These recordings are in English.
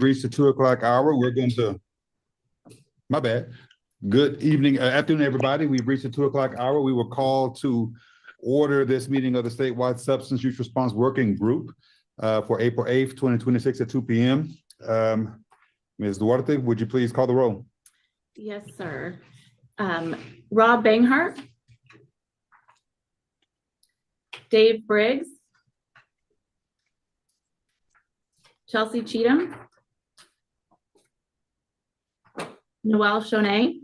reached the 2 o'clock hour. We're going to, my bad. Good evening, afternoon, everybody. We've reached the 2 o'clock hour. We were called to order this meeting of the statewide substance use response working group for April 8th, 2026 at 2 p.m. Ms. Duarte, would you please call the roll? Yes, sir. Rob Banghart, Dave Briggs, Chelsea Cheatham, Noelle Shonay,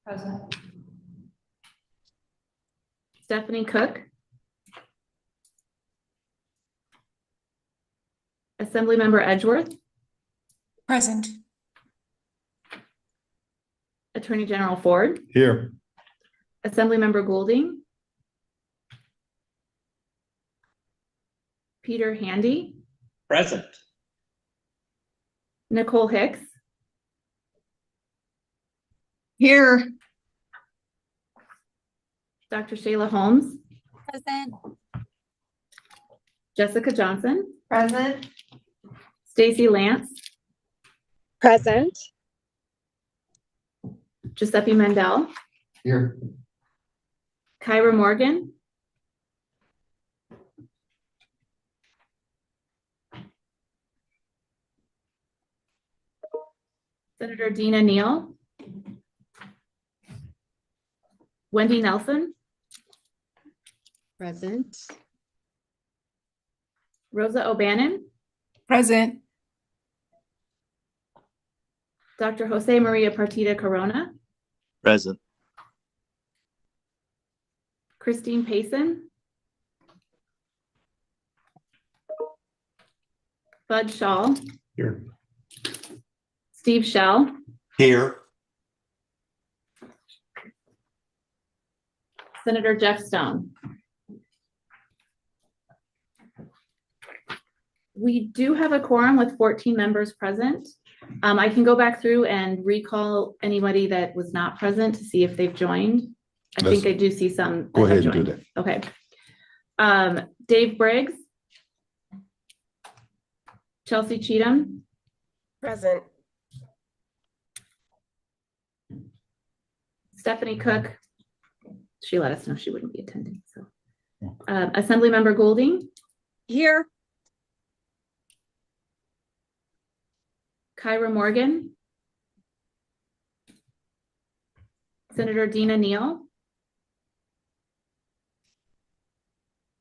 present. Stephanie Cook, Assemblymember Edgeworth, present. Attorney General Ford, Here. Assemblymember Goulding, Peter Handy, Present. Nicole Hicks, Here. Dr. Shayla Holmes, Present. Jessica Johnson, Present. Stacy Lance, Present. Giuseppe Mendel, Here. Kyra Morgan, Senator Dina Neal, Wendy Nelson, Present. Rosa O'Bannon, Present. Dr. Jose Maria Partida Corona, Present. Christine Payson, Bud Shaw, Here. Steve Shell, Here. Senator Jeff Stone. We do have a quorum with 14 members present. I can go back through and recall anybody that was not present to see if they've joined. I think I do see some. Go that have ahead and do joined. that. Okay. Dave Briggs, Chelsea Cheatham, Present. Stephanie Cook. She let us know she wouldn't be attending. So, Assemblymember Goulding, Here. Kyra Morgan, Senator Dina Neal,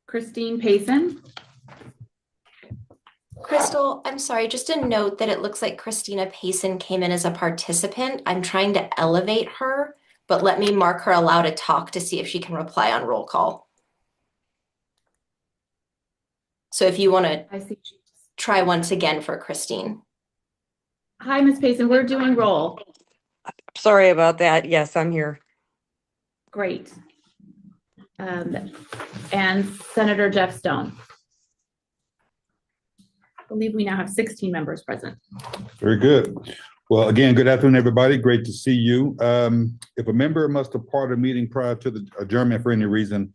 Christine Payson, Crystal, I'm sorry, just a note that it looks like Christina Payson came in as a participant. I'm trying to elevate her, but let me mark her allowed to talk to see if she can reply on roll call. So if you want to I see. try once again for Christine. Hi, Ms. Payson, we're doing roll. Sorry about that. Yes, I'm here. Great. And Senator Jeff Stone. I believe we now have 16 members present. Very good. Well, again, good afternoon, everybody. Great to see you. If a member must depart a meeting prior to the adjournment for any reason,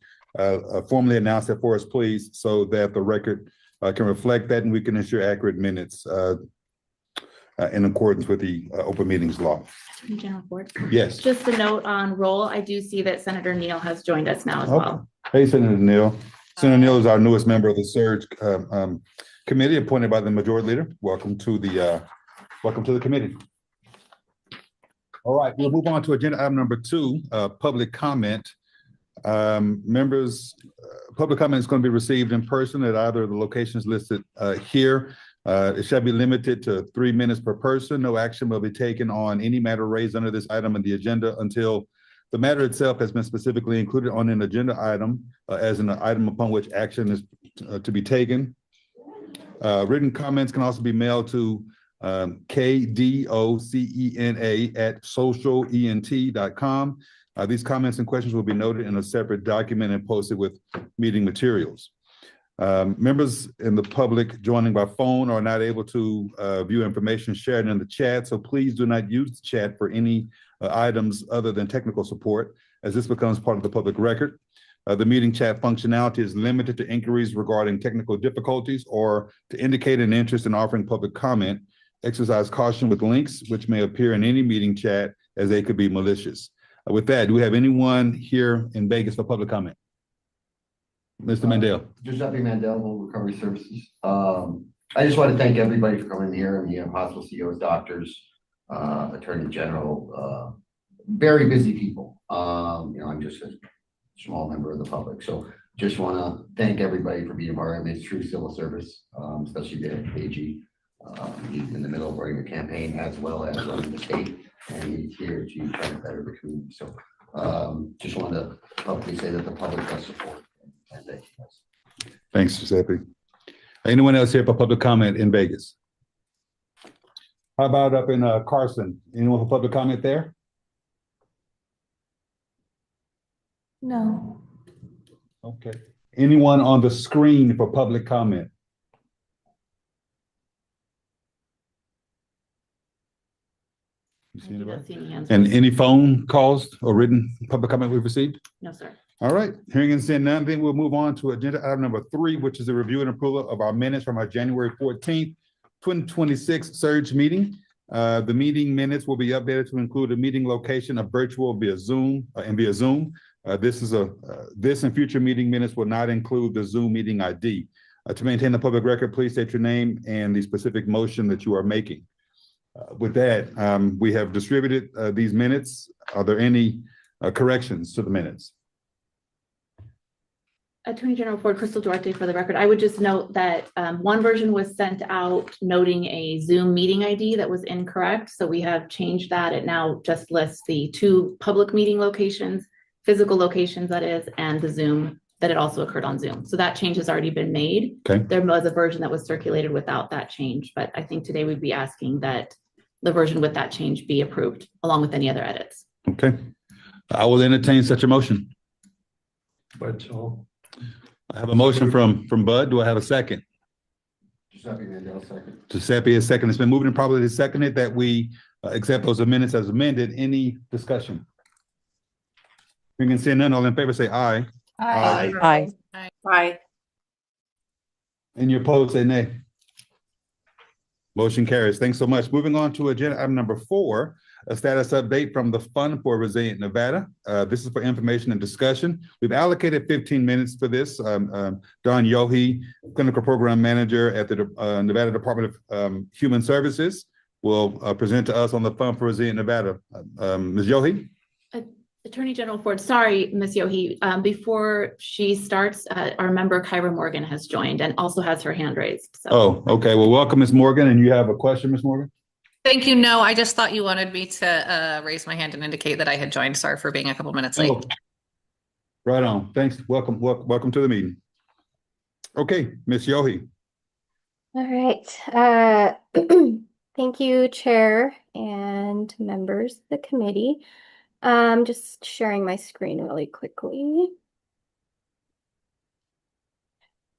formally announce that for us, please, so that the record can reflect that and we can ensure accurate minutes in accordance with the open meetings law. General Ford. Yes. Just a note on roll. I do see that Senator Neal has joined us now as Okay. well. Hey, Senator Neal. Senator Neal is our newest member of the SURG committee appointed by the majority leader. Welcome to the committee. All right, we'll move on to agenda item number 2, public comment. Members, public comment is going to be received in person at either of the locations listed here. It shall be limited to 3 minutes per person. No action will be taken on any matter raised under this item on the agenda until the matter itself has been specifically included on an agenda item as an item upon which action is to be taken. Written comments can also be mailed to kdocena@socialent.com. These comments and questions will be noted in a separate document and posted with meeting materials. Members in the public joining by phone are not able to view information shared in the chat, so please do not use the chat for any items other than technical support, as this becomes part of the public record. The meeting chat functionality is limited to inquiries regarding technical difficulties or to indicate an interest in offering public comment. Exercise caution with links which may appear in any meeting chat as they could be malicious. With that, do we have anyone here in Vegas for public comment? Mr. Mandel. Giuseppe Mandel, Home Recovery Services. I just want to thank everybody for coming here. And you have hospital CEOs, doctors, Attorney General, very busy people. I'm just a small member of the public. So just want to thank everybody for being part of this true civil service, especially the AG. He's in the middle of running the campaign as well as running the state, and he's here to try to better the community. So just wanted to publicly say that the public does support. And thank you guys. Thanks, Giuseppe. Anyone else here for public comment in Vegas? How about up in Carson? Anyone for public comment there? No. Okay. Anyone on the screen for public comment? You see I do anybody? not see any hands. And any phone calls or written public comment we've received? No, sir. All right, hearing and seeing none, then we'll move on to agenda item number 3, which is a review and approval of our minutes from our January 14th, 2026 SURG meeting. The meeting minutes will be updated to include a meeting location of virtual via Zoom and via Zoom. This and future meeting minutes will not include the Zoom meeting ID. To maintain the public record, please state your name and the specific motion that you are making. With that, we have distributed these minutes. Are there any corrections to the minutes? Attorney General Ford, Crystal Duarte for the record. I would just note that one version was sent out noting a Zoom meeting ID that was incorrect. So we have changed that. It now just lists the 2 public meeting locations, physical locations that is, and the Zoom that it also occurred on Zoom. So that change has already been made. Okay. There was a version that was circulated without that change, but I think today we'd be asking that the version with that change be approved along with any other edits. Okay, I will entertain such a motion. But so I have a motion from Bud. Do I have a second? Giuseppe Mandel, second. Giuseppe is second. It's been moved and probably seconded that we accept those minutes as amended. Any discussion? You can see none. All in favor, say aye. Aye. Aye. And your opposed, say nay. Motion carries. Thanks so much. Moving on to agenda item number 4, a status update from the Fund for Resilient Nevada. This is for information and discussion. We've allocated 15 minutes for this. Don Yohe, Clinical Program Manager at the Nevada Department of Human Services, will present to us on the Fund for Resilient Nevada. Ms. Yohe? Attorney General Ford, sorry, Ms. Yohe, before she starts, our member Kyra Morgan has joined and also has her hand raised. So. Oh, okay. Well, welcome, Ms. Morgan. And you have a question, Ms. Morgan? Thank you. No, I just thought you wanted me to raise my hand and indicate that I had joined. Sorry for being a couple minutes late. Oh, right on. Thanks. Welcome to the meeting. Okay, Ms. Yohe. All right. Thank you, Chair and members of the committee. Just sharing my screen really quickly.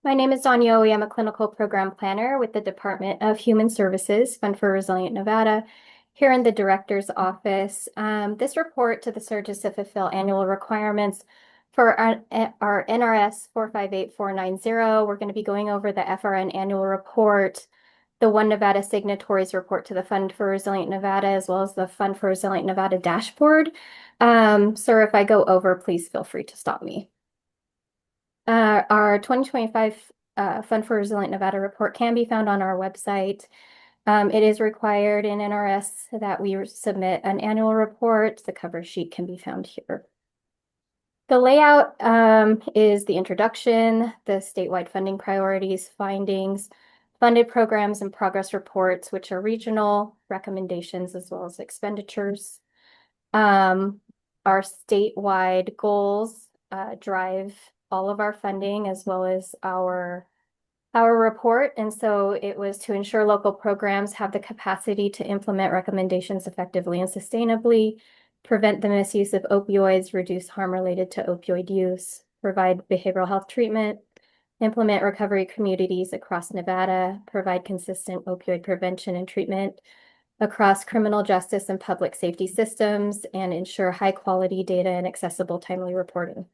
My name is Dawn Yohe. I'm a clinical program planner with the Department of Human Services, Fund for Resilient Nevada, here in the Director's Office. This report to the SURG is to fulfill annual requirements for our NRS 458490. We're going to be going over the FRN annual report, the One Nevada Signatories report to the Fund for Resilient Nevada, as well as the Fund for Resilient Nevada dashboard. Sir, if I go over, please feel free to stop me. Our 2025 Fund for Resilient Nevada report can be found on our website. It is required in NRS that we submit an annual report. The cover sheet can be found here. The layout is the introduction, the statewide funding priorities, findings, funded programs and progress reports, which are regional recommendations as well as expenditures. Our statewide goals drive all of our funding as well as our report. And so it was to ensure local programs have the capacity to implement recommendations effectively and sustainably, prevent the misuse of opioids, reduce harm related to opioid use, provide behavioral health treatment, implement recovery communities across Nevada, provide consistent opioid prevention and treatment across criminal justice and public safety systems, and ensure high quality data and accessible timely reporting.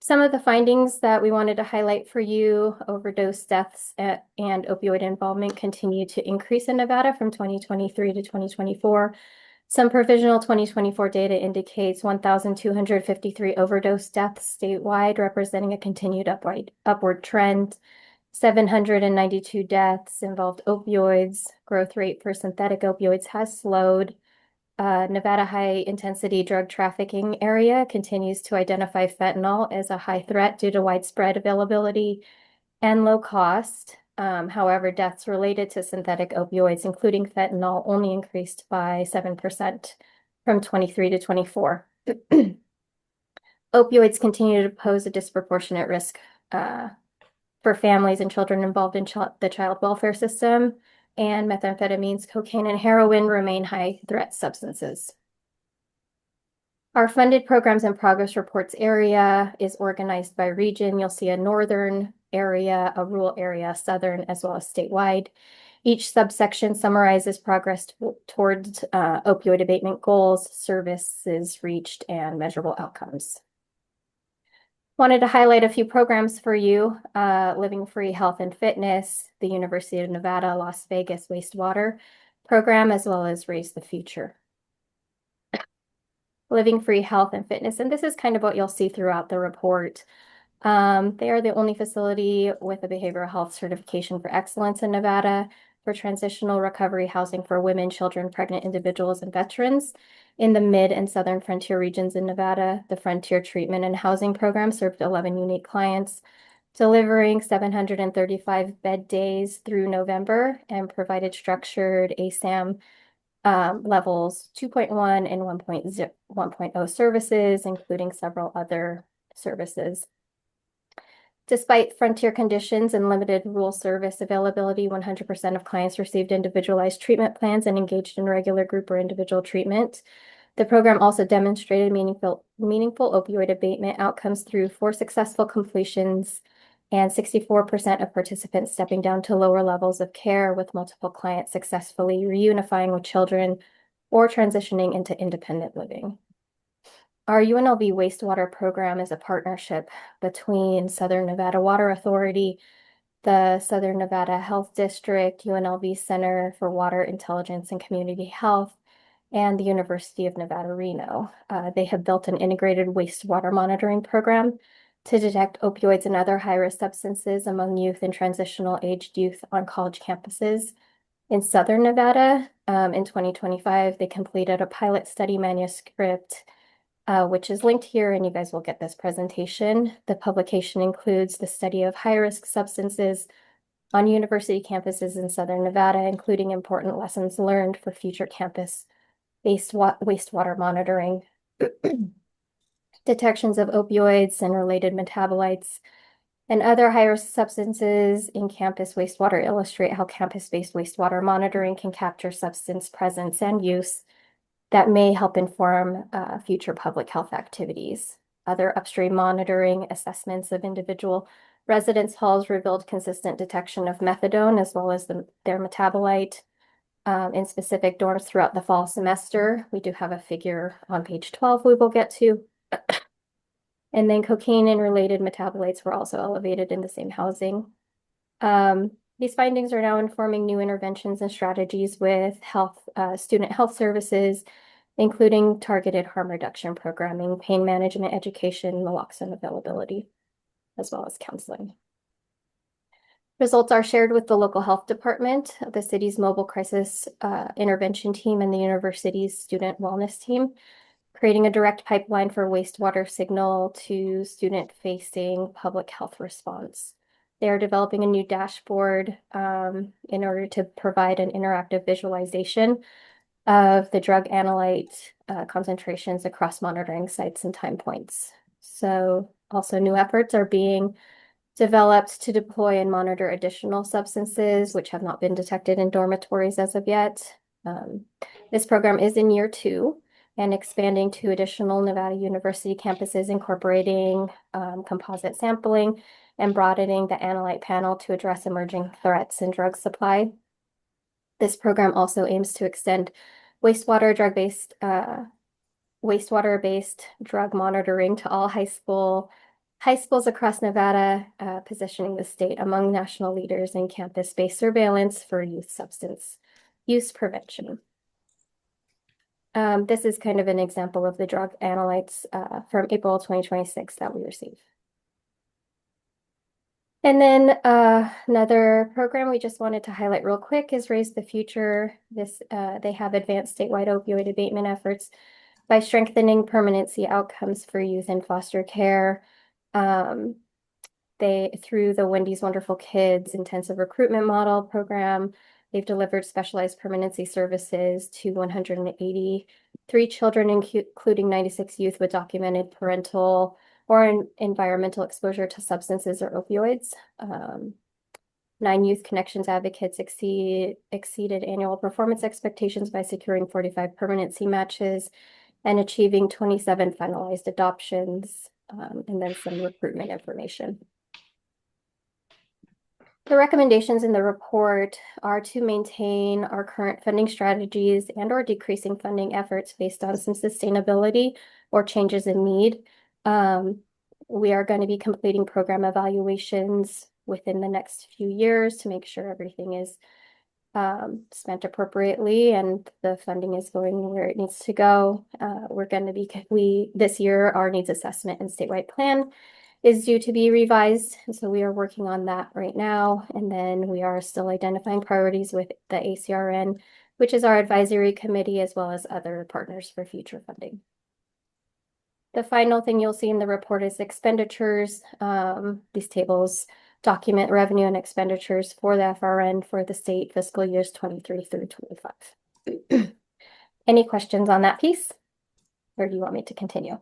Some of the findings that we wanted to highlight for you: overdose deaths and opioid involvement continue to increase in Nevada from 2023 to 2024. Some provisional 2024 data indicates 1,253 overdose deaths statewide, representing a continued upward trend. 792 deaths involved opioids. Growth rate for synthetic opioids has slowed. Nevada high intensity drug trafficking area continues to identify fentanyl as a high threat due to widespread availability and low cost. However, deaths related to synthetic opioids, including fentanyl, only increased by 7% from 23 to 24. Opioids continue to pose a disproportionate risk for families and children involved in the child welfare system, and methamphetamines, cocaine, and heroin remain high threat substances. Our funded programs and progress reports area is organized by region. You'll see a northern area, a rural area, southern, as well as statewide. Each subsection summarizes progress towards opioid abatement goals, services reached, and measurable outcomes. Wanted to highlight a few programs for you: Living Free Health and Fitness, the University of Nevada, Las Vegas Wastewater Program, as well as Raise the Future. Living Free Health and Fitness, and this is kind of what you'll see throughout the report. They are the only facility with a behavioral health certification for excellence in Nevada for transitional recovery housing for women, children, pregnant individuals, and veterans in the mid and southern frontier regions in Nevada. The Frontier Treatment and Housing Program served 11 unique clients, delivering 735 bed days through November, and provided structured ASAM levels 2.1 and 1.0 services, including several other services. Despite frontier conditions and limited rural service availability, 100% of clients received individualized treatment plans and engaged in regular group or individual treatment. The program also demonstrated meaningful opioid abatement outcomes through 4 successful completions and 64% of participants stepping down to lower levels of care, with multiple clients successfully reunifying with children or transitioning into independent living. Our UNLV wastewater program is a partnership between Southern Nevada Water Authority, the Southern Nevada Health District, UNLV Center for Water Intelligence and Community Health, and the University of Nevada, Reno. They have built an integrated wastewater monitoring program to detect opioids and other high-risk substances among youth and transitional aged youth on college campuses. In Southern Nevada, in 2025, they completed a pilot study manuscript, which is linked here, and you guys will get this presentation. The publication includes the study of high-risk substances on university campuses in Southern Nevada, including important lessons learned for future campus-based wastewater monitoring. Detections of opioids and related metabolites and other high-risk substances in campus wastewater illustrate how campus-based wastewater monitoring can capture substance presence and use that may help inform future public health activities. Other upstream monitoring assessments of individual residence halls revealed consistent detection of methadone as well as their metabolite in specific dorms throughout the fall semester. We do have a figure on page 12 we will get to. And then cocaine and related metabolites were also elevated in the same housing. These findings are now informing new interventions and strategies with student health services, including targeted harm reduction programming, pain management education, naloxone availability, as well as counseling. Results are shared with the local health department, the city's mobile crisis intervention team, and the university's student wellness team, creating a direct pipeline for wastewater signal to student-facing public health response. They are developing a new dashboard in order to provide an interactive visualization of the drug analyte concentrations across monitoring sites and time points. So also new efforts are being developed to deploy and monitor additional substances which have not been detected in dormitories as of yet. This program is in year 2 and expanding to additional Nevada University campuses, incorporating composite sampling and broadening the analyte panel to address emerging threats in drug supply. This program also aims to extend wastewater-based drug monitoring to all high school high schools across Nevada, positioning the state among national leaders in campus-based surveillance for youth substance use prevention. This is kind of an example of the drug analytes from April 2026 that we received. And then another program we just wanted to highlight real quick is Raise the Future. They have advanced statewide opioid abatement efforts by strengthening permanency outcomes for youth in foster care. Through the Wendy's Wonderful Kids intensive recruitment model program, they've delivered specialized permanency services to 183 children, including 96 youth with documented parental or environmental exposure to substances or opioids. 9 Youth Connections advocates exceeded annual performance expectations by securing 45 permanency matches and achieving 27 finalized adoptions, and then some recruitment information. The recommendations in the report are to maintain our current funding strategies and or decreasing funding efforts based on some sustainability or changes in need. We are going to be completing program evaluations within the next few years to make sure everything is spent appropriately and the funding is going where it needs to go. This year, our needs assessment and statewide plan is due to be revised. And so we are working on that right now. And then we are still identifying priorities with the ACRN, which is our advisory committee, as well as other partners for future funding. The final thing you'll see in the report is expenditures. These tables document revenue and expenditures for the FRN for the state fiscal years 23 through 25. Any questions on that piece? Or do you want me to continue?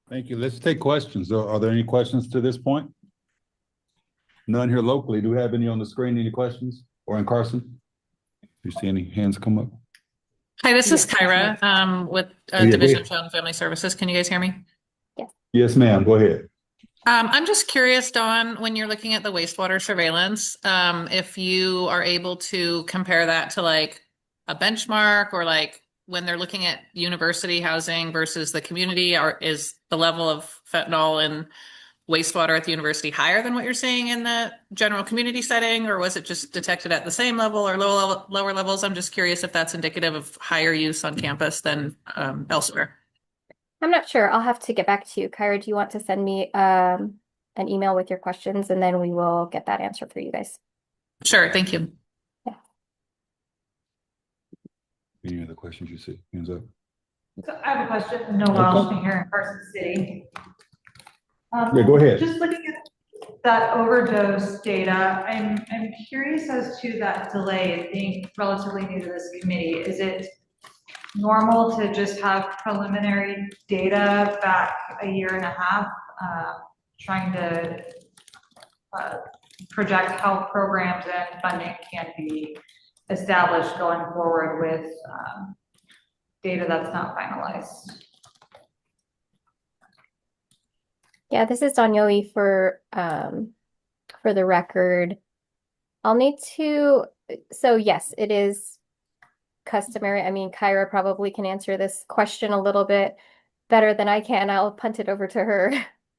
Thank you. Let's take questions. Are there any questions to this point? None here locally. Do we have any on the screen? Any questions? Or in Carson? Do you see any hands come up? Hi, this is Kyra with Division of Child and Family Services. Can you guys hear me? Yes, ma'am. Go ahead. I'm just curious, Dawn, when you're looking at the wastewater surveillance, if you are able to compare that to like a benchmark, or like when they're looking at university housing versus the community, or is the level of fentanyl in wastewater at the university higher than what you're seeing in the general community setting, or was it just detected at the same level or lower levels? I'm just curious if that's indicative of higher use on campus than elsewhere. I'm not sure. I'll have to get back to you. Kyra, do you want to send me an email with your questions, and then we will get that answer for you guys? Sure, thank you. Yeah. Any other questions you see? Hands up. So I have a question. No Welsh here in Carson City. Yeah, go ahead. Just looking at that overdose data, I'm curious as to that delay. Being relatively new to this committee, is it normal to just have preliminary data back a year and a half, trying to project how programs and funding can be established going forward with data that's not finalized? Yeah, this is Danyoi for the record. I'll need to, so yes, it is customary. I mean, Kyra probably can answer this question a little bit better than I can. I'll punt it over to her.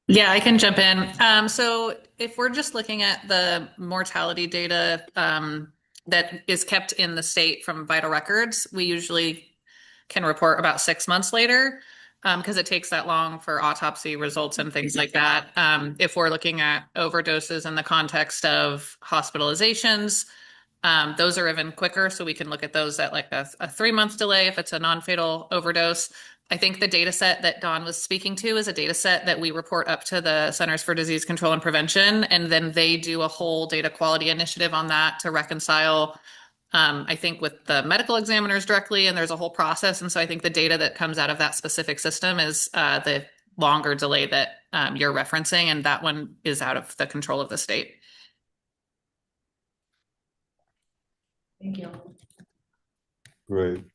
Yeah, I can jump in. So if we're just looking at the mortality data that is kept in the state from vital records, we usually can report about 6 months later, because it takes that long for autopsy results and things like that. If we're looking at overdoses in the context of hospitalizations, those are even quicker. So we can look at those at like a 3-month delay if it's a non-fatal overdose. I think the data set that Dawn was speaking to is a data set that we report up to the Centers for Disease Control and Prevention, and then they do a whole data quality initiative on that to reconcile, I think, with the medical examiners directly, and there's a whole process. And so I think the data that comes out of that specific system is the longer delay that you're referencing, and that one is out of the control of the state. Thank you. Great.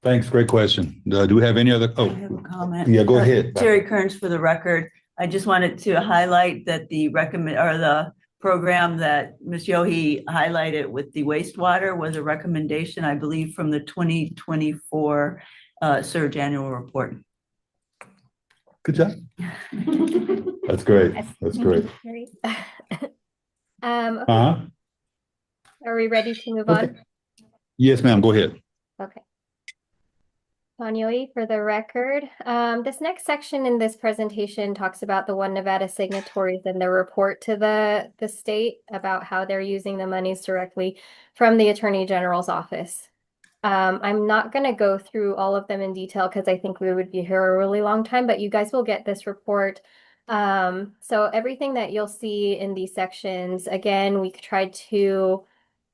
Thanks. Great question. Do we have any other? I have a comment. Yeah, go ahead. Terry Kearns for the record. I just wanted to highlight that the program that Ms. Yohe highlighted with the wastewater was a recommendation, I believe, from the 2024 SURG annual report. Good job. That's great. That's great. Great. Okay, Uh-huh. are we ready to move Okay. on? Yes, ma'am. Go ahead. Okay. Tanyoi, for the record, this next section in this presentation talks about the One Nevada signatories and their report to the state about how they're using the monies directly from the Attorney General's office. I'm not going to go through all of them in detail because I think we would be here a really long time, but you guys will get this report. So everything that you'll see in these sections, again, we tried to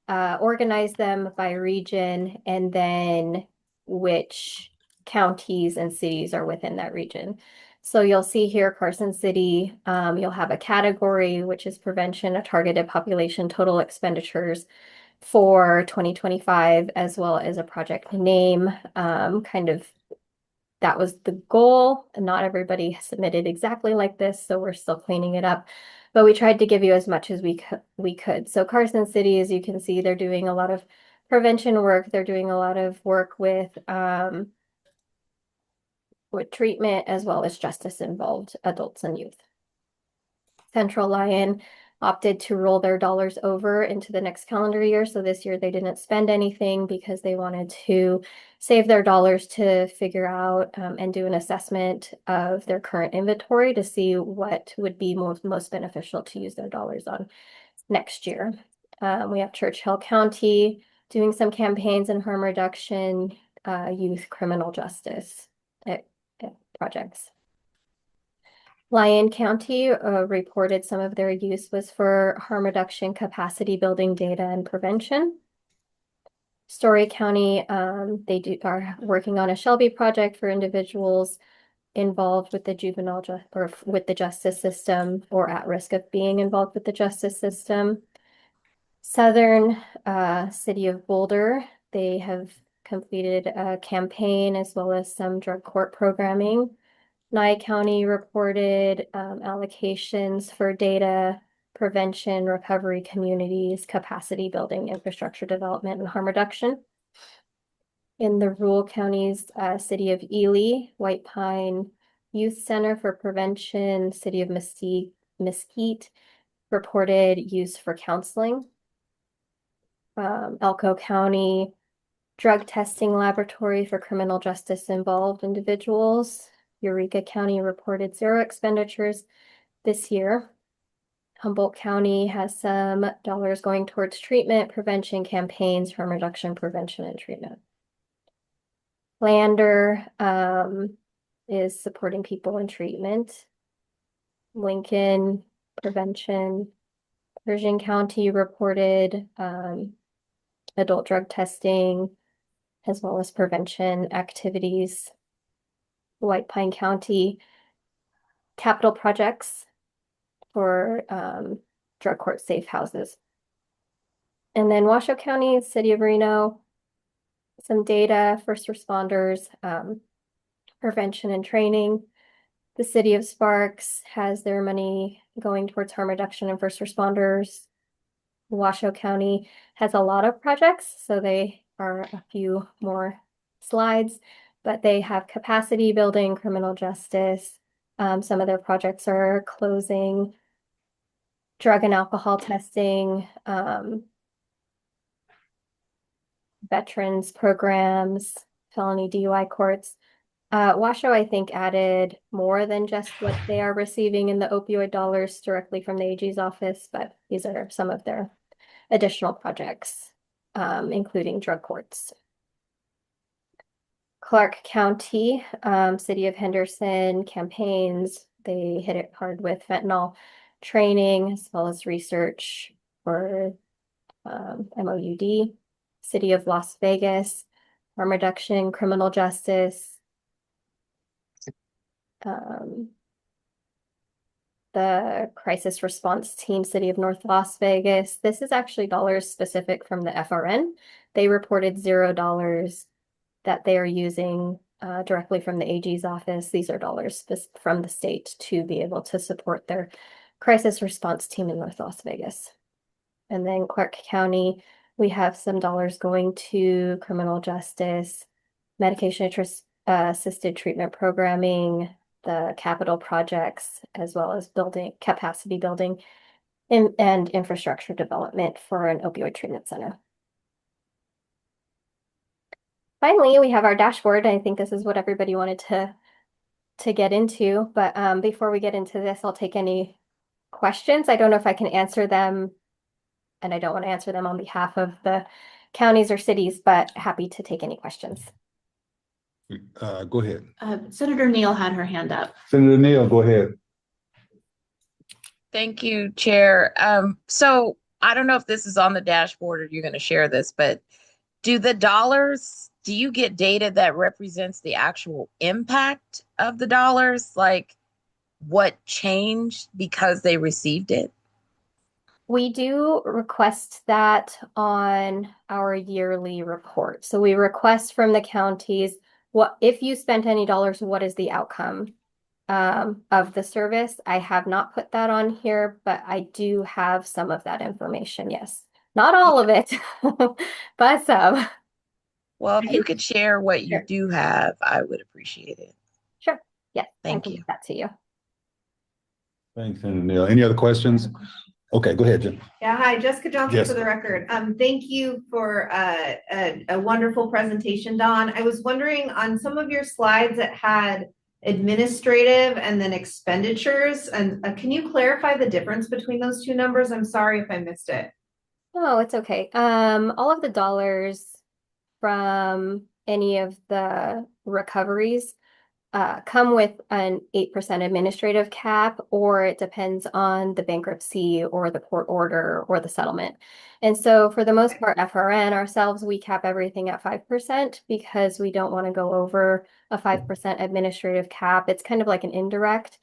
organize them by region and then which counties and cities are within that region. So you'll see here Carson City, you'll have a category, which is prevention, a targeted population, total expenditures for 2025, as well as a project name, kind of that was the goal. And not everybody submitted exactly like this, so we're still cleaning it up. But we tried to give you as much as we could. So Carson City, as you can see, they're doing a lot of prevention work. They're doing a lot of work with treatment as well as justice involved adults and youth. Central Lyon opted to roll their dollars over into the next calendar year. So this year they didn't spend anything because they wanted to save their dollars to figure out and do an assessment of their current inventory to see what would be most beneficial to use their dollars on next year. We have Churchill County doing some campaigns in harm reduction, youth criminal justice projects. Lyon County reported some of their use was for harm reduction, capacity building, data, and prevention. Story County, they are working on a Shelby project for individuals involved with the juvenile or with the justice system or at risk of being involved with the justice system. Southern City of Boulder, they have completed a campaign as well as some drug court programming. Nye County reported allocations for data, prevention, recovery communities, capacity building, infrastructure development, and harm reduction. In the rural counties, City of Ely, White Pine Youth Center for Prevention, City of Mesquite reported use for counseling. Elko County Drug Testing Laboratory for criminal justice involved individuals. Eureka County reported 0 expenditures this year. Humboldt County has some dollars going towards treatment, prevention campaigns, harm reduction, prevention, and treatment. Lander is supporting people in treatment. Lincoln, prevention. Pershing County reported adult drug testing, as well as prevention activities. White Pine County, capital projects for drug court safe houses. And then Washoe County, City of Reno, some data, first responders, prevention and training. The City of Sparks has their money going towards harm reduction and first responders. Washoe County has a lot of projects, so they are a few more slides, but they have capacity building, criminal justice. Some of their projects are closing, drug and alcohol testing, veterans programs, felony DUI courts. Washoe, I think, added more than just what they are receiving in the opioid dollars directly from the AG's office, but these are some of their additional projects, including drug courts. Clark County, City of Henderson campaigns, they hit it hard with fentanyl training as well as research for MOUD. City of Las Vegas, harm reduction, criminal justice. The crisis response team, City of North Las Vegas. This is actually dollars specific from the FRN. They reported $0 that they are using directly from the AG's office. These are dollars from the state to be able to support their crisis response team in North Las Vegas. And then Clark County, we have some dollars going to criminal justice, medication assisted treatment programming, the capital projects as well as building capacity building and infrastructure development for an opioid treatment center. Finally, we have our dashboard. I think this is what everybody wanted to get into, but before we get into this, I'll take any questions. I don't know if I can answer them, and I don't want to answer them on behalf of the counties or cities, but happy to take any questions. Go ahead. Senator Neal had her hand up. Senator Neal, go ahead. Thank you, Chair. So I don't know if this is on the dashboard or you're going to share this, but do you get data that represents the actual impact of the dollars? Like what changed because they received it? We do request that on our yearly report. So we request from the counties, what if you spent any dollars, what is the outcome of the service? I have not put that on here, but I do have some of that information. Yes, not all of it, but some. Well, if you could share what you Sure. do have, I would appreciate it. Sure. Yes, Thank I can you. give that to you. Thanks, Senator Neal. Any other questions? Okay, go ahead, Jim. Yeah, hi, Jessica Johnson Yes. for the record. Thank you for a wonderful presentation, Dawn. I was wondering on some of your slides that had administrative and then expenditures, and can you clarify the difference between those two numbers? I'm sorry if I missed it. Oh, it's okay. All of the dollars from any of the recoveries come with an 8% administrative cap, or it depends on the bankruptcy or the court order or the settlement. And so for the most part, FRN ourselves, we cap everything at 5% because we don't want to go over a 5% administrative cap. It's kind of like an indirect,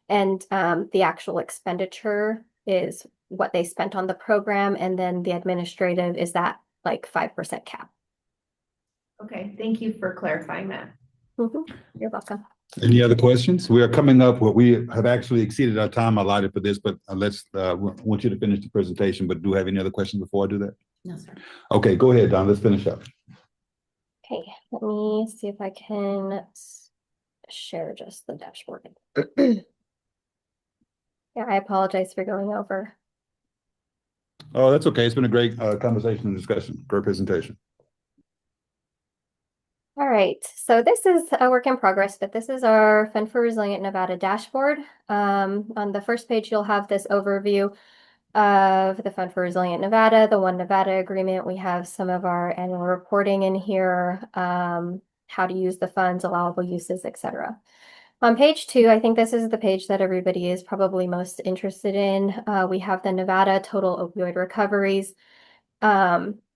and the actual expenditure is what they spent on the program, and then the administrative is that like 5% cap. Okay, thank you for clarifying that. You're welcome. Any other questions? We are coming up, we have actually exceeded our time allotted for this, but want you to finish the presentation, but do you have any other questions before I do that? No, sir. Okay, go ahead, Don, let's finish up. Okay, let me see if I can share just the dashboard. Yeah, I apologize for going over. Oh, that's okay. It's been a great conversation and discussion. Great presentation. All right, so this is a work in progress, but this is our Fund for Resilient Nevada dashboard. On the first page, you'll have this overview of the Fund for Resilient Nevada, the One Nevada agreement. We have some of our annual reporting in here, how to use the funds, allowable uses, etc. On page 2, I think this is the page that everybody is probably most interested in. We have the Nevada total opioid recoveries.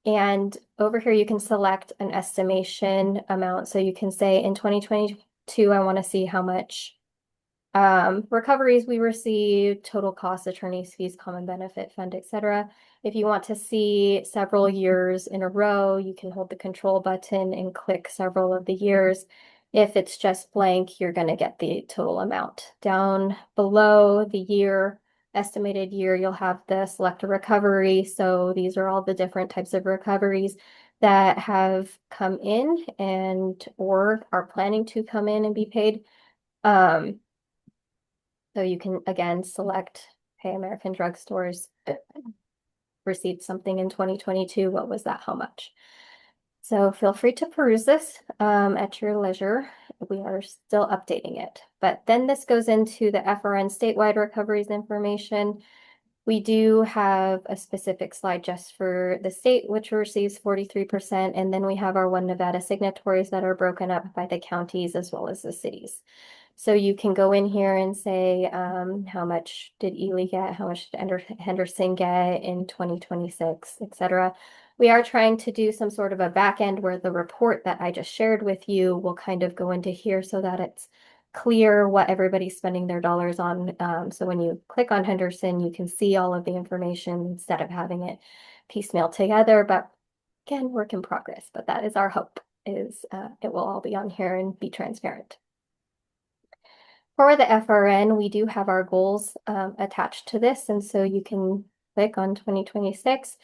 And over here, you can select an estimation amount. So you can say in 2022, I want to see how much recoveries we received, total cost, attorney's fees, common benefit fund, etc. If you want to see several years in a row, you can hold the control button and click several of the years. If it's just blank, you're going to get the total amount. Down below the year, estimated year, you'll have the select a recovery. So these are all the different types of recoveries that have come in and or are planning to come in and be paid. So you can again select, hey, American Drug Stores received something in 2022. What was that? How much? So feel free to peruse this at your leisure. We are still updating it. But then this goes into the FRN statewide recoveries information. We do have a specific slide just for the state, which receives 43%. And then we have our One Nevada signatories that are broken up by the counties as well as the cities. So you can go in here and say, how much did Ely get? How much did Henderson get in 2026, et cetera. We are trying to do some sort of a back end where the report that I just shared with you will kind of go into here so that it's clear what everybody's spending their dollars on. So when you click on Henderson, you can see all of the information instead of having it piecemeal together. But again, work in progress. But that is our hope, is it will all be on here and be transparent. For the FRN, we do have our goals attached to this. And so you can click on 2026.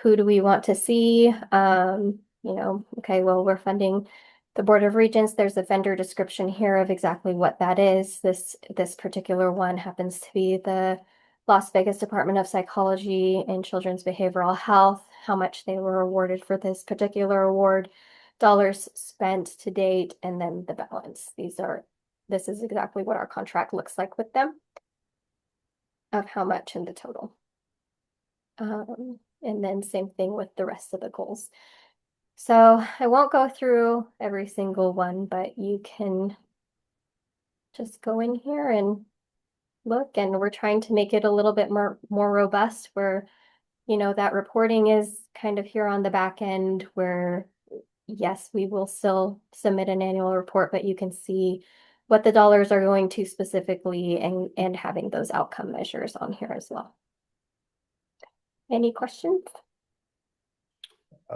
Who do we want to see? Okay, well, we're funding The Board of Regents, there's a vendor description here of exactly what that is. This particular one happens to be the Las Vegas Department of Psychology and Children's Behavioral Health, how much they were awarded for this particular award, dollars spent to date, and then the balance. This is exactly what our contract looks like with them of how much in the total. And then same thing with the rest of the goals. So I won't go through every single one, but you can just go in here and look, and we're trying to make it a little bit more robust where, that reporting is kind of here on the back end where, yes, we will still submit an annual report, but you can see what the dollars are going to specifically and having those outcome measures on here as well. Any questions?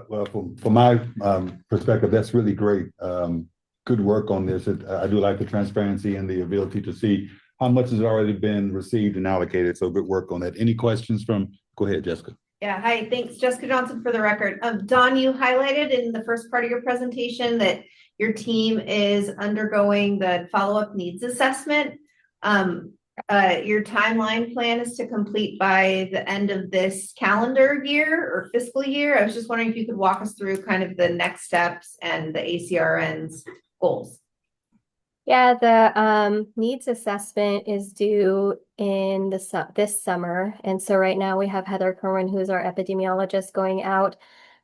Well, from my perspective, that's really great. Good work on this. I do like the transparency and the ability to see how much has already been received and allocated. So good work on that. Any questions go ahead, Jessica. Yeah, hi, thanks. Jessica Johnson for the record. Don, you highlighted in the first part of your presentation that your team is undergoing the follow-up needs assessment. Your timeline plan is to complete by the end of this calendar year or fiscal year. I was just wondering if you could walk us through kind of the next steps and the ACRN's goals. Yeah, the needs assessment is due in this summer. And so right now we have Heather Kerwin, who's our epidemiologist, going out.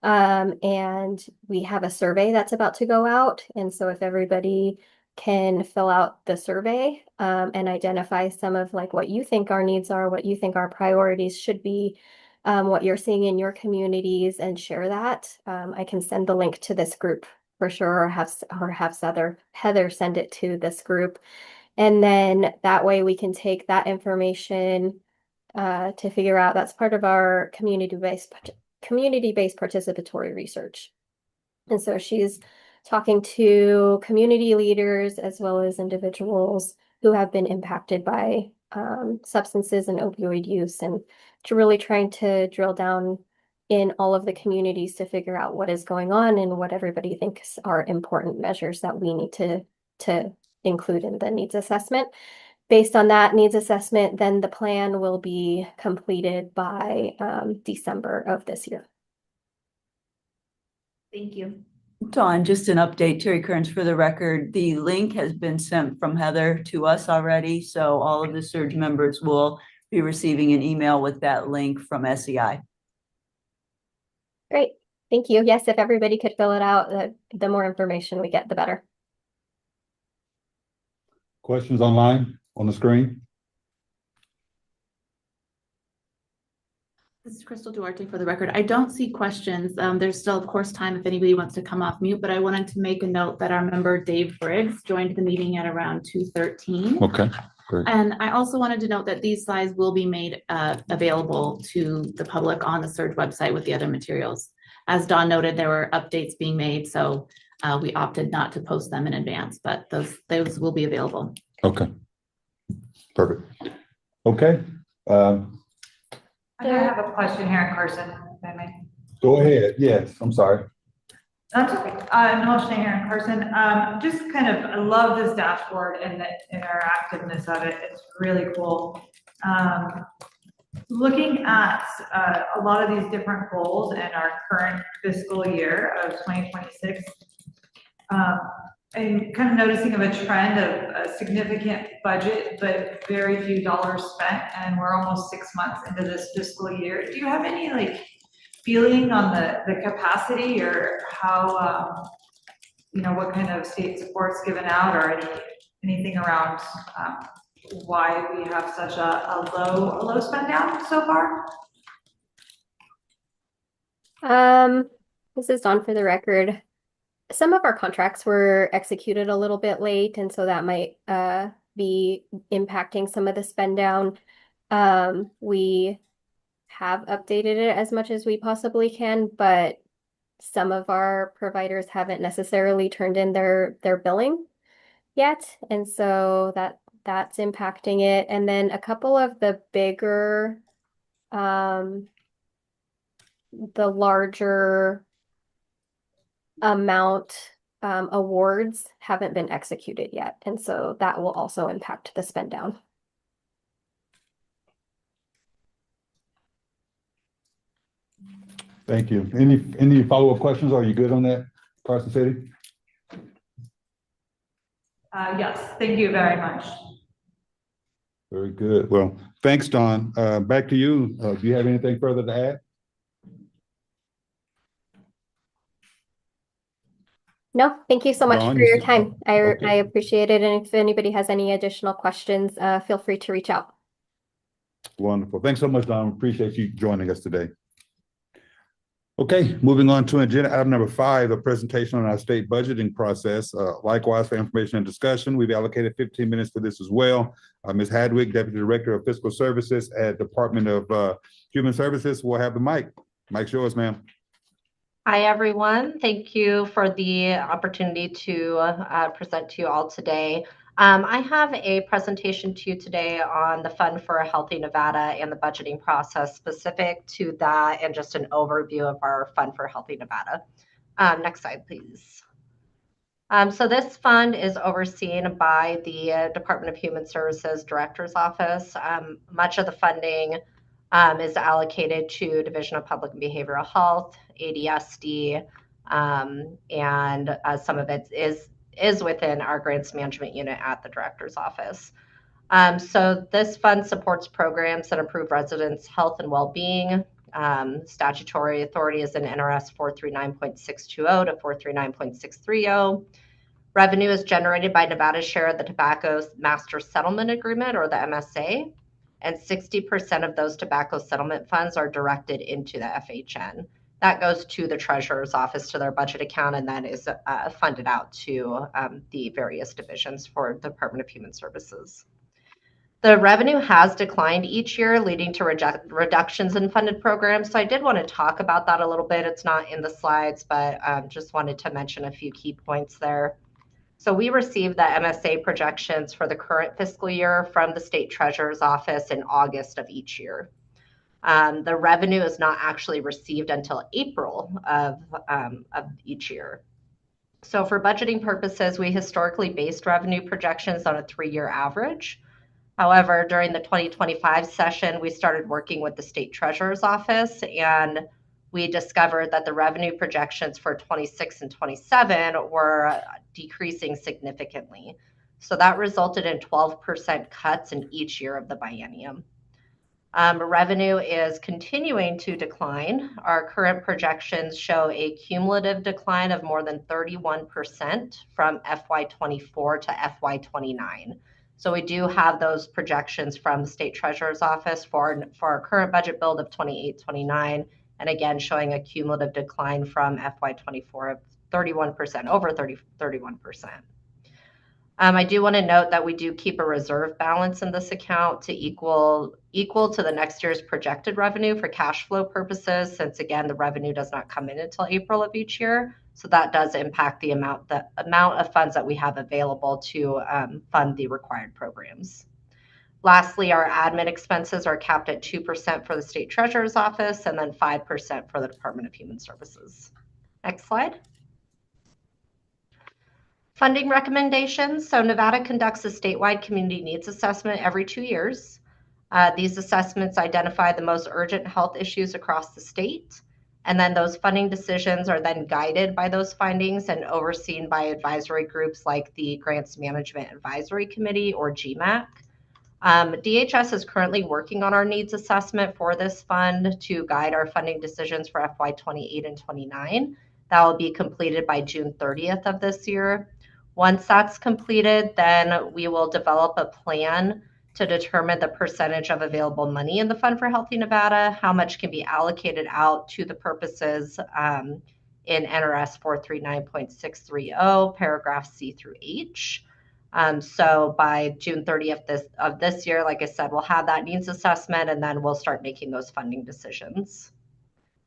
And we have a survey that's about to go out. And so if everybody can fill out the survey and identify some of like what you think our needs are, what you think our priorities should be, what you're seeing in your communities, and share that. I can send the link to this group for sure, or have Heather send it to this group. And then that way we can take that information to figure out, that's part of our community-based participatory research. And so she's talking to community leaders as well as individuals who have been impacted by substances and opioid use, and to really trying to drill down in all of the communities to figure out what is going on and what everybody thinks are important measures that we need to include in the needs assessment. Based on that needs assessment, then the plan will be completed by December of this year. Thank you. Dawn, just an update, Terry Kearns for the record. The link has been sent from Heather to us already, so all of the SURG members will be receiving an email with that link from SEI. Great, thank you. Yes, if everybody could fill it out, the more information we get, the better. Questions online on the screen? This is Crystal Duarte for the record. I don't see questions. There's still, of course, time if anybody wants to come off mute, but I wanted to make a note that our member Dave Briggs joined the meeting at around 2:13. Okay, great. And I also wanted to note that these slides will be made available to the public on the SURG website with the other materials. As Dawn noted, there were updates being made, so we opted not to post them in advance, but those will be available. Okay, perfect. Okay. I have a question here in Carson, if I may. Go ahead. Yes, I'm sorry. That's okay. Noel Schneider in Carson. Just kind of, I love this dashboard and the interactiveness of it. It's really cool. Looking at a lot of these different goals in our current fiscal year of 2026, I'm kind of noticing of a trend of a significant budget, but very few dollars spent, and we're almost 6 months into this fiscal year. Do you have any feeling on the capacity or how, what kind of state support's given out, or anything around why we have such a low spend down so far? This is Dawn for the record. Some of our contracts were executed a little bit late, and so that might be impacting some of the spend down. We have updated it as much as we possibly can, but some of our providers haven't necessarily turned in their billing yet, and so that's impacting it. And then a couple of the bigger, the larger amount awards haven't been executed yet. And so that will also impact the spend down. Thank you. Any follow-up questions? Are you good on that, Carson City? Yes, thank you very much. Very good. Well, thanks, Don. Back to you. Do you have anything further to add? No, thank you so much Dawn, for you your said- time. Okay. I appreciate it. And if anybody has any additional questions, feel free to reach out. Wonderful. Thanks so much, Don. Appreciate you joining us today. Okay, moving on to agenda item number 5, a presentation on our state budgeting process. Likewise, for information and discussion, we've allocated 15 minutes for this as well. Ms. Hadwick, Deputy Director of Fiscal Services at Department of Human Services, will have the mic. Mic's yours, ma'am. Hi, everyone. Thank you for the opportunity to present to you all today. I have a presentation to you today on the Fund for a Healthy Nevada and the budgeting process specific to that, and just an overview of our Fund for a Healthy Nevada. Next slide, please. So this fund is overseen by the Department of Human Services Director's Office. Much of the funding is allocated to Division of Public and Behavioral Health, ADSD, and some of it is within our grants management unit at the Director's Office. So this fund supports programs that improve residents' health and well-being. Statutory authority is in NRS 439.620 to 439.630. Revenue is generated by Nevada's share of the Tobacco Master Settlement Agreement, or the MSA, and 60% of those tobacco settlement funds are directed into the FHN. That goes to the Treasurer's Office, to their budget account, and that is funded out to the various divisions for the Department of Human Services. The revenue has declined each year, leading to reductions in funded programs. So I did want to talk about that a little bit. It's not in the slides, but just wanted to mention a few key points there. So we received the MSA projections for the current fiscal year from the State Treasurer's Office in August of each year. The revenue is not actually received until April of each year. So for budgeting purposes, we historically based revenue projections on a 3-year average. However, during the 2025 session, we started working with the State Treasurer's Office, and we discovered that the revenue projections for 26 and 27 were decreasing significantly. So that resulted in 12% cuts in each year of the biennium. Revenue is continuing to decline. Our current projections show a cumulative decline of more than 31% from FY24 to FY29. So we do have those projections from the State Treasurer's Office for our current budget build of 28-29, and again showing a cumulative decline from FY24 of 31%, over 31%. I do want to note that we do keep a reserve balance in this account to equal to the next year's projected revenue for cash flow purposes, since again the revenue does not come in until April of each year. So that does impact the amount of funds that we have available to fund the required programs. Lastly, our admin expenses are capped at 2% for the State Treasurer's Office and then 5% for the Department of Human Services. Next slide. Funding recommendations. So Nevada conducts a statewide community needs assessment every 2 years. These assessments identify the most urgent health issues across the state. And then those funding decisions are then guided by those findings and overseen by advisory groups like the Grants Management Advisory Committee, or GMAC. DHS is currently working on our needs assessment for this fund to guide our funding decisions for FY28 and 29. That will be completed by June 30th of this year. Once that's completed, then we will develop a plan to determine the percentage of available money in the Fund for Healthy Nevada, how much can be allocated out to the purposes in NRS 439.630, paragraph C through H. So by June 30th of this year, like I said, we'll have that needs assessment, and then we'll start making those funding decisions.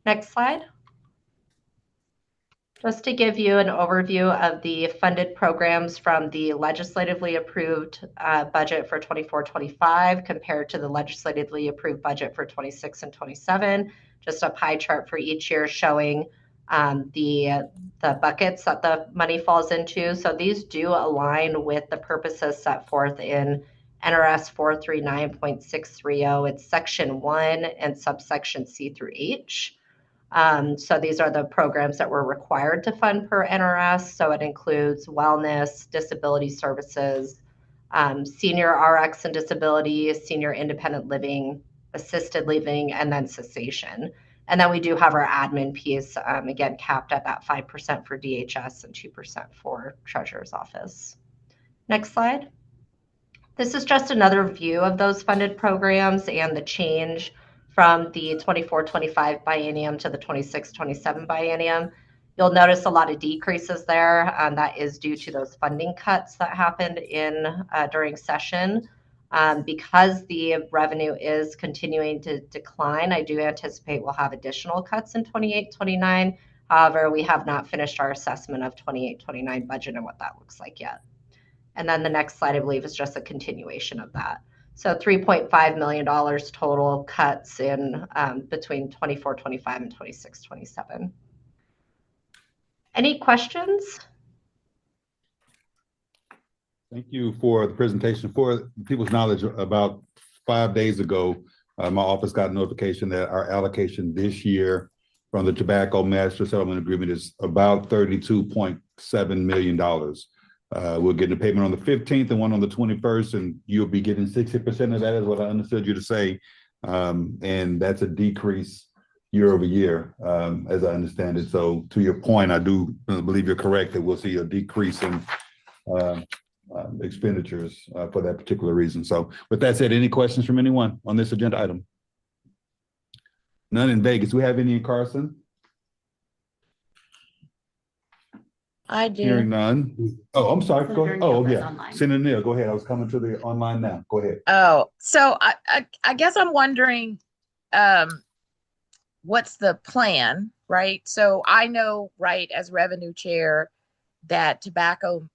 Next slide. Just to give you an overview of the funded programs from the legislatively approved budget for 24-25 compared to the legislatively approved budget for 26 and 27, just a pie chart for each year showing the buckets that the money falls into. So these do align with the purposes set forth in NRS 439.630. It's section 1 and subsection C through H. So these are the programs that we're required to fund per NRS. So it includes wellness, disability services, senior RX and disability, senior independent living, assisted living, and then cessation. And then we do have our admin piece, again, capped at that 5% for DHS and 2% for Treasurer's Office. Next slide. This is just another view of those funded programs and the change from the 24-25 biennium to the 26-27 biennium. You'll notice a lot of decreases there. That is due to those funding cuts that happened during session. Because the revenue is continuing to decline, I do anticipate we'll have additional cuts in 28-29. However, we have not finished our assessment of 28-29 budget and what that looks like yet. And then the next slide, I believe, is just a continuation of that. So $3.5 million total cuts in between 24-25 and 26-27. Any questions? Thank you for the presentation. For people's knowledge, about 5 days ago, my office got a notification that our allocation this year from the Tobacco Master Settlement Agreement is about $32.7 million. We're getting a payment on the 15th and one on the 21st, and you'll be getting 60% of that, is what I understood you to say. And that's a decrease year over year, as I understand it. So to your point, I do believe you're correct that we'll see a decrease in expenditures for that particular reason. So with that said, any questions from anyone on this agenda item? None in Vegas. Do we have any in Carson? I do. Hearing none. Oh, I'm sorry. Go ahead. Senator Oh, Neal is yeah. online. Senator Neal, go ahead. I was coming to the online now. Go ahead. Oh, so I guess I'm wondering, what's the plan, right? So I know, right, as revenue chair, that tobacco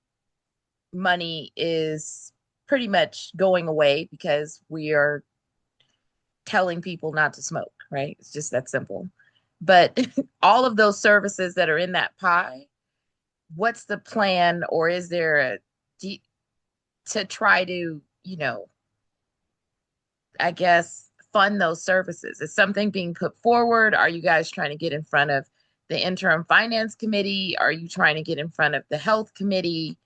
money is pretty much going away because we are telling people not to smoke, right? It's just that simple. But all of those services that are in that pie, what's the plan, or is there to try to, I guess, fund those services? Is something being put forward? Are you guys trying to get in front of the interim finance committee? Are you trying to get in front of the health committee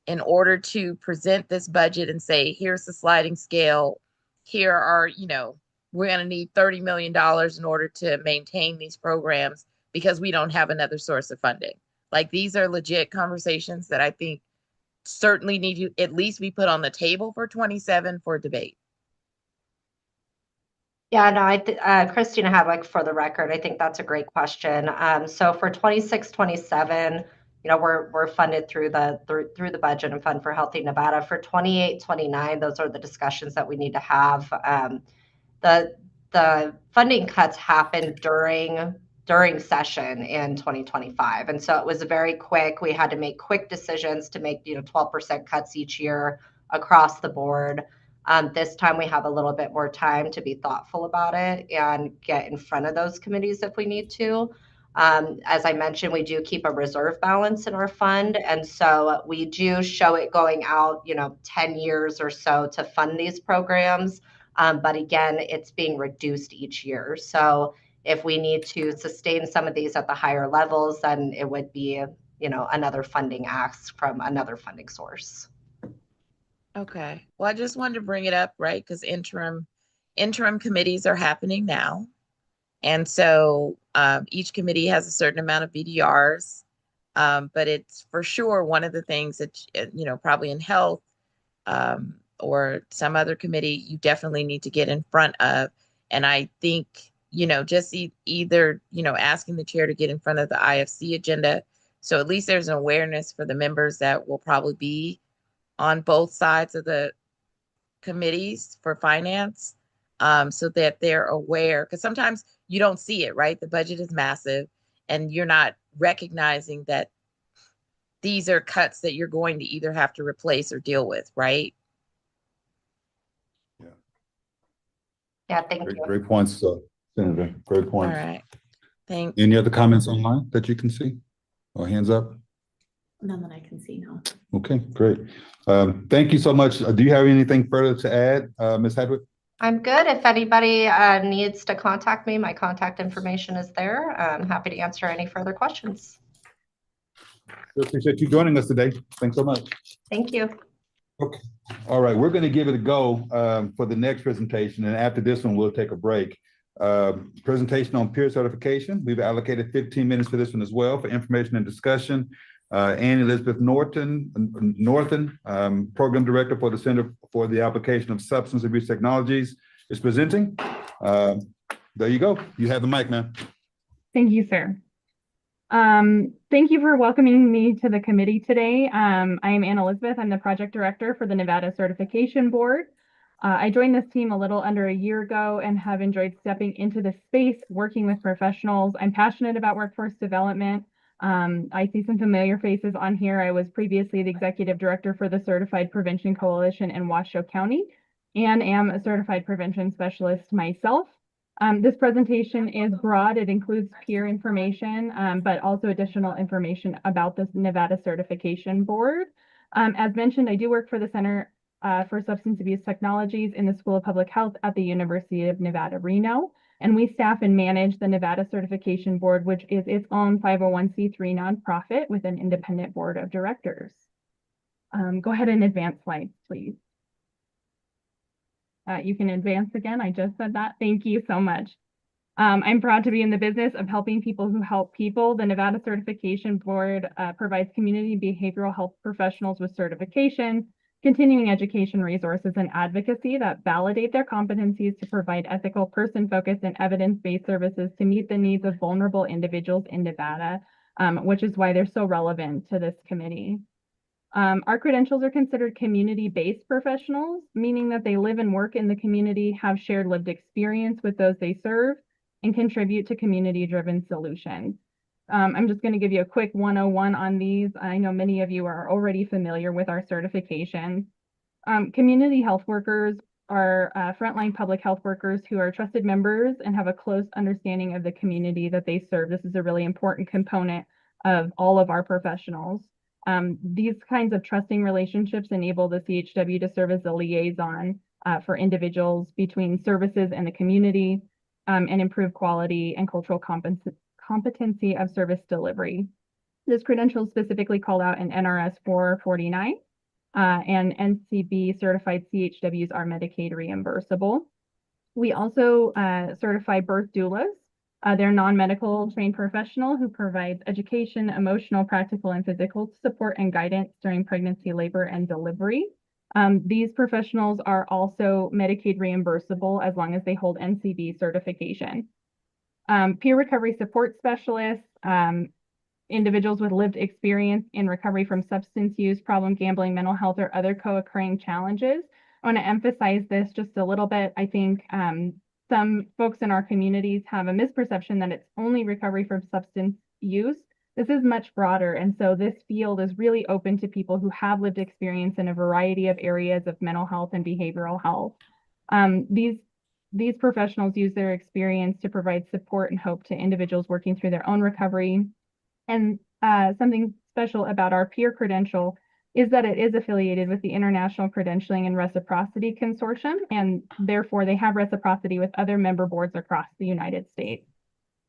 in order to present this budget and say, here's the sliding scale, here are, we're going to need $30 million in order to maintain these programs because we don't have another source of funding? Like, these are legit conversations that I think certainly need to at least be put on the table for 27 for debate. Yeah, no, Christina Hadwick, for the record, I think that's a great question. So for 26-27, we're funded through the budget and Fund for Healthy Nevada. For 28-29, those are the discussions that we need to have. The funding cuts happened during session in 2025, and so it was very quick. We had to make quick decisions to make 12% cuts each year across the board. This time we have a little bit more time to be thoughtful about it and get in front of those committees if we need to. As I mentioned, we do keep a reserve balance in our fund, and so we do show it going out 10 years or so to fund these programs. But again, it's being reduced each year. So if we need to sustain some of these at the higher levels, then it would be, another funding ask from another funding source. Okay. Well, I just wanted to bring it up, right? Because interim committees are happening now. And so each committee has a certain amount of BDRs. But it's for sure one of the things that, probably in health or some other committee, you definitely need to get in front of. And I think, just either, asking the chair to get in front of the IFC agenda. So at least there's an awareness for the members that will probably be on both sides of the committees for finance, so that they're aware. Because sometimes you don't see it, right? The budget is massive and you're not recognizing that these are cuts that you're going to either have to replace or deal with, right? Yeah, thank you. Great points, Senator. Great points. All right. Thanks. Any other comments online that you can see? Or hands up? None that I can see, no. Okay, great. Thank you so much. Do you have anything further to add, Ms. Hadwick? I'm good. If anybody needs to contact me, my contact information is there. I'm happy to answer any further questions. We appreciate you joining us today. Thanks so much. Thank you. Okay. All right, we're going to give it a go for the next presentation, and after this one, we'll take a break. Presentation on peer certification. We've allocated 15 minutes for this one as well for information and discussion. Anne Elizabeth Norton, Program Director for the Center for the Application of Substance Abuse Technologies, is presenting. There you go. You have the mic, man. Thank you, sir. Thank you for welcoming me to the committee today. I am Anne Elizabeth. I'm the Project Director for the Nevada Certification Board. I joined this team a little under a year ago and have enjoyed stepping into the space, working with professionals. I'm passionate about workforce development. I see some familiar faces on here. I was previously the Executive Director for the Certified Prevention Coalition in Washoe County and am a Certified Prevention Specialist myself. This presentation is broad. It includes peer information, but also additional information about the Nevada Certification Board. As mentioned, I do work for the Center for Substance Abuse Technologies in the School of Public Health at the University of Nevada, Reno. And we staff and manage the Nevada Certification Board, which is its own 501c3 nonprofit with an independent board of directors. Go ahead and advance slides, please. You can advance again. I just said that. Thank you so much. I'm proud to be in the business of helping people who help people. The Nevada Certification Board provides community behavioral health professionals with certification, continuing education resources, and advocacy that validate their competencies to provide ethical, person-focused, and evidence-based services to meet the needs of vulnerable individuals in Nevada, which is why they're so relevant to this committee. Our credentials are considered community-based professionals, meaning that they live and work in the community, have shared lived experience with those they serve, and contribute to community-driven solutions. I'm just going to give you a quick 101 on these. I know many of you are already familiar with our certifications. Community health workers are frontline public health workers who are trusted members and have a close understanding of the community that they serve. This is a really important component of all of our professionals. These kinds of trusting relationships enable the CHW to serve as a liaison for individuals between services and the community and improve quality and cultural competency of service delivery. This credential is specifically called out in NRS 449 and NCB certified CHWs are Medicaid reimbursable. We also certify birth doulas. They're non-medical trained professional who provides education, emotional, practical, and physical support and guidance during pregnancy, labor, and delivery. These professionals are also Medicaid reimbursable as long as they hold NCB certification. Peer recovery support specialists, individuals with lived experience in recovery from substance use, problem gambling, mental health, or other co-occurring challenges. I want to emphasize this just a little bit. I think some folks in our communities have a misperception that it's only recovery from substance use. This is much broader, and so this field is really open to people who have lived experience in a variety of areas of mental health and behavioral health. These professionals use their experience to provide support and hope to individuals working through their own recovery. And something special about our peer credential is that it is affiliated with the International Credentialing and Reciprocity Consortium, and therefore they have reciprocity with other member boards across the United States.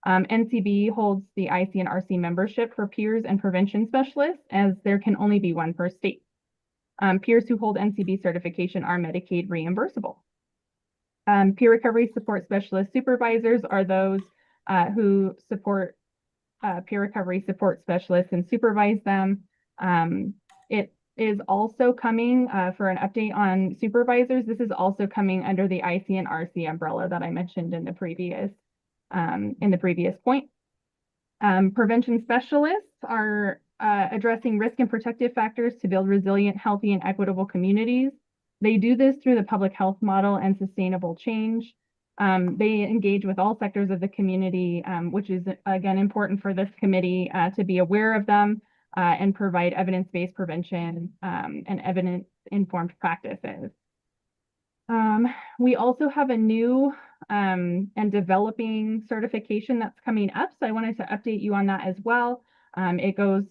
NCB holds the IC and RC membership for peers and prevention specialists, as there can only be one per state. Peers who hold NCB certification are Medicaid reimbursable. Peer recovery support specialist supervisors are those who support peer recovery support specialists and supervise them. It is also coming for an update on supervisors. This is also coming under the IC and RC umbrella that I mentioned in the previous point. Prevention specialists are addressing risk and protective factors to build resilient, healthy, and equitable communities. They do this through the public health model and sustainable change. They engage with all sectors of the community, which is, again, important for this committee to be aware of them and provide evidence-based prevention and evidence-informed practices. We also have a new and developing certification that's coming up. So I wanted to update you on that as well. It goes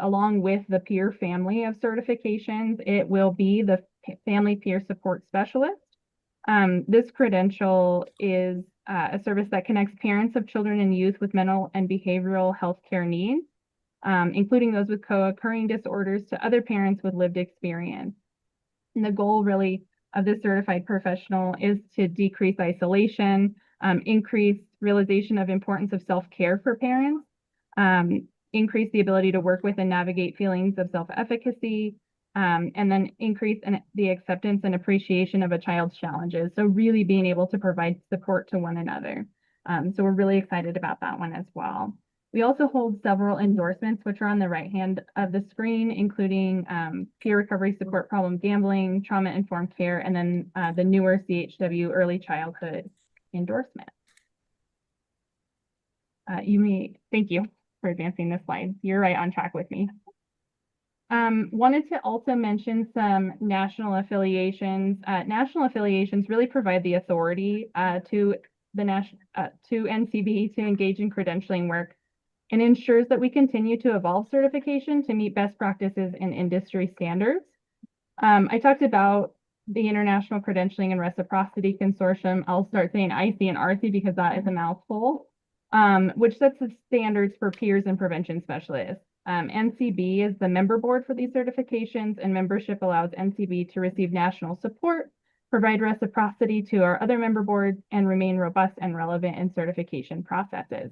along with the peer family of certifications. It will be the Family Peer Support Specialist. This credential is a service that connects parents of children and youth with mental and behavioral health care needs, including those with co-occurring disorders, to other parents with lived experience. And the goal really of this certified professional is to decrease isolation, increase realization of importance of self-care for parents, increase the ability to work with and navigate feelings of self-efficacy, and then increase the acceptance and appreciation of a child's challenges. So really being able to provide support to one another. So we're really excited about that one as well. We also hold several endorsements, which are on the right hand of the screen, including peer recovery support, problem gambling, trauma-informed care, and then the newer CHW early childhood endorsement. Thank you for advancing this slide. You're right on track with me. Wanted to also mention some national affiliations. National affiliations really provide the authority to NCB to engage in credentialing work, and ensures that we continue to evolve certification to meet best practices and industry standards. I talked about the International Credentialing and Reciprocity Consortium. I'll start saying IC and RC because that is a mouthful, which sets the standards for peers and prevention specialists. NCB is the member board for these certifications, and membership allows NCB to receive national support, provide reciprocity to our other member boards, and remain robust and relevant in certification processes.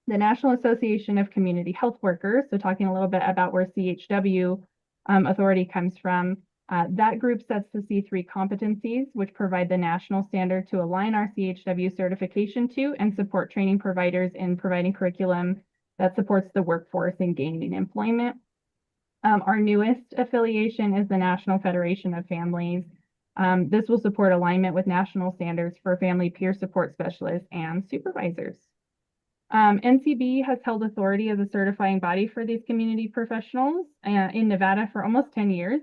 The National Association of Community Health Workers, so talking a little bit about where CHW authority comes from, that group sets the C3 competencies, which provide the national standard to align our CHW certification to and support training providers in providing curriculum that supports the workforce in gaining employment. Our newest affiliation is the National Federation of Families. This will support alignment with national standards for family peer support specialists and supervisors. NCB has held authority as a certifying body for these community professionals in Nevada for almost 10 years,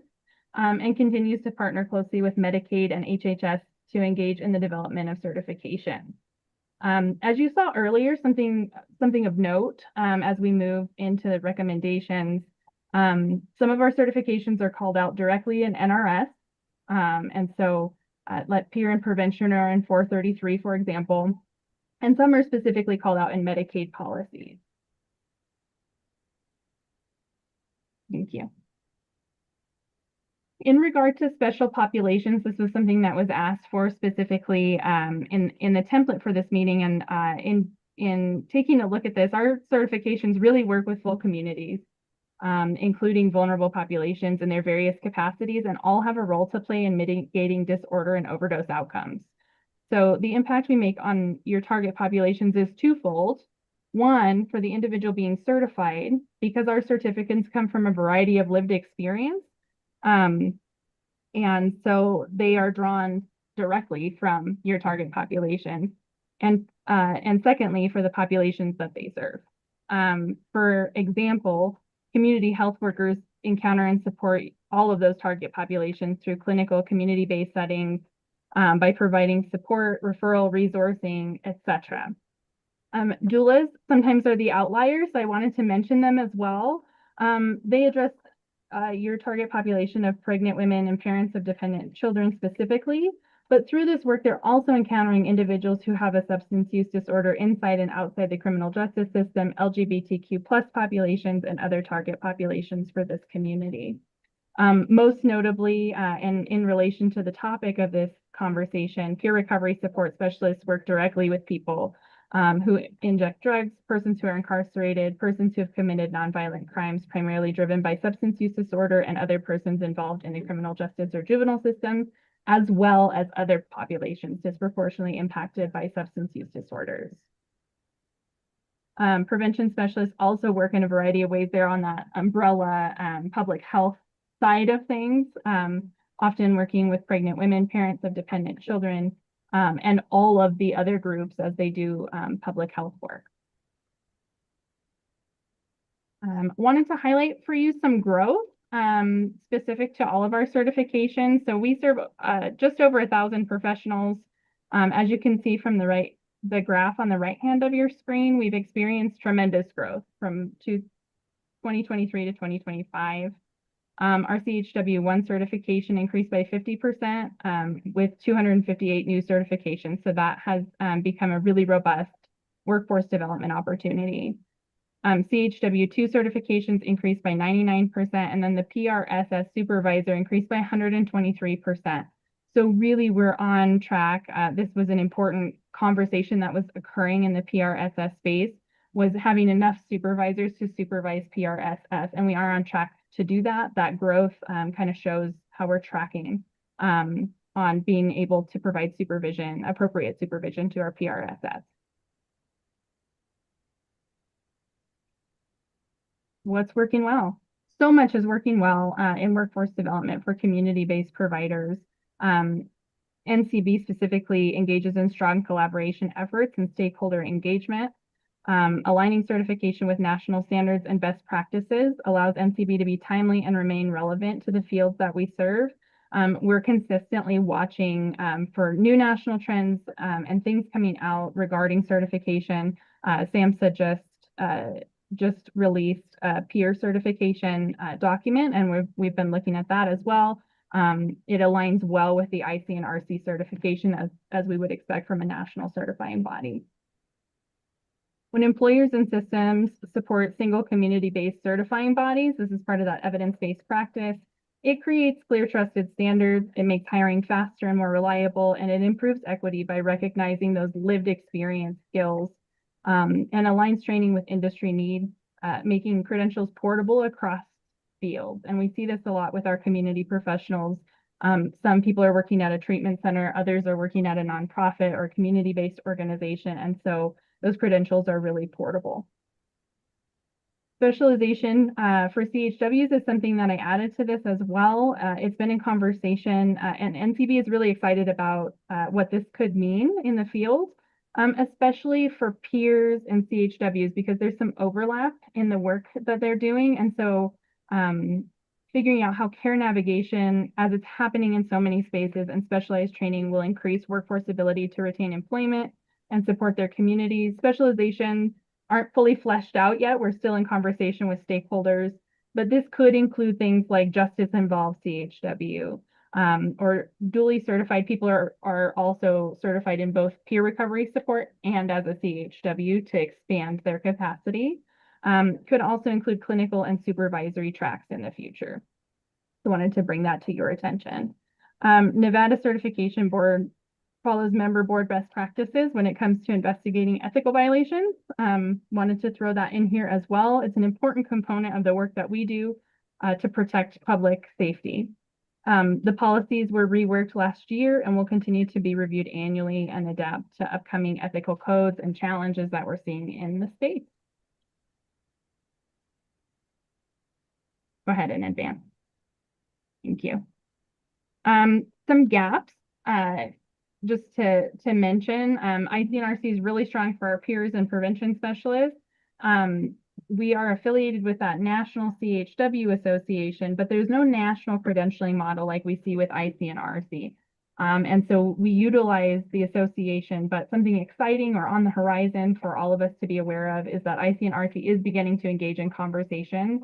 and continues to partner closely with Medicaid and HHS to engage in the development of certification. As you saw earlier, something of note as we move into the recommendations, some of our certifications are called out directly in NRS. And so let peer and prevention are in 433, for example, and some are specifically called out in Medicaid policies. Thank you. In regard to special populations, this was something that was asked for specifically in the template for this meeting. And in taking a look at this, our certifications really work with full communities, including vulnerable populations in their various capacities, and all have a role to play in mitigating disorder and overdose outcomes. So the impact we make on your target populations is twofold. One, for the individual being certified, because our certificates come from a variety of lived experience. And so they are drawn directly from your target population. And secondly, for the populations that they serve. For example, community health workers encounter and support all of those target populations through clinical community-based settings, by providing support, referral, resourcing, etc. Doulas sometimes are the outliers, so I wanted to mention them as well. They address your target population of pregnant women and parents of dependent children specifically, but through this work, they're also encountering individuals who have a substance use disorder inside and outside the criminal justice system, LGBTQ+ populations, and other target populations for this community. Most notably, and in relation to the topic of this conversation, peer recovery support specialists work directly with people who inject drugs, persons who are incarcerated, persons who have committed nonviolent crimes primarily driven by substance use disorder, and other persons involved in the criminal justice or juvenile system, as well as other populations disproportionately impacted by substance use disorders. Prevention specialists also work in a variety of ways. They're on that umbrella public health side of things, often working with pregnant women, parents of dependent children, and all of the other groups as they do public health work. Wanted to highlight for you some growth specific to all of our certifications. So we serve just over 1,000 professionals As you can see from the graph on the right hand of your screen, we've experienced tremendous growth from 2023 to 2025. Our CHW1 certification increased by 50% with 258 new certifications. So that has become a really robust workforce development opportunity. CHW2 certifications increased by 99%, and then the PRSS supervisor increased by 123%. So really, we're on track. This was an important conversation that was occurring in the PRSS space, was having enough supervisors to supervise PRSS, and we are on track to do that. That growth kind of shows how we're tracking on being able to provide supervision, appropriate supervision to our PRSS. What's working well? So much is working well in workforce development for community-based providers. NCB specifically engages in strong collaboration efforts and stakeholder engagement. Aligning certification with national standards and best practices allows NCB to be timely and remain relevant to the fields that we serve. We're consistently watching for new national trends and things coming out regarding certification. SAMHSA just released a peer certification document, and we've been looking at that as well. It aligns well with the IC and RC certification as we would expect from a national certifying body. When employers and systems support single community-based certifying bodies, this is part of that evidence-based practice, it creates clear, trusted standards, it makes hiring faster and more reliable, and it improves equity by recognizing those lived experience skills and aligns training with industry needs, making credentials portable across fields. And we see this a lot with our community professionals. Some people are working at a treatment center, others are working at a nonprofit or community-based organization, and so those credentials are really portable. Specialization for CHWs is something that I added to this as well. It's been in conversation, and NCB is really excited about what this could mean in the field, especially for peers and CHWs, because there's some overlap in the work that they're doing. And so figuring out how care navigation, as it's happening in so many spaces, and specialized training will increase workforce ability to retain employment and support their communities. Specializations aren't fully fleshed out yet. We're still in conversation with stakeholders, but this could include things like justice involved CHW, or duly certified people are also certified in both peer recovery support and as a CHW to expand their capacity. Could also include clinical and supervisory tracks in the future. So wanted to bring that to your attention. Nevada Certification Board follows member board best practices when it comes to investigating ethical violations. Wanted to throw that in here as well. It's an important component of the work that we do to protect public safety. The policies were reworked last year and will continue to be reviewed annually and adapt to upcoming ethical codes and challenges that we're seeing in the state. Go ahead and advance. Thank you. Some gaps. Just to mention, ICNRC is really strong for our peers and prevention specialists. We are affiliated with that National CHW Association, but there's no national credentialing model like we see with ICNRC. And so we utilize the association, but something exciting or on the horizon for all of us to be aware of is that ICNRC is beginning to engage in conversations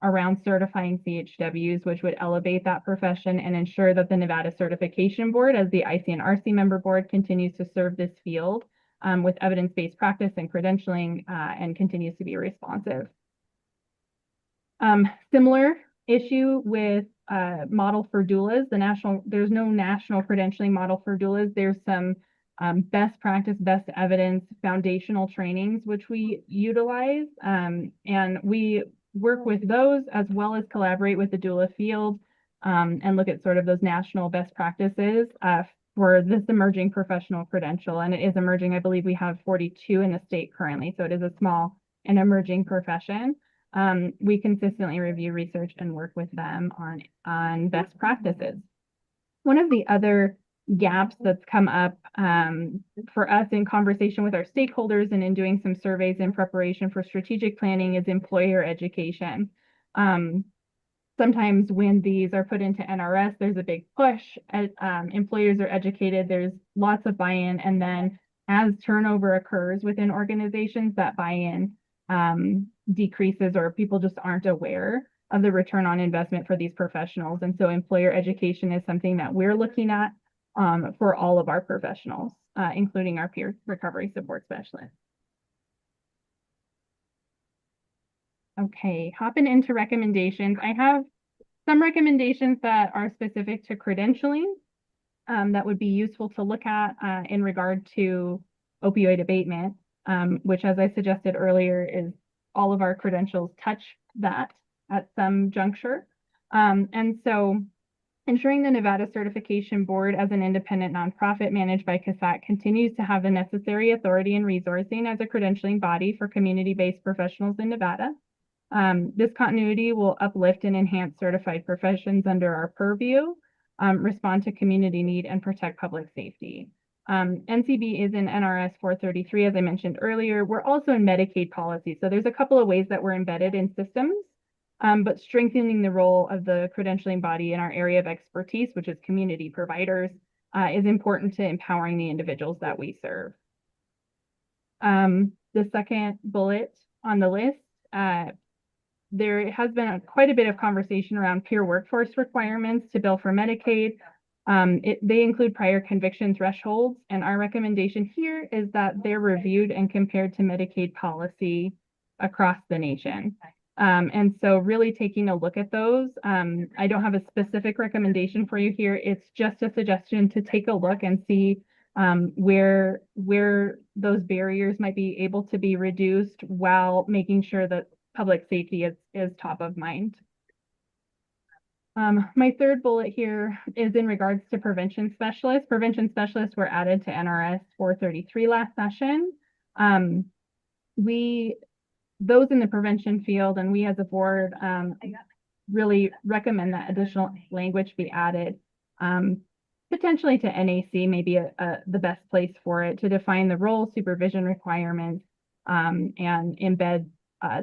around certifying CHWs, which would elevate that profession and ensure that the Nevada Certification Board, as the ICNRC member board, continues to serve this field with evidence-based practice and credentialing and continues to be responsive. Similar issue with model for doulas. There's no national credentialing model for doulas. There's some best practice, best evidence, foundational trainings, which we utilize, and we work with those as well as collaborate with the doula field and look at sort of those national best practices for this emerging professional credential. And it is emerging. I believe we have 42 in the state currently, so it is a small and emerging profession. We consistently review research and work with them on best practices. One of the other gaps that's come up for us in conversation with our stakeholders and in doing some surveys in preparation for strategic planning is employer education. Some sometimes when these are put into NRS, there's a big push. Employers are educated, there's lots of buy-in, and then as turnover occurs within organizations, that buy-in decreases, or people just aren't aware of the return on investment for these professionals. And so employer education is something that we're looking at for all of our professionals, including our peer recovery support specialists. Okay, hopping into recommendations. I have some recommendations that are specific to credentialing that would be useful to look at in regard to opioid abatement, which, as I suggested earlier, is all of our credentials touch that at some juncture. And so ensuring the Nevada Certification Board as an independent nonprofit managed by CASAC continues to have the necessary authority and resourcing as a credentialing body for community-based professionals in Nevada. This continuity will uplift and enhance certified professions under our purview, respond to community need, and protect public safety. NCB is in NRS 433, as I mentioned earlier. We're also in Medicaid policy. So there's a couple of ways that we're embedded in systems, but strengthening the role of the credentialing body in our area of expertise, which is community providers, is important to empowering the individuals that we serve. The second bullet on the list, there has been quite a bit of conversation around peer workforce requirements to bill for Medicaid. They include prior conviction thresholds, and our recommendation here is that they're reviewed and compared to Medicaid policy across the nation. And so really taking a look at those, I don't have a specific recommendation for you here. It's just a suggestion to take a look and see where those barriers might be able to be reduced while making sure that public safety is top of mind. My third bullet here is in regards to prevention specialists. Prevention specialists were added to NRS 433 last session. Those in the prevention field and we as a board really recommend that additional language be added. Potentially to NAC may be the best place for it to define the role, supervision requirements, and embed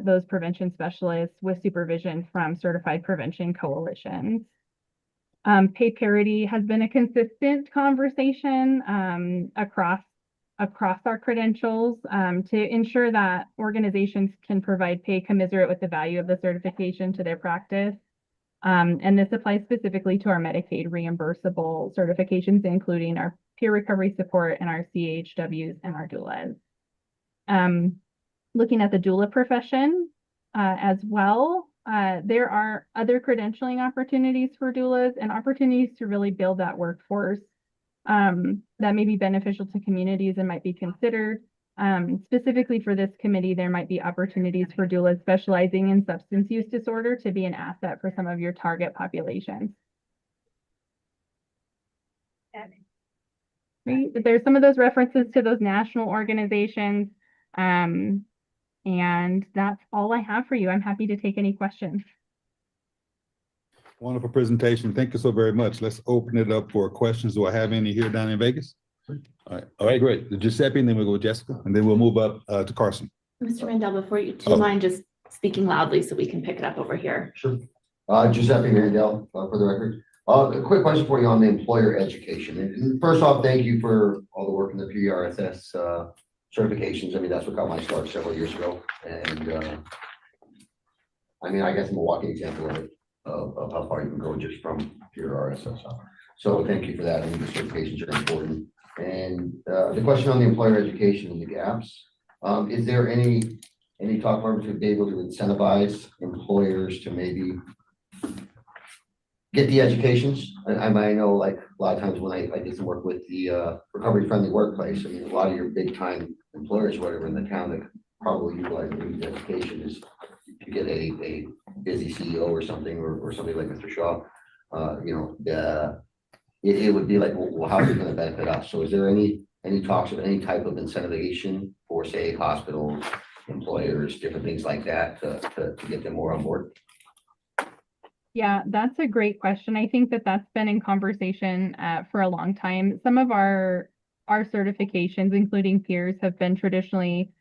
those prevention specialists with supervision from certified prevention coalitions. Pay parity has been a consistent conversation across our credentials to ensure that organizations can provide pay commensurate with the value of the certification to their practice. And this applies specifically to our Medicaid reimbursable certifications, including our peer recovery support and our CHWs and our doulas. Looking at the doula profession as well, there are other credentialing opportunities for doulas and opportunities to really build that workforce that may be beneficial to communities and might be considered. Specifically for this committee, there might be opportunities for doulas specializing in substance use disorder to be an asset for some of your target populations. Right. There's some of those references to those national organizations. And that's all I have for you. I'm happy to take any questions. Wonderful presentation. Thank you so very much. Let's open it up for questions. Do I have any here down in Vegas? All right, great. Giuseppe, and then we'll go with Jessica, and then we'll move up to Carson. Mr. Mandel, before you, do you mind just speaking loudly so we can pick it up over here? Sure. Giuseppe Mandel, for the record. A quick question for you on the employer education. And first off, thank you for all the work in the PRSS certifications. I mean, that's what got my start several years ago. And I mean, I guess I'm a walking example of it, of how far you can go just from pure RSS. So thank you for that. I think the certifications are important. And the question on the employer education and the gaps, is there any talk about to be able to incentivize employers to maybe get the educations? I know like a lot of times when I did some work with the recovery friendly workplace, I mean, a lot of your big time employers, whatever in the town that probably utilize the education is to get a busy CEO or something, or somebody like Mr. Shaw, it would be like, well, how is it going to benefit us? So is there any talks of any type of incentivization for, say, hospitals, employers, different things like that to get them more on board? Yeah, that's a great question. I think that that's been in conversation for a long time. Some of our certifications, including peers, have been traditionally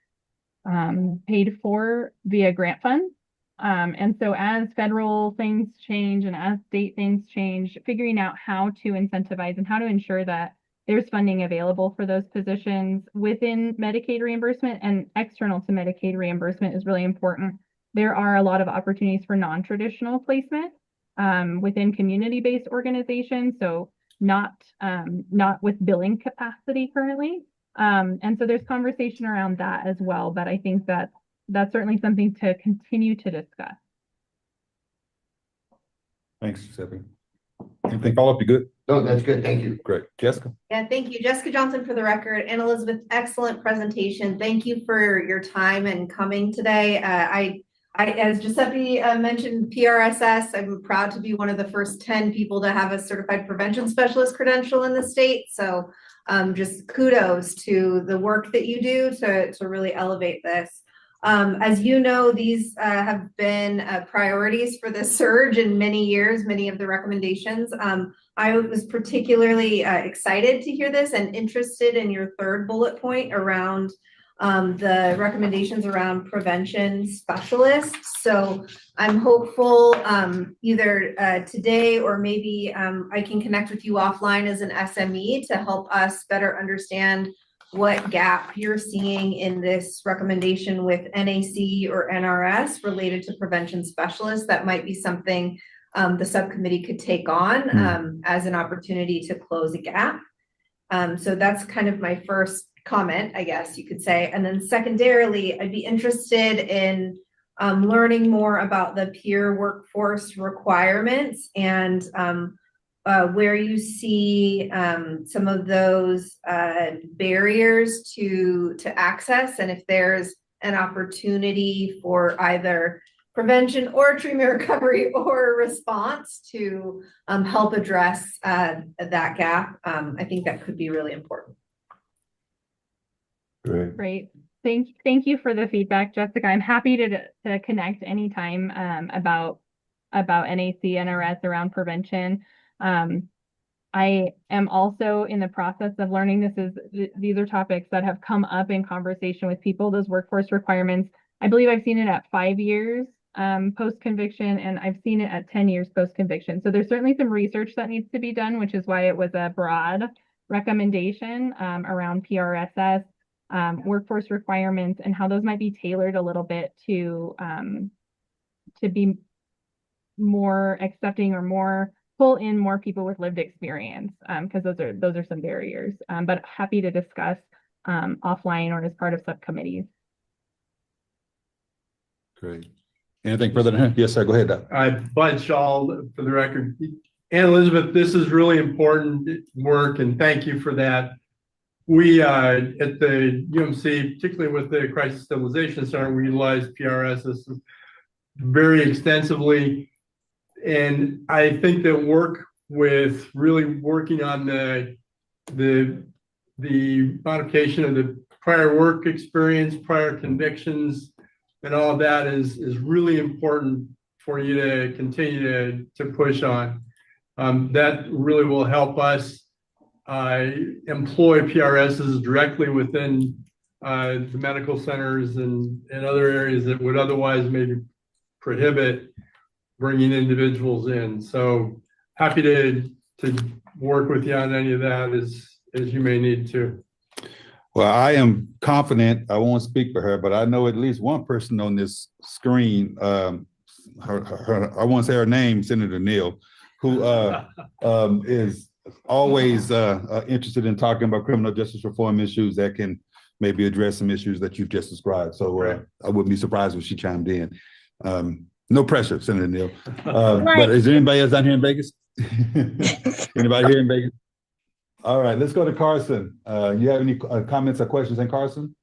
paid for via grant funds. And so as federal things change and as state things change, figuring out how to incentivize and how to ensure that there's funding available for those positions within Medicaid reimbursement and external to Medicaid reimbursement is really important. There are a lot of opportunities for non-traditional placement within community-based organizations, so not with billing capacity currently. And so there's conversation around that as well, but I think that that's certainly something to continue to discuss. Thanks, Giuseppe. Anything follow up? You good? No, that's good. Thank you. Great. Jessica? Yeah, thank you. Jessica Johnson for the record. And Elizabeth, excellent presentation. Thank you for your time and coming today. I as Giuseppe mentioned, PRSS, I'm proud to be one of the first 10 people to have a certified prevention specialist credential in the state. So just kudos to the work that you do to really elevate this. As you know, these have been priorities for the SURG in many years, many of the recommendations. I was particularly excited to hear this and interested in your third bullet point around the recommendations around prevention specialists. So I'm hopeful either today or maybe I can connect with you offline as an SME to help us better understand what gap you're seeing in this recommendation with NAC or NRS related to prevention specialists. That might be something the subcommittee could take on as an opportunity to close a gap. So that's kind of my first comment, I guess you could say. And then secondarily, I'd be interested in learning more about the peer workforce requirements and where you see some of those barriers to access, and if there's an opportunity for either prevention or treatment recovery or response to help address that gap. I think that could be really important. Great. Thank you for the feedback, Jessica. I'm happy to connect anytime about NAC, NRS around prevention. I am also in the process of learning these are topics that have come up in conversation with people, those workforce requirements. I believe I've seen it at 5 years post-conviction, and I've seen it at 10 years post-conviction. So there's certainly some research that needs to be done, which is why it was a broad recommendation around PRSS, workforce requirements, and how those might be tailored a little bit to be more accepting or pull in more people with lived experience, because those are some barriers. But happy to discuss offline or as part of subcommittees. Great. Anything further? Yes, sir. Go ahead, Doc. Bud Shaw, for the record. And Elizabeth, this is really important work, and thank you for that. We at the UMC, particularly with the Crisis Stabilization Center, we utilize PRSS very extensively. And I think that work with really working on the modification of the prior work experience, prior convictions, and all of that is really important for you to continue to push on. That really will help us employ PRSs directly within the medical centers and other areas that would otherwise maybe prohibit bringing individuals in. So happy to work with you on any of that as you may need to. Well, I am confident, I won't speak for her, but I know at least one person on this screen, I won't say her name, Senator Neal, who is always interested in talking about criminal justice reform issues that can maybe address some issues that you've just described. So I wouldn't be surprised if she chimed in. No pressure, Senator Neal. But is there anybody else down here in Vegas? Anybody here in Vegas? All right, let's go to Carson. You have any comments or questions in Carson?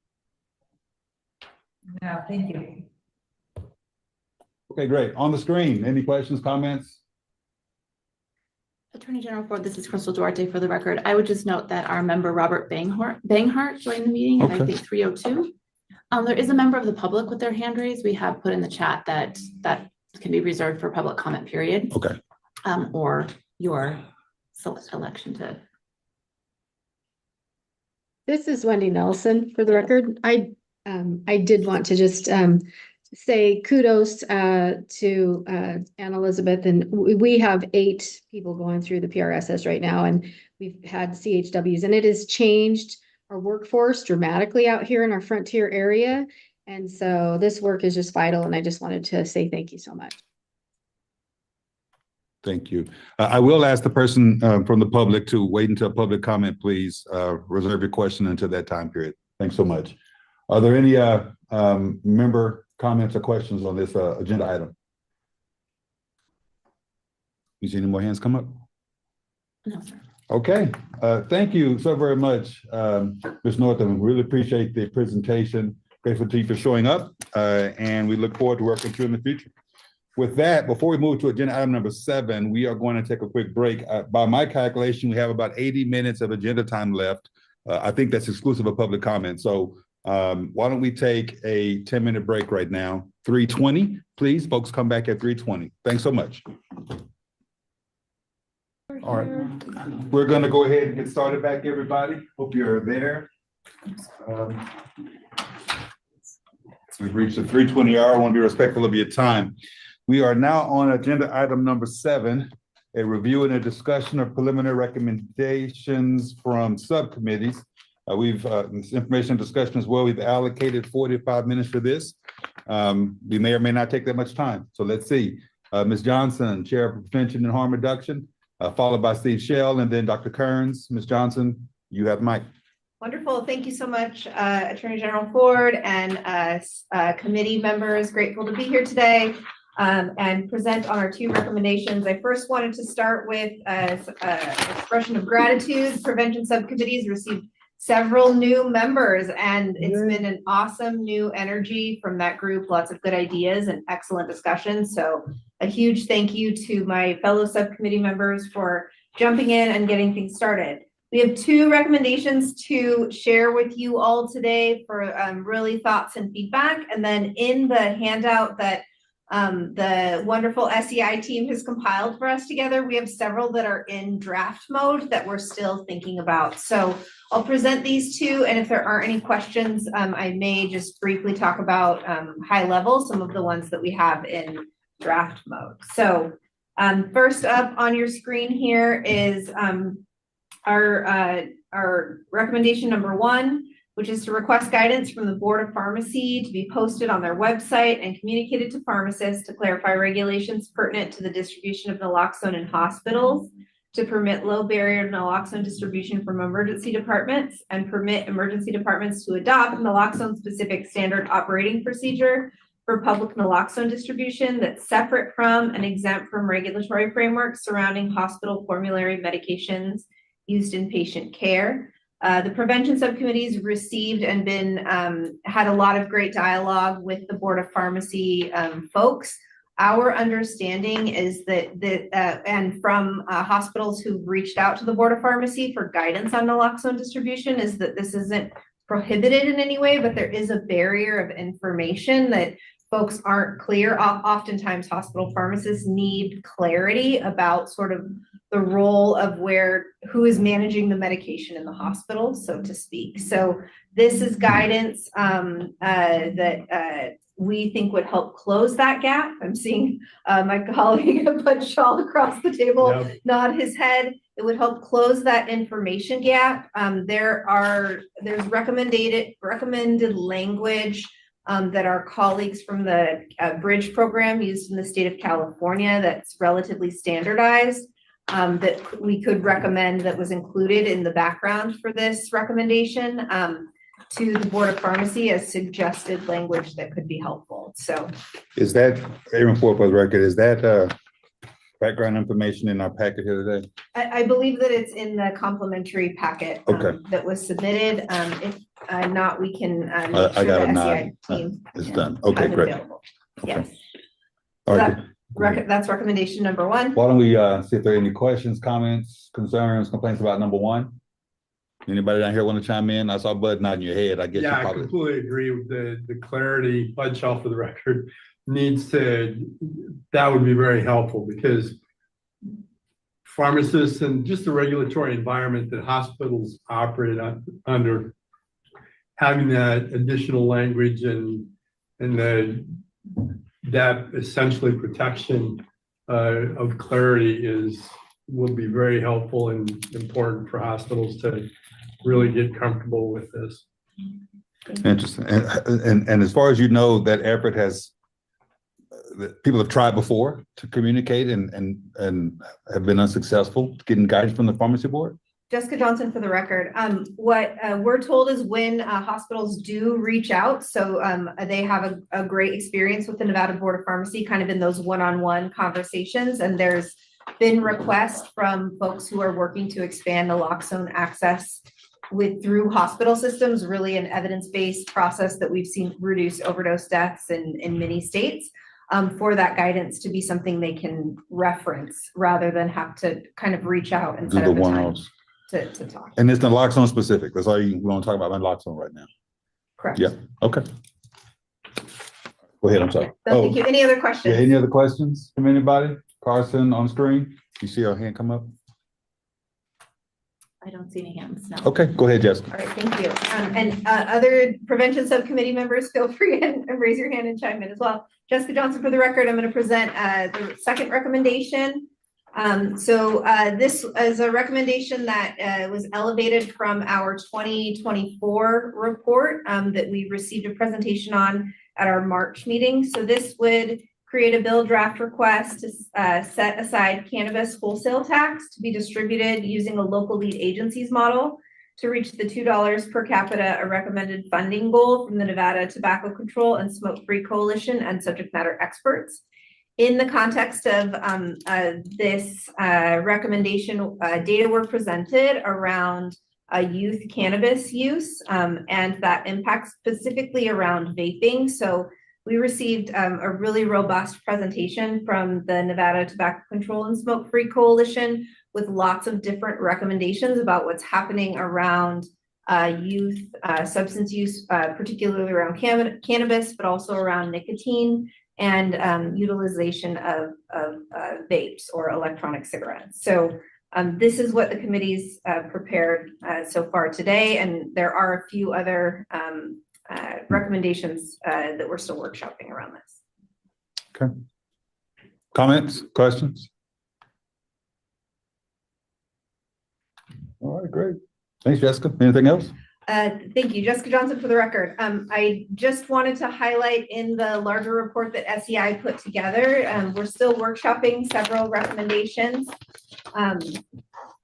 No, thank you. Okay, great. On the screen, any questions, comments? Attorney General Ford, this is Crystal Duarte for the record. I would just note that our member Robert Banghart joined the meeting at I think 3:02. There is a member of the public with their hand raised. We have put in the chat that can be reserved for public comment period. Okay. Or your election to. This is Wendy Nelson for the record. I did want to just say kudos to Anna Elizabeth, and we have 8 people going through the PRSS right now, and we've had CHWs, and it has changed our workforce dramatically out here in our frontier area. And so this work is just vital, and I just wanted to say thank you so much. Thank you. I will ask the person from the public to wait until public comment, please. Reserve your question until that time period. Thanks so much. Are there any member comments or questions on this agenda item? You see any more hands come up? No, sir. Okay. Thank you so very much, Ms. Northam. Really appreciate the presentation. Grateful to you for showing up, and we look forward to working with you in the future. With that, before we move to agenda item number 7, we are going to take a quick break. By my calculation, we have about 80 minutes of agenda time left. I think that's exclusive of public comment. So why don't we take a 10-minute break right now? 3:20, please. Folks, come back at 3:20. Thanks so much. All right. We're going to go ahead and get started back, everybody. Hope you're there. We've reached the 3:20 hour. I want to be respectful of your time. We are now on agenda item number 7, a review and a discussion of preliminary recommendations from subcommittees. This information discussion as well, we've allocated 45 minutes for this. We may or may not take that much time. So let's see. Ms. Johnson, Chair of Prevention and Harm Reduction, followed by Steve Shell, and then Dr. Kearns. Ms. Johnson, you have the mic. Wonderful. Thank you so much, Attorney General Ford and committee members. Grateful to be here today and present on our 2 recommendations. I first wanted to start with expression of gratitude. Prevention subcommittees received several new members, and it's been an awesome new energy from that group. Lots of good ideas and excellent discussion. So a huge thank you to my fellow subcommittee members for jumping in and getting things started. We have 2 recommendations to share with you all today for really thoughts and feedback. And then in the handout that the wonderful SEI team has compiled for us together, we have several that are in draft mode that we're still thinking about. So I'll present these 2, and if there aren't any questions, I may just briefly talk about high level, some of the ones that we have in draft mode. So first up on your screen here is our recommendation number 1, which is to request guidance from the Board of Pharmacy to be posted on their website and communicated to pharmacists to clarify regulations pertinent to the distribution of naloxone in hospitals, to permit low barrier naloxone distribution from emergency departments, and permit emergency departments to adopt naloxone specific standard operating procedure for public naloxone distribution that's separate from and exempt from regulatory frameworks surrounding hospital formulary medications used in patient care. The prevention subcommittees received and had a lot of great dialogue with the Board of Pharmacy folks. Our understanding is that and from hospitals who've reached out to the Board of Pharmacy for guidance on naloxone distribution, is that this isn't prohibited in any way, but there is a barrier of information that folks aren't clear. Oftentimes hospital pharmacists need clarity about sort of the role of who is managing the medication in the hospital, so to speak. So this is guidance that we think would help close that gap. I'm seeing my colleague Bud Shaw across the table nod his head. It would help close that information gap. There's recommended language that our colleagues from the Bridge program used in the state of California that's relatively standardized, that we could recommend, that was included in the background for this recommendation to the Board of Pharmacy as suggested language that could be helpful. So is that, Aaron Ford for the record, is that background information in our packet here today? I believe that it's in the complimentary packet that was submitted. If not, we can make sure the SEI team it's done. Okay, great. Available. Okay. Yes. All right. That's recommendation number 1. Why don't we see if there are any questions, comments, concerns, complaints about number 1? Anybody down here want to chime in? I saw Bud nodding your head. I guess I completely agree with the clarity. Bud Shaw, for the record, that would be very helpful, because pharmacists and just the regulatory environment that hospitals operate under, having that additional language and the that essentially protection of clarity will be very helpful and important for hospitals to really get comfortable with this. Interesting. And as far as you know, that effort has, that people have tried before to communicate and have been unsuccessful getting guidance from the pharmacy board? Jessica Johnson for the record. What we're told is when hospitals do reach out, so they have a great experience with the Nevada Board of Pharmacy, kind of in those one-on-one conversations. And there's been requests from folks who are working to expand naloxone access through hospital systems, really an evidence-based process that we've seen reduce overdose deaths in many states. For that guidance to be something they can reference rather than have to kind of reach out and Do set the up a time one-offs. to talk. And it's naloxone specific. That's all we want to talk about naloxone right now. Correct. Yeah. Okay. Go ahead. I'm sorry. No, thank you. Any other questions? Yeah. Any other questions from anybody? Carson on screen. You see our hand come up? I don't see any hands, no. Okay. Go ahead, Jessica. All right, thank you. And other prevention subcommittee members, feel free and raise your hand and chime in as well. Jessica Johnson for the record. I'm going to present the second recommendation. This is a recommendation that was elevated from our 2024 report that we received a presentation on at our March meeting. So this would create a bill draft request to set aside cannabis wholesale tax to be distributed using a local lead agencies model to reach the $2 per capita, a recommended funding goal from the Nevada Tobacco Control and Smoke-Free Coalition and subject matter experts. In the context of this recommendation, data were presented around youth cannabis use and that impacts specifically around vaping. So we received a really robust presentation from the Nevada Tobacco Control and Smoke-Free Coalition with lots of different recommendations about what's happening around youth substance use, particularly around cannabis, but also around nicotine and utilization of vapes or electronic cigarettes. So this is what the committee's prepared so far today, and there are a few other recommendations that we're still workshopping around this. Okay. Comments, questions? All right, great. Thanks, Jessica. Anything else? Thank you, Jessica Johnson for the record. I just wanted to highlight in the larger report that SEI put together, we're still workshopping several recommendations.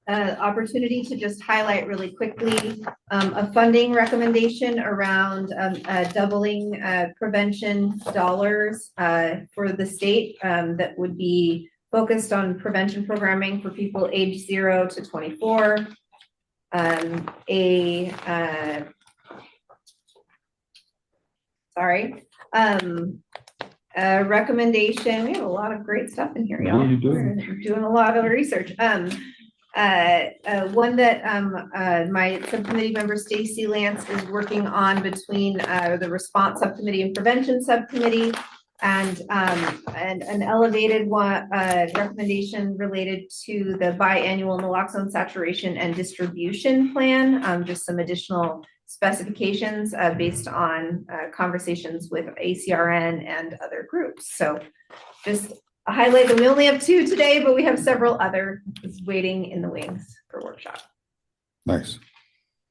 Opportunity to just highlight really quickly a funding recommendation around doubling prevention dollars for the state that would be focused on prevention programming for people age 0 to 24. A recommendation. We have a lot of great stuff in here, y'all. Yeah, you do. We're doing a lot of research. One that my subcommittee member Stacy Lance is working on between the response subcommittee and prevention subcommittee, and an elevated one recommendation related to the biannual naloxone saturation and distribution plan. Just some additional specifications based on conversations with ACRN and other groups. So just a highlight that we only have 2 today, but we have several other waiting in the wings for workshop. Nice.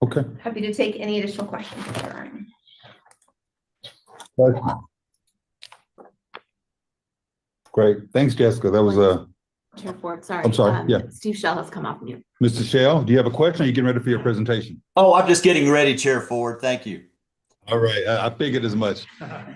Okay. Happy to take any additional questions if there are any. Great. Thanks, Jessica. That was Chair Ford, sorry. I'm sorry, yeah. Steve Shell has come off mute. Mr. Shell, do you have a question? Or are you getting ready for your presentation? Oh, I'm just getting ready, Chair Ford. Thank you. All right. I figured as much.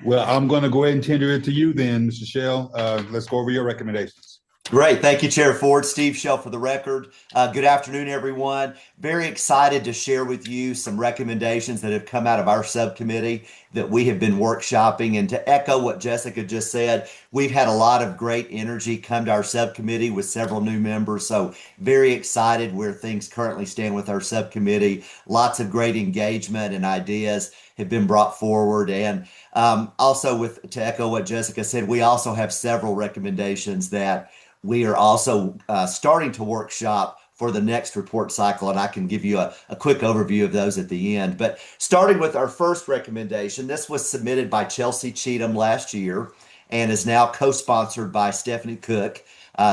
Well, I'm going to go ahead and tender it to you then, Mr. Shell. Let's go over your recommendations. Great. Thank you, Chair Ford. Steve Shell for the record. Good afternoon, everyone. Very excited to share with you some recommendations that have come out of our subcommittee that we have been workshopping. And to echo what Jessica just said, we've had a lot of great energy come to our subcommittee with several new members. So very excited where things currently stand with our subcommittee. Lots of great engagement and ideas have been brought forward. And also to echo what Jessica said, we also have several recommendations that we are also starting to workshop for the next report cycle, and I can give you a quick overview of those at the end. But starting with our first recommendation, this was submitted by Chelsea Cheatham last year, and is now co-sponsored by Stephanie Cook,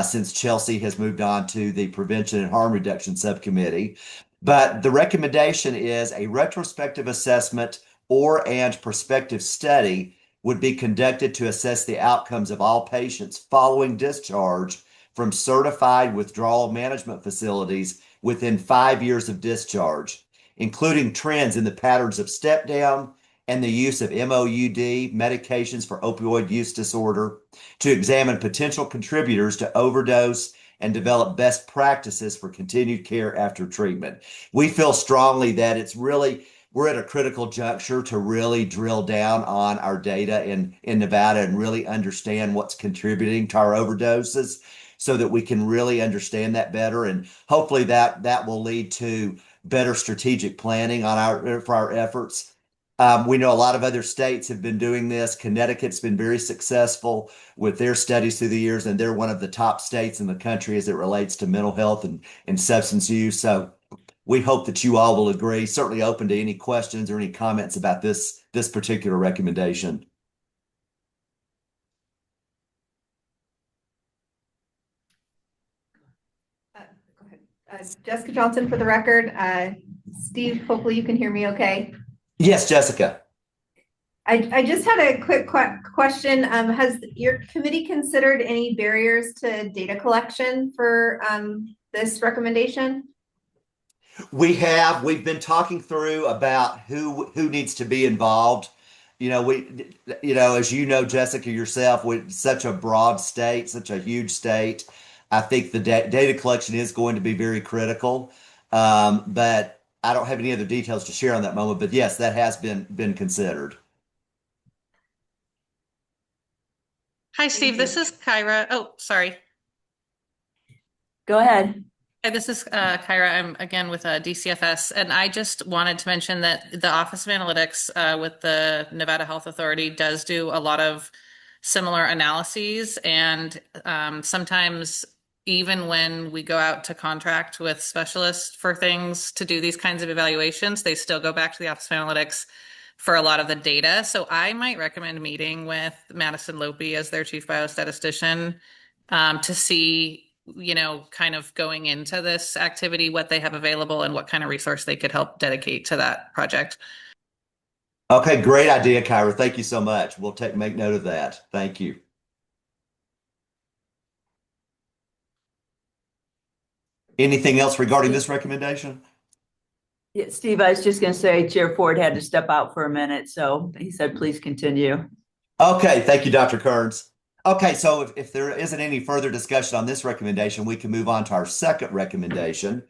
since Chelsea has moved on to the Prevention and Harm Reduction Subcommittee. But the recommendation is a retrospective assessment and prospective study would be conducted to assess the outcomes of all patients following discharge from certified withdrawal management facilities within 5 years of discharge, including trends in the patterns of step down and the use of MOUD, medications for opioid use disorder, to examine potential contributors to overdose and develop best practices for continued care after treatment. We feel strongly that we're at a critical juncture to really drill down on our data in Nevada and really understand what's contributing to our overdoses so that we can really understand that better. And hopefully that will lead to better strategic planning for our efforts. We know a lot of other states have been doing this. Connecticut's been very successful with their studies through the years, and they're one of the top states in the country as it relates to mental health and substance use. So we hope that you all will agree. Certainly open to any questions or any comments about this particular recommendation. Go ahead. Jessica Johnson for the record. Steve, hopefully you can hear me okay. Yes, Jessica. I just had a quick question. Has your committee considered any barriers to data collection for this recommendation? We've been talking through about who needs to be involved. As you know, Jessica, yourself, with such a broad state, such a huge state, I think the data collection is going to be very critical. But I don't have any other details to share on that moment. But yes, that has been considered. Hi, Steve. This is Kyra. Oh, sorry. Go ahead. Hi, this is Kyra. I'm again with DCFS, and I just wanted to mention that the Office of Analytics with the Nevada Health Authority does do a lot of similar analyses, and sometimes even when we go out to contract with specialists for things to do these kinds of evaluations, they still go back to the Office of Analytics for a lot of the data. So I might recommend meeting with Madison Lopi as their chief biostatistician to see, kind of going into this activity, what they have available and what kind of resource they could help dedicate to that project. Okay, great idea, Kyra. Thank you so much. We'll make note of that. Thank you. Anything else regarding this recommendation? Yeah, Steve, I was just going to say Chair Ford had to step out for a minute, so he said, please continue. Okay, thank you, Dr. Kearns. Okay, so if there isn't any further discussion on this recommendation, we can move on to our second recommendation.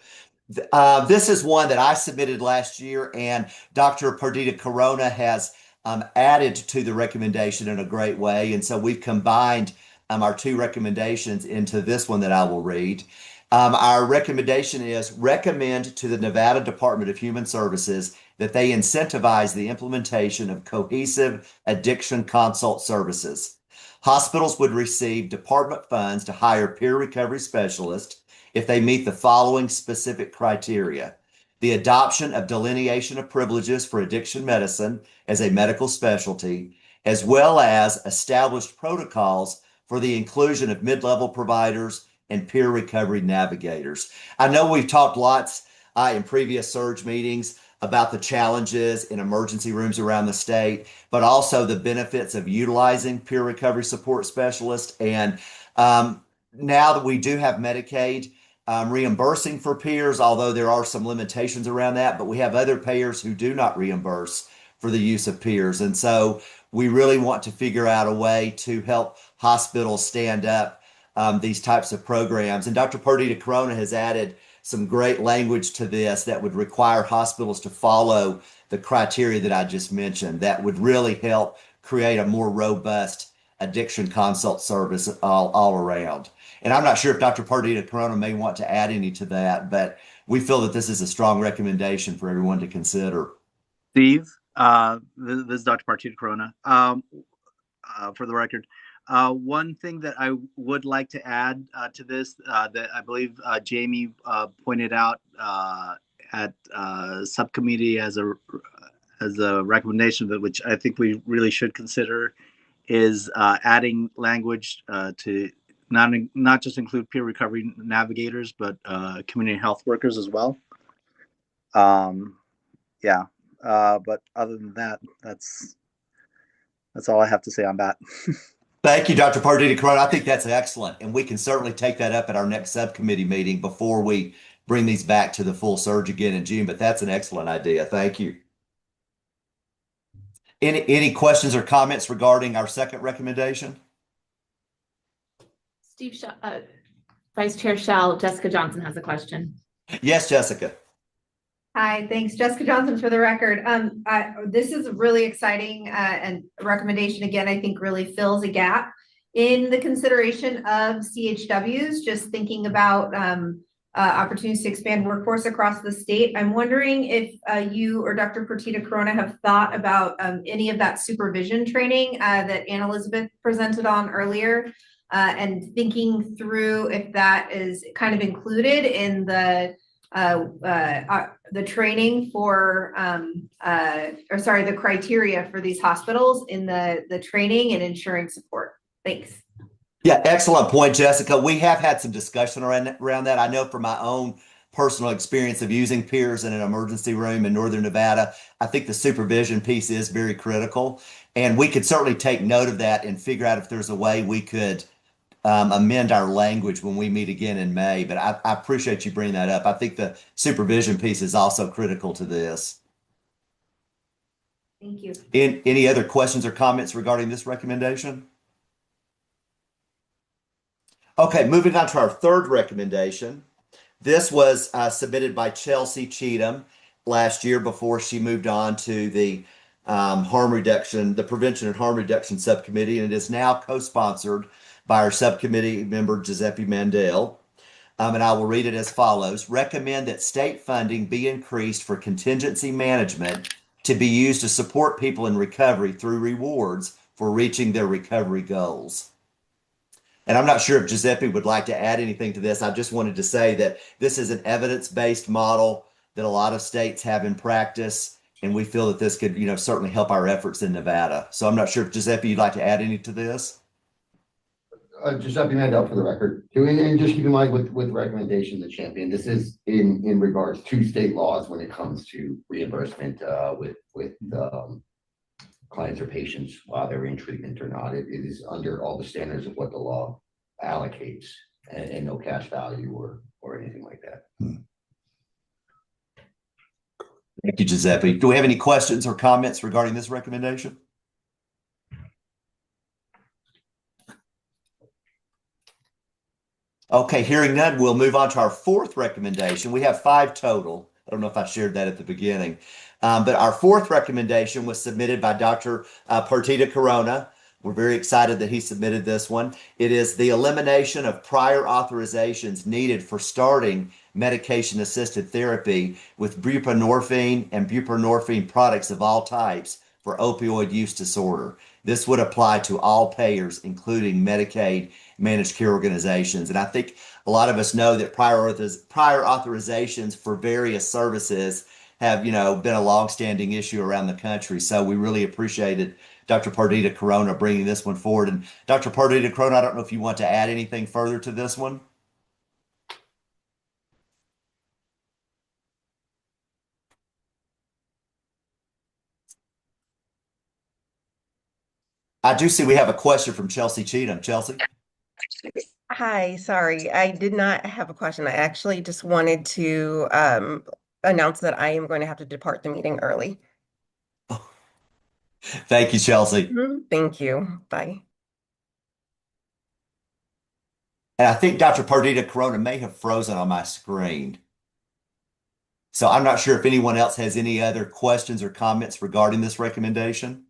This is one that I submitted last year, and Dr. Perdita Corona has added to the recommendation in a great way. And so we've combined our two recommendations into this one that I will read. Our recommendation is recommend to the Nevada Department of Human Services that they incentivize the implementation of cohesive addiction consult services. Hospitals would receive department funds to hire peer recovery specialists if they meet the following specific criteria: the adoption of delineation of privileges for addiction medicine as a medical specialty, as well as established protocols for the inclusion of mid-level providers and peer recovery navigators. I know we've talked lots in previous SURG meetings about the challenges in emergency rooms around the state, but also the benefits of utilizing peer recovery support specialists. And now that we do have Medicaid reimbursing for peers, although there are some limitations around that, but we have other payers who do not reimburse for the use of peers. And so we really want to figure out a way to help hospitals stand up these types of programs. And Dr. Perdita Corona has added some great language to this that would require hospitals to follow the criteria that I just mentioned. That would really help create a more robust addiction consult service all around. And I'm not sure if Dr. Perdita Corona may want to add any to that, but we feel that this is a strong recommendation for everyone to consider. Steve, this is Dr. Perdita Corona. For the record, one thing that I would like to add to this that I believe Jamie pointed out at subcommittee as a recommendation, but which I think we really should consider, is adding language to not just include peer recovery navigators, but community health workers as well. Yeah, but other than that, that's all I have to say on that. Thank you, Dr. Pardita Corona. I think that's excellent. And we can certainly take that up at our next subcommittee meeting before we bring these back to the full surge again in June. But that's an excellent idea. Thank you. Any questions or comments regarding our second recommendation? Vice Chair Shell, Jessica Johnson has a question. Yes, Jessica. Hi, thanks. Jessica Johnson for the record. This is really exciting and a recommendation, again, I think really fills a gap in the consideration of CHWs, just thinking about opportunities to expand workforce across the state. I'm wondering if you or Dr. Pardita Corona have thought about any of that supervision training that Anne Elizabeth presented on earlier, and thinking through if that is kind of included in the training for, the criteria for these hospitals in the training and ensuring support. Thanks. Yeah, excellent point, Jessica. We have had some discussion around that. I know from my own personal experience of using peers in an emergency room in Northern Nevada, I think the supervision piece is very critical. And we could certainly take note of that and figure out if there's a way we could amend our language when we meet again in May. But I appreciate you bringing that up. I think the supervision piece is also critical to this. Thank you. Any other questions or comments regarding this recommendation? Okay, moving on to our third recommendation. This was submitted by Chelsea Cheatham last year before she moved on to the the Prevention and Harm Reduction Subcommittee, and it is now co-sponsored by our subcommittee member, Giuseppe Mandel. And I will read it as follows. Recommend that state funding be increased for contingency management to be used to support people in recovery through rewards for reaching their recovery goals. And I'm not sure if Giuseppe would like to add anything to this. I just wanted to say that this is an evidence-based model that a lot of states have in practice, and we feel that this could, certainly help our efforts in Nevada. So I'm not sure if Giuseppe, you'd like to add any to this? Giuseppe Mandel for the record. And just keep in mind with recommendation the champion, this is in regards to state laws when it comes to reimbursement with clients or patients while they're in treatment or not. It is under all the standards of what the law allocates and no cash value or anything like that. Thank you, Giuseppe. Do we have any questions or comments regarding this recommendation? Okay, hearing none, we'll move on to our fourth recommendation. We have 5 total. I don't know if I shared that at the beginning. But our fourth recommendation was submitted by Dr. Pardita Corona. We're very excited that he submitted this one. It is the elimination of prior authorizations needed for starting medication-assisted therapy with buprenorphine and buprenorphine products of all types for opioid use disorder. This would apply to all payers, including Medicaid managed care organizations. And I think a lot of us know that prior authorizations for various services have, been a longstanding issue around the country. So we really appreciated Dr. Pardita Corona bringing this one forward. And Dr. Pardita Corona, I don't know if you want to add anything further to this one. I do see we have a question from Chelsea Cheatham. Chelsea? Hi, sorry, I did not have a question. I actually just wanted to announce that I am going to have to depart the meeting early. Thank you, Chelsea. Thank you. Bye. And I think Dr. Pardita Corona may have frozen on my screen. So I'm not sure if anyone else has any other questions or comments regarding this recommendation.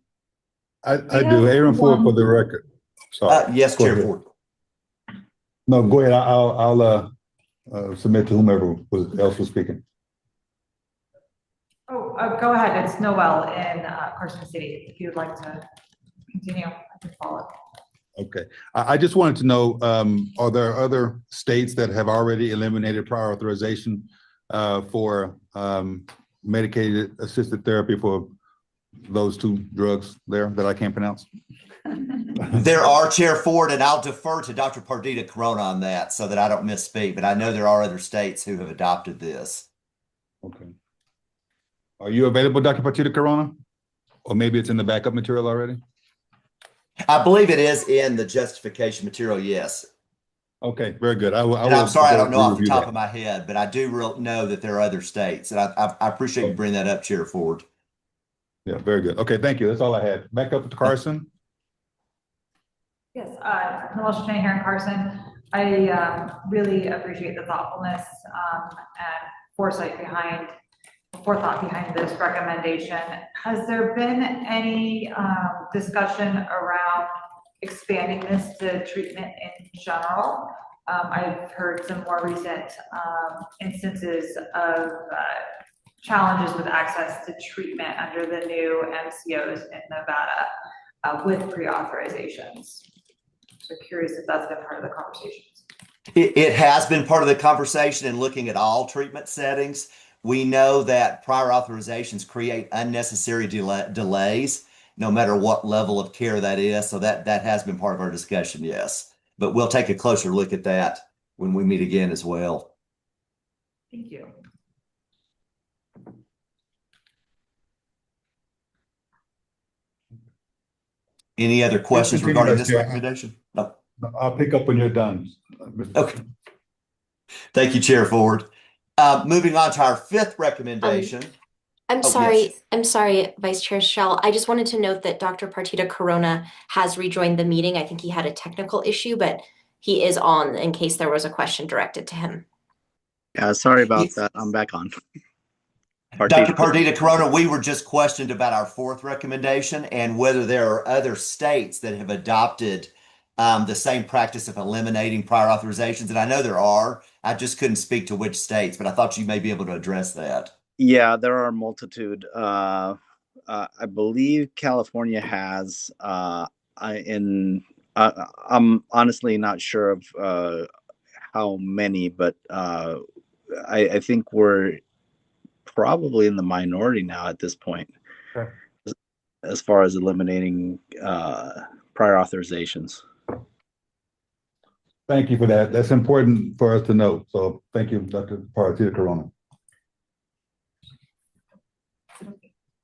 I do. Aaron Ford for the record. Sorry. Yes, Chair Ford. No, go ahead. I'll submit to whomever else was speaking. Go ahead. It's Noel in Carson City. If you'd like to continue, I can follow. Okay. I just wanted to know, are there other states that have already eliminated prior authorization for medicated assisted therapy for those 2 drugs there that I can't pronounce? There are, Chair Ford, and I'll defer to Dr. Pardita Corona on that so that I don't misspeak, but I know there are other states who have adopted this. Okay. Are you available, Dr. Pardita Corona? Or maybe it's in the backup material already? I believe it is in the justification material, yes. Okay, very good. I will. And I'm sorry, I don't know off the re-review top that. of my head, but I do know that there are other states, and I appreciate you bringing that up, Chair Ford. Yeah, very good. Okay, thank you. That's all I had. Back up to Carson. Yes, Melissa Cheney here in Carson. I really appreciate the thoughtfulness and forethought behind this recommendation. Has there been any discussion around expanding this to treatment in general? I've heard some more recent instances of challenges with access to treatment under the new MCOs in Nevada with pre-authorizations. So curious if that's been part of the conversations. It has been part of the conversation in looking at all treatment settings. We know that prior authorizations create unnecessary delays, no matter what level of care that is. So that has been part of our discussion, yes. But we'll take a closer look at that when we meet again as well. Thank you. Any other questions Continue, regarding Vice this Chair. recommendation? No. I'll pick up when you're done. Okay. Thank you, Chair Ford. Moving on to our fifth recommendation. I'm sorry, Vice Chair Shell. I just wanted to note that Dr. Partita Corona has rejoined the meeting. I think he had a technical issue, but he is on in case there was a question directed to him. Yeah, sorry about that. I'm back on. Dr. Pardita Corona, we were just questioned about our fourth recommendation and whether there are other states that have adopted the same practice of eliminating prior authorizations. And I know there are. I just couldn't speak to which states, but I thought you may be able to address that. Yeah, there are a multitude. I believe California has. I'm honestly not sure of how many, but I think we're probably in the minority now at this point, okay, as far as eliminating prior authorizations. Thank you for that. That's important for us to know. So thank you, Dr. Pardita Corona.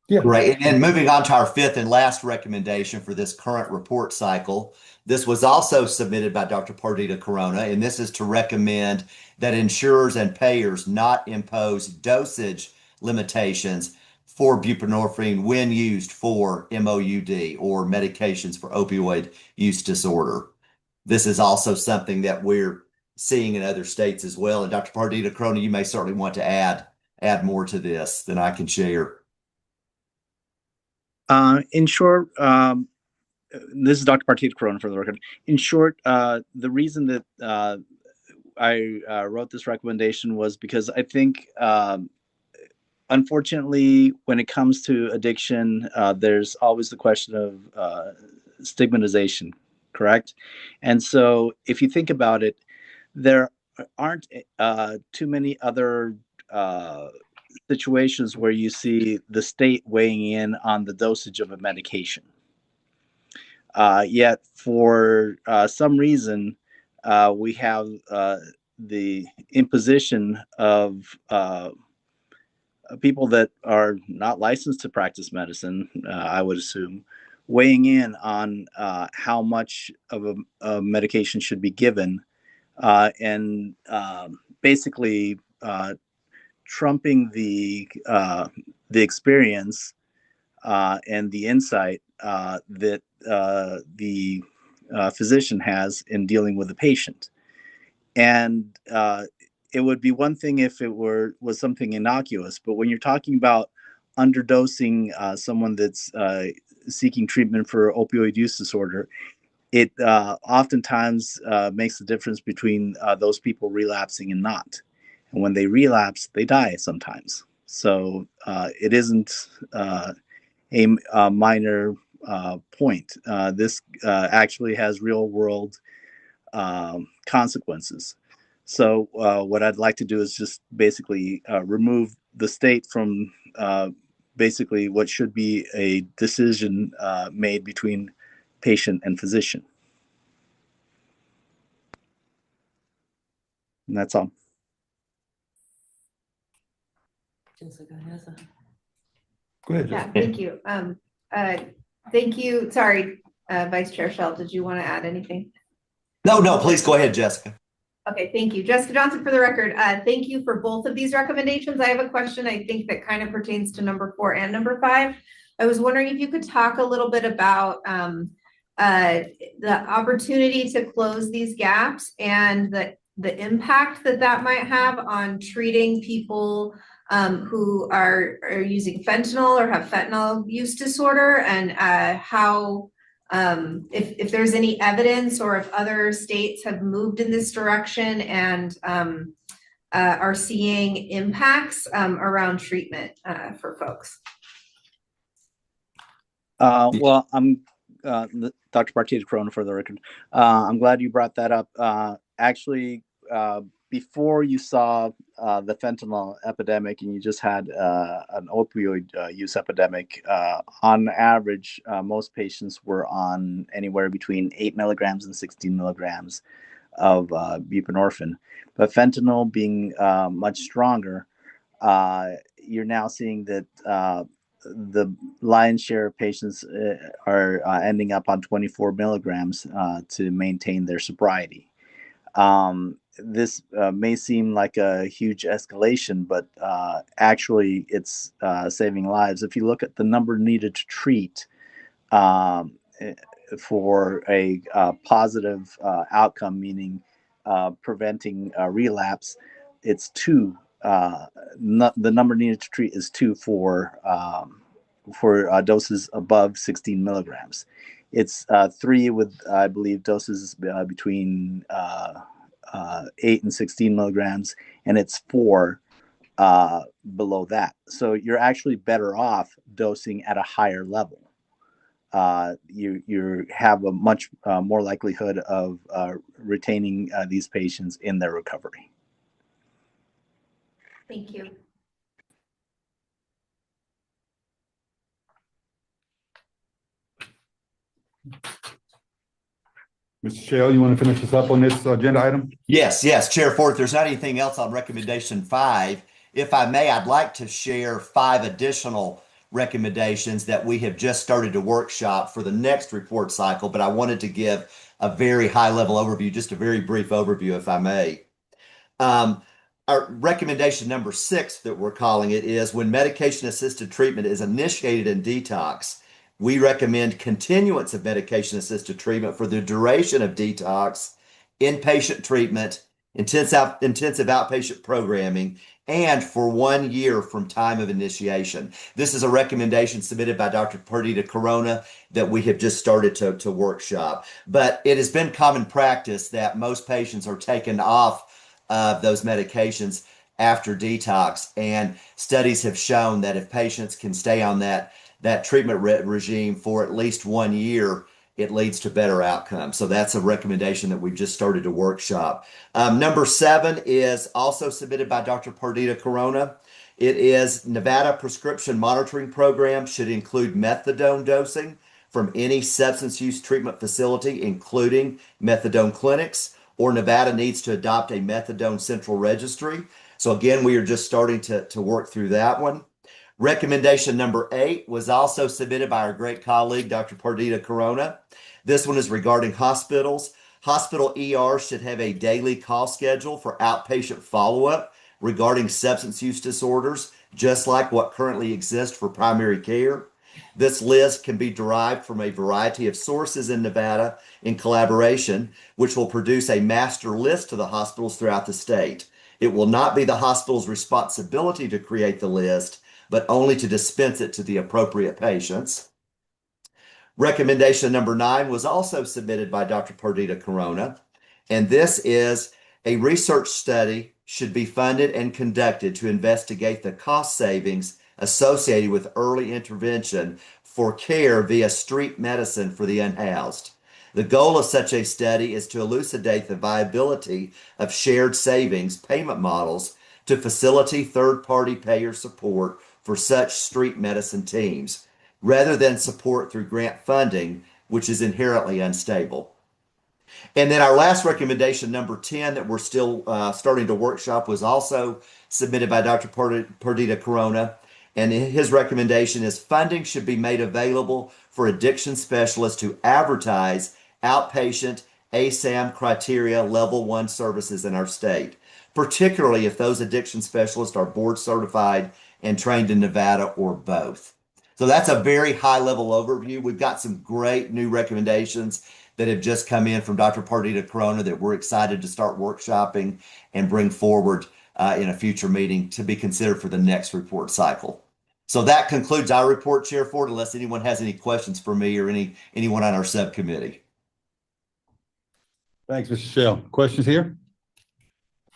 Yeah. Right. And then moving on to our fifth and last recommendation for this current report cycle. This was also submitted by Dr. Pardita Corona, and this is to recommend that insurers and payers not impose dosage limitations for buprenorphine when used for MOUD or medications for opioid use disorder. This is also something that we're seeing in other states as well. And Dr. Pardita Corona, you may certainly want to add more to this than I can share. In short, this is Dr. Partita Corona for the record. In short, the reason that I wrote this recommendation was because I think, unfortunately, when it comes to addiction, there's always the question of stigmatization, correct? And so if you think about it, there aren't too many other situations where you see the state weighing in on the dosage of a medication. Yet for some reason, we have the imposition of people that are not licensed to practice medicine, I would assume, weighing in on how much of a medication should be given, and basically trumping the experience and the insight that the physician has in dealing with the patient. And it would be one thing if it was something innocuous, but when you're talking about underdosing someone that's seeking treatment for opioid use disorder, it oftentimes makes the difference between those people relapsing and not. And when they relapse, they die sometimes. So it isn't a minor point. This actually has real world consequences. So what I'd like to do is just basically remove the state from basically what should be a decision made between patient and physician. And that's all. Go ahead, Yeah, Jessica. thank you. Thank you. Sorry, Vice Chair Shell, did you want to add anything? No, please go ahead, Jessica. Okay, thank you. Jessica Johnson for the record. Thank you for both of these recommendations. I have a question I think that kind of pertains to number 4 and number 5. I was wondering if you could talk a little bit about the opportunity to close these gaps and the impact that that might have on treating people who are using fentanyl or have fentanyl use disorder, and how if there's any evidence or if other states have moved in this direction and are seeing impacts around treatment for folks. Well, I'm Dr. Partita Corona for the record. I'm glad you brought that up. Actually, before you saw the fentanyl epidemic and you just had an opioid use epidemic, on average, most patients were on anywhere between 8 milligrams and 16 milligrams of buprenorphine. But fentanyl being much stronger, you're now seeing that the lion's share of patients are ending up on 24 milligrams to maintain their sobriety. This may seem like a huge escalation, but actually it's saving lives. If you look at the number needed to treat for a positive outcome, meaning preventing relapse, it's 2. The number needed to treat is 2 for doses above 16 milligrams. It's 3 with, I believe, doses between 8 and 16 milligrams, and it's 4 below that. So you're actually better off dosing at a higher level. You have a much more likelihood of retaining these patients in their recovery. Thank you. Mr. Shell, you want to finish us up on this agenda item? Yes, Chair Ford, if there's not anything else on recommendation 5, if I may, I'd like to share 5 additional recommendations that we have just started to workshop for the next report cycle, but I wanted to give a very high level overview, just a very brief overview, if I may. Our recommendation number 6 that we're calling it is when medication assisted treatment is initiated in detox, we recommend continuance of medication assisted treatment for the duration of detox, inpatient treatment, intensive outpatient programming, and for 1 year from time of initiation. This is a recommendation submitted by Dr. Perdita Corona that we have just started to workshop. But it has been common practice that most patients are taken off of those medications after detox, and studies have shown that if patients can stay on that treatment regime for at least 1 year, it leads to better outcomes. So that's a recommendation that we've just started to workshop. Number 7 is also submitted by Dr. Perdita Corona. It is Nevada prescription monitoring program should include methadone dosing from any substance use treatment facility, including methadone clinics, or Nevada needs to adopt a methadone central registry. So again, we are just starting to work through that one. Recommendation number 8 was also submitted by our great colleague, Dr. Perdita Corona. This one is regarding hospitals. Hospital ER should have a daily call schedule for outpatient follow-up regarding substance use disorders, just like what currently exists for primary care. This list can be derived from a variety of sources in Nevada in collaboration, which will produce a master list to the hospitals throughout the state. It will not be the hospital's responsibility to create the list, but only to dispense it to the appropriate patients. Recommendation number 9 was also submitted by Dr. Perdita Corona, and this is a research study should be funded and conducted to investigate the cost savings associated with early intervention for care via street medicine for the unhoused. The goal of such a study is to elucidate the viability of shared savings payment models to facilitate third-party payer support for such street medicine teams. Rather than support through grant funding, which is inherently unstable. And then our last recommendation, number 10, that we're still starting to workshop, was also submitted by Dr. Perdita Corona. And his recommendation is funding should be made available for addiction specialists to advertise outpatient ASAM criteria level 1 services in our state, particularly if those addiction specialists are board certified and trained in Nevada or both. So that's a very high level overview. We've got some great new recommendations that have just come in from Dr. Perdita Corona that we're excited to start workshopping and bring forward in a future meeting to be considered for the next report cycle. So that concludes our report, Chair Ford, unless anyone has any questions for me or anyone on our subcommittee. Thanks, Mr. Shell. Questions here?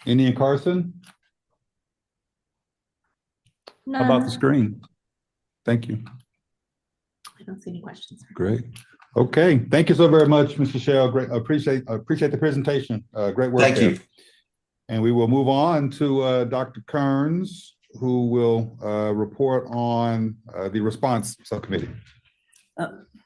Any in Carson? How about the screen? Thank you. I don't see any questions. Great. Okay. Thank you so very much, Mr. Shell. Great. Appreciate the presentation. Great work. Thank you. And we will move on to Dr. Kearns, who will report on the response subcommittee.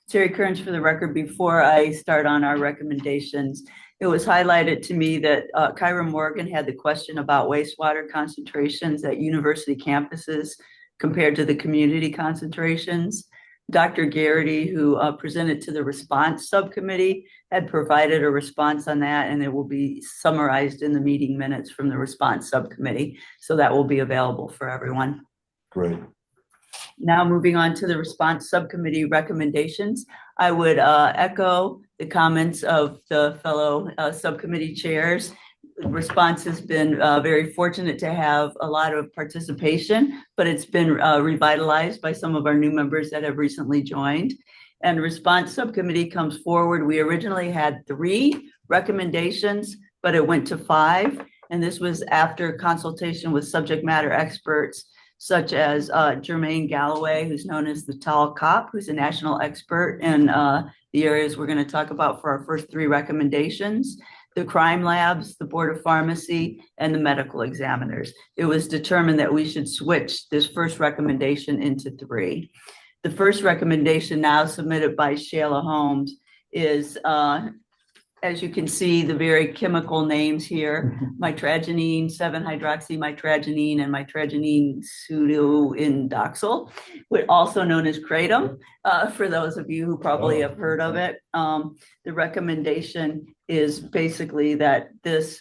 Terry Kearns for the record. Before I start on our recommendations, it was highlighted to me that Kyra Morgan had the question about wastewater concentrations at university campuses compared to the community concentrations. Dr. Garrity, who presented to the response subcommittee, had provided a response on that, and it will be summarized in the meeting minutes from the response subcommittee. So that will be available for everyone. Great. Now moving on to the response subcommittee recommendations, I would echo the comments of the fellow subcommittee chairs. The response has been very fortunate to have a lot of participation, but it's been revitalized by some of our new members that have recently joined. And response subcommittee comes forward. We originally had 3 recommendations, but it went to 5. And this was after consultation with subject matter experts, such as Jermaine Galloway, who's known as the Tall Cop, who's a national expert in the areas we're going to talk about for our first 3 recommendations, the crime labs, the Board of Pharmacy, and the medical examiners. It was determined that we should switch this first recommendation into 3. The first recommendation now submitted by Shayla Holmes is, as you can see, the very chemical names here, mitragynine, 7-hydroxymitragynine, and mitragynine pseudoindoxyl, also known as kratom, for those of you who probably have heard of it. The recommendation is basically that this,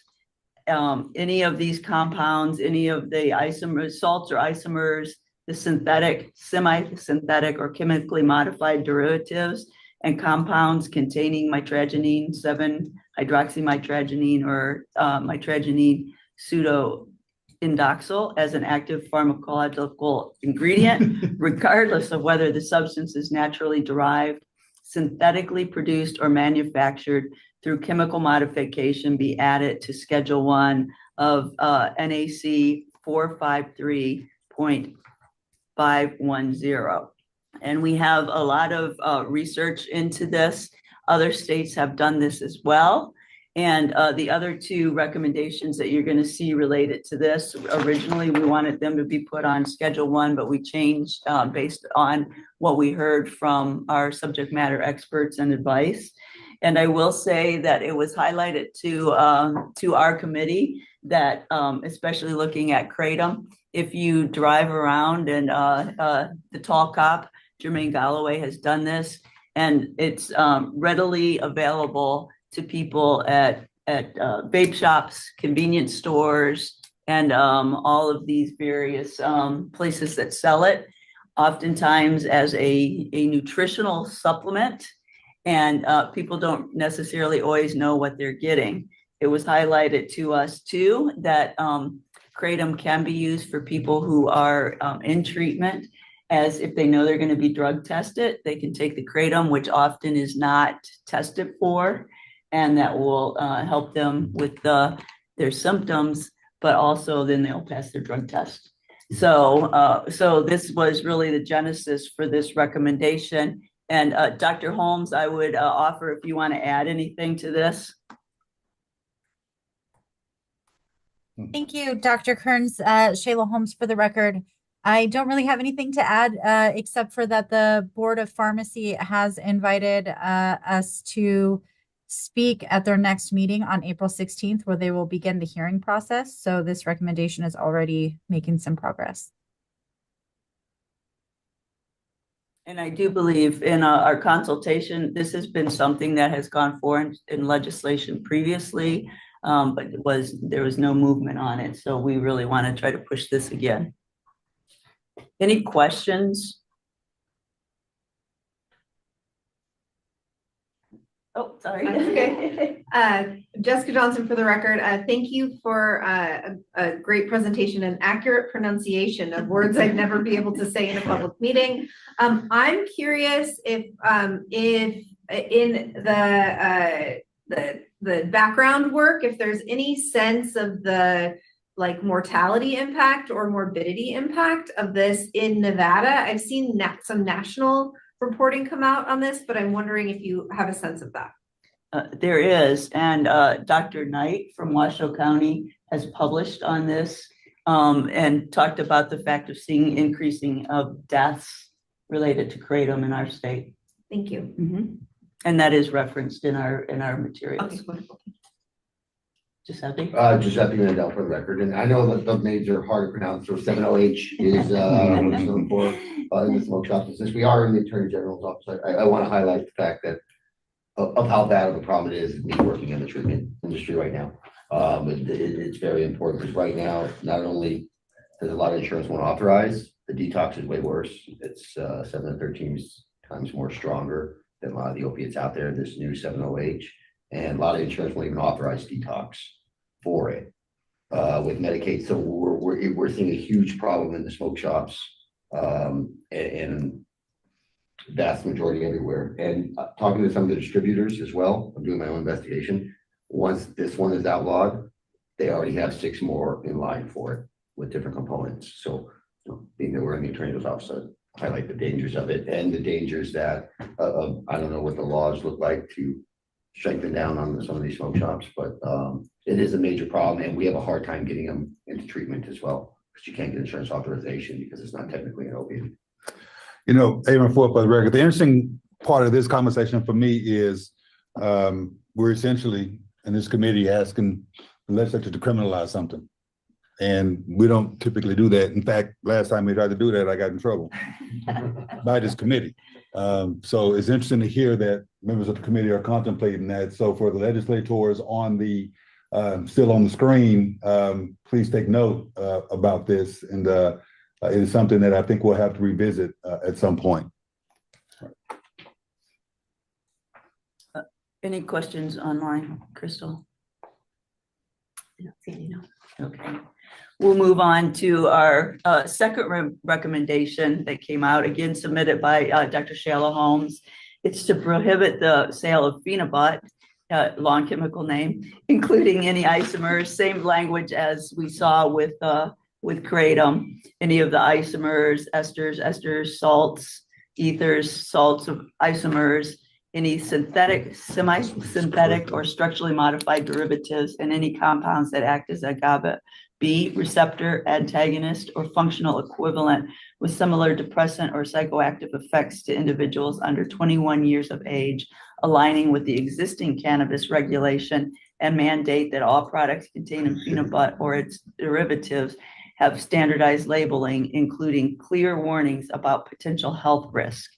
any of these compounds, any of the isomers, salts or isomers, the synthetic, semi-synthetic, or chemically modified derivatives and compounds containing mitragynine, 7-hydroxymitragynine, or mitragynine pseudoindoxyl as an active pharmacological ingredient, regardless of whether the substance is naturally derived, synthetically produced, or manufactured through chemical modification, be added to Schedule 1 of NAC 453.510. And we have a lot of research into this. Other states have done this as well. And the other 2 recommendations that you're going to see related to this, originally we wanted them to be put on Schedule 1, but we changed based on what we heard from our subject matter experts and advice. And I will say that it was highlighted to our committee that, especially looking at kratom, if you drive around, and the Tall Cop, Jermaine Galloway, has done this, and it's readily available to people at vape shops, convenience stores, and all of these various places that sell it, oftentimes as a nutritional supplement. And people don't necessarily always know what they're getting. It was highlighted to us too that kratom can be used for people who are in treatment, as if they know they're going to be drug tested, they can take the kratom, which often is not tested for, and that will help them with their symptoms, but also then they'll pass their drug test. So this was really the genesis for this recommendation. And Dr. Holmes, I would offer if you want to add anything to this. Thank you, Dr. Kearns. Shayla Holmes for the record. I don't really have anything to add, except for that the Board of Pharmacy has invited us to speak at their next meeting on April 16th, where they will begin the hearing process. So this recommendation is already making some progress. And I do believe in our consultation, this has been something that has gone forward in legislation previously, but there was no movement on it. So we really want to try to push this again. Any questions? Oh, sorry. That's okay. Jessica Johnson for the record. Thank you for a great presentation and accurate pronunciation of words I'd never be able to say in a public meeting. I'm curious if in the background work, if there's any sense of the like mortality impact or morbidity impact of this in Nevada. I've seen some national reporting come out on this, but I'm wondering if you have a sense of that. There is, and Dr. Knight from Washoe County has published on this and talked about the fact of seeing increasing of deaths related to kratom in our state. Thank you. Mm-hmm. And that is referenced in our materials. Okay, wonderful. Giuseppe? Giuseppe Mandel for the record, and I know that the names are hard to pronounce, so 70H is what's known for in the smoke shop business. We are in the Attorney General's office. I want to highlight the fact that of how bad of a problem it is me working in the treatment industry right now. It's very important because right now, not only does a lot of insurance won't authorize, the detox is way worse. It's 7 to 13 times more stronger than a lot of the opiates out there, this new 70H. And a lot of insurance won't even authorize detox for it with Medicaid. So we're seeing a huge problem in the smoke shops and vast majority everywhere. And talking to some of the distributors as well, I'm doing my own investigation. Once this one is outlawed, they already have 6 more in line for it with different components. So being that we're in the attorney's office, I highlight the dangers of it and the dangers that I don't know what the laws look like to strengthen down on some of these smoke shops, but it is a major problem, and we have a hard time getting them into treatment as well, because you can't get insurance authorization because it's not technically an opiate. You know, Aaron Ford for the record, the interesting part of this conversation for me is we're essentially in this committee asking the legislature to criminalize something. And we don't typically do that. In fact, last time we tried to do that, I got in trouble by this committee. So it's interesting to hear that members of the committee are contemplating that. So for the legislators on the still on the screen, please take note about this. And it is something that I think we'll have to revisit at some point. Any questions online, Crystal? I don't see any, no. Okay. We'll move on to our second recommendation that came out, again submitted by Dr. Shayla Holmes. It's to prohibit the sale of phenobut, long chemical name, including any isomers, same language as we saw with kratom, any of the isomers, esters, salts, ethers, salts of isomers, any synthetic, semi-synthetic, or structurally modified derivatives, and any compounds that act as a GABA B receptor antagonist or functional equivalent with similar depressant or psychoactive effects to individuals under 21 years of age, aligning with the existing cannabis regulation and mandate that all products containing phenobut or its derivatives have standardized labeling, including clear warnings about potential health risk.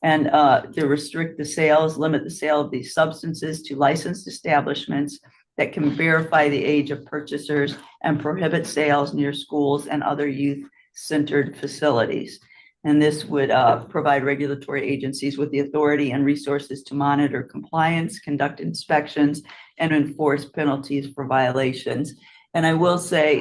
And to restrict the sales, limit the sale of these substances to licensed establishments that can verify the age of purchasers and prohibit sales near schools and other youth-centered facilities. And this would provide regulatory agencies with the authority and resources to monitor compliance, conduct inspections, and enforce penalties for violations. And I will say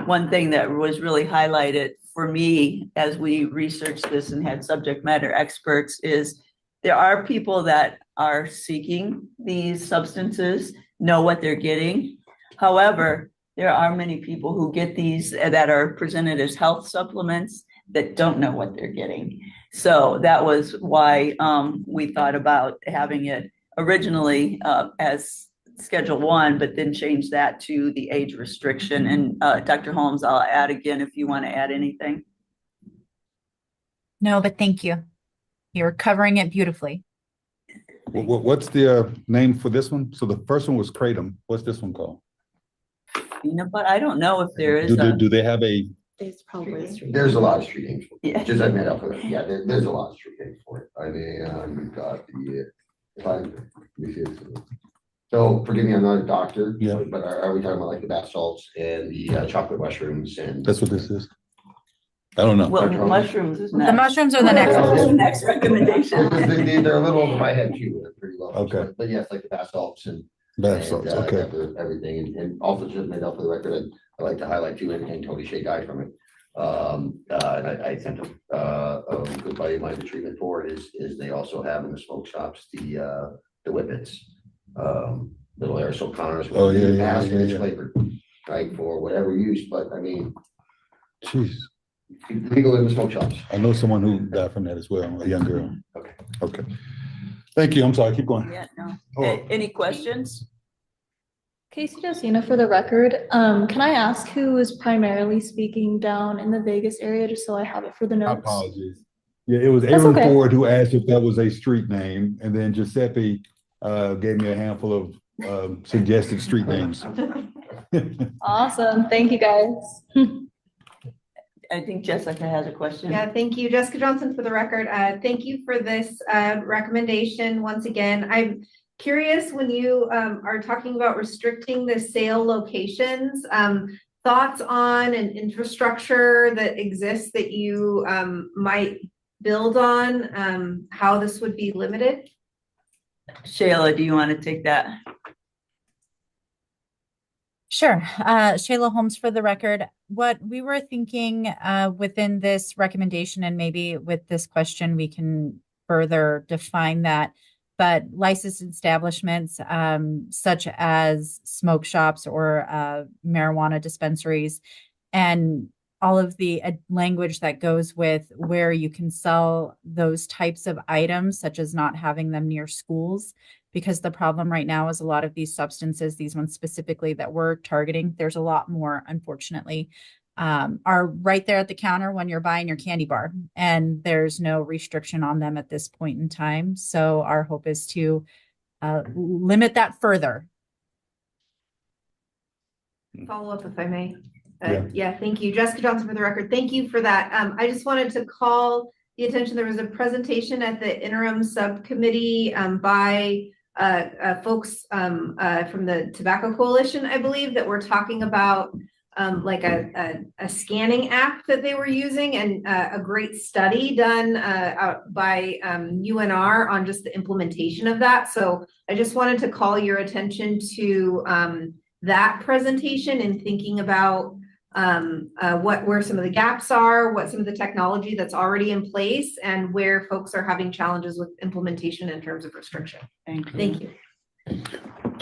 one thing that was really highlighted for me as we researched this and had subject matter experts is there are people that are seeking these substances, know what they're getting. However, there are many people who get these that are presented as health supplements that don't know what they're getting. So that was why we thought about having it originally as Schedule 1, but then change that to the age restriction. And Dr. Holmes, I'll add again if you want to add anything. No, but thank you. You're covering it beautifully. What's the name for this one? So the first one was Kratom. What's this one called? But I don't know if there is Do they have a? There's probably a street. There's a lot of street names. Yeah. Just admit up for it. Yeah, there's a lot of street names for it. I mean, we've got let me see this. So forgive me, I'm not a doctor. Yeah. But are we talking about like the bath salts and the chocolate mushrooms and? That's what this is. I don't know. Well, mushrooms is The next. mushrooms are the next one. Next recommendation. They're a little over my head too. They're pretty low. Okay. But yes, like the bath salts and. Bath salts, okay. Everything, and also just made up for the record, I like to highlight too, and Tony Shea died from it. And I sent a good buddy of mine to treatment for it, is they also have in the smoke shops, the whippets. Little aerosol counters. Oh, yeah, with yeah, mask and yeah, it's yeah. flavored, right, for whatever use, but I mean, Jeez. legal in the smoke shops. I know someone who died from that as well, a young girl. Okay. Okay. Thank you. I'm sorry. Keep going. Yeah, no. Oh. Any questions? Casey Josina for the record. Can I ask who is primarily speaking down in the Vegas area, just so I have it for the My notes? apologies. Yeah, it was That's Aaron okay. Ford who asked if that was a street name, and then Giuseppe gave me a handful of suggested street names. Awesome. Thank you, guys. I think Jessica has a question. Yeah, thank you. Jessica Johnson for the record. Thank you for this recommendation. Once again, I'm curious when you are talking about restricting the sale locations, thoughts on an infrastructure that exists that you might build on, how this would be limited? Shayla, do you want to take that? Sure. Shayla Holmes for the record. What we were thinking within this recommendation, and maybe with this question, we can further define that, but licensed establishments such as smoke shops or marijuana dispensaries, and all of the language that goes with where you can sell those types of items, such as not having them near schools. Because the problem right now is a lot of these substances, these ones specifically that we're targeting, there's a lot more, unfortunately, are right there at the counter when you're buying your candy bar, and there's no restriction on them at this point in time. So our hope is to limit that further. Follow up if I may. Yeah. Yeah, thank you. Jessica Johnson for the record. Thank you for that. I just wanted to call the attention. There was a presentation at the interim subcommittee by folks from the Tobacco Coalition, I believe, that were talking about like a scanning app that they were using, and a great study done by UNR on just the implementation of that. So I just wanted to call your attention to that presentation and thinking about where some of the gaps are, what some of the technology that's already in place, and where folks are having challenges with implementation in terms of restriction. Thank you.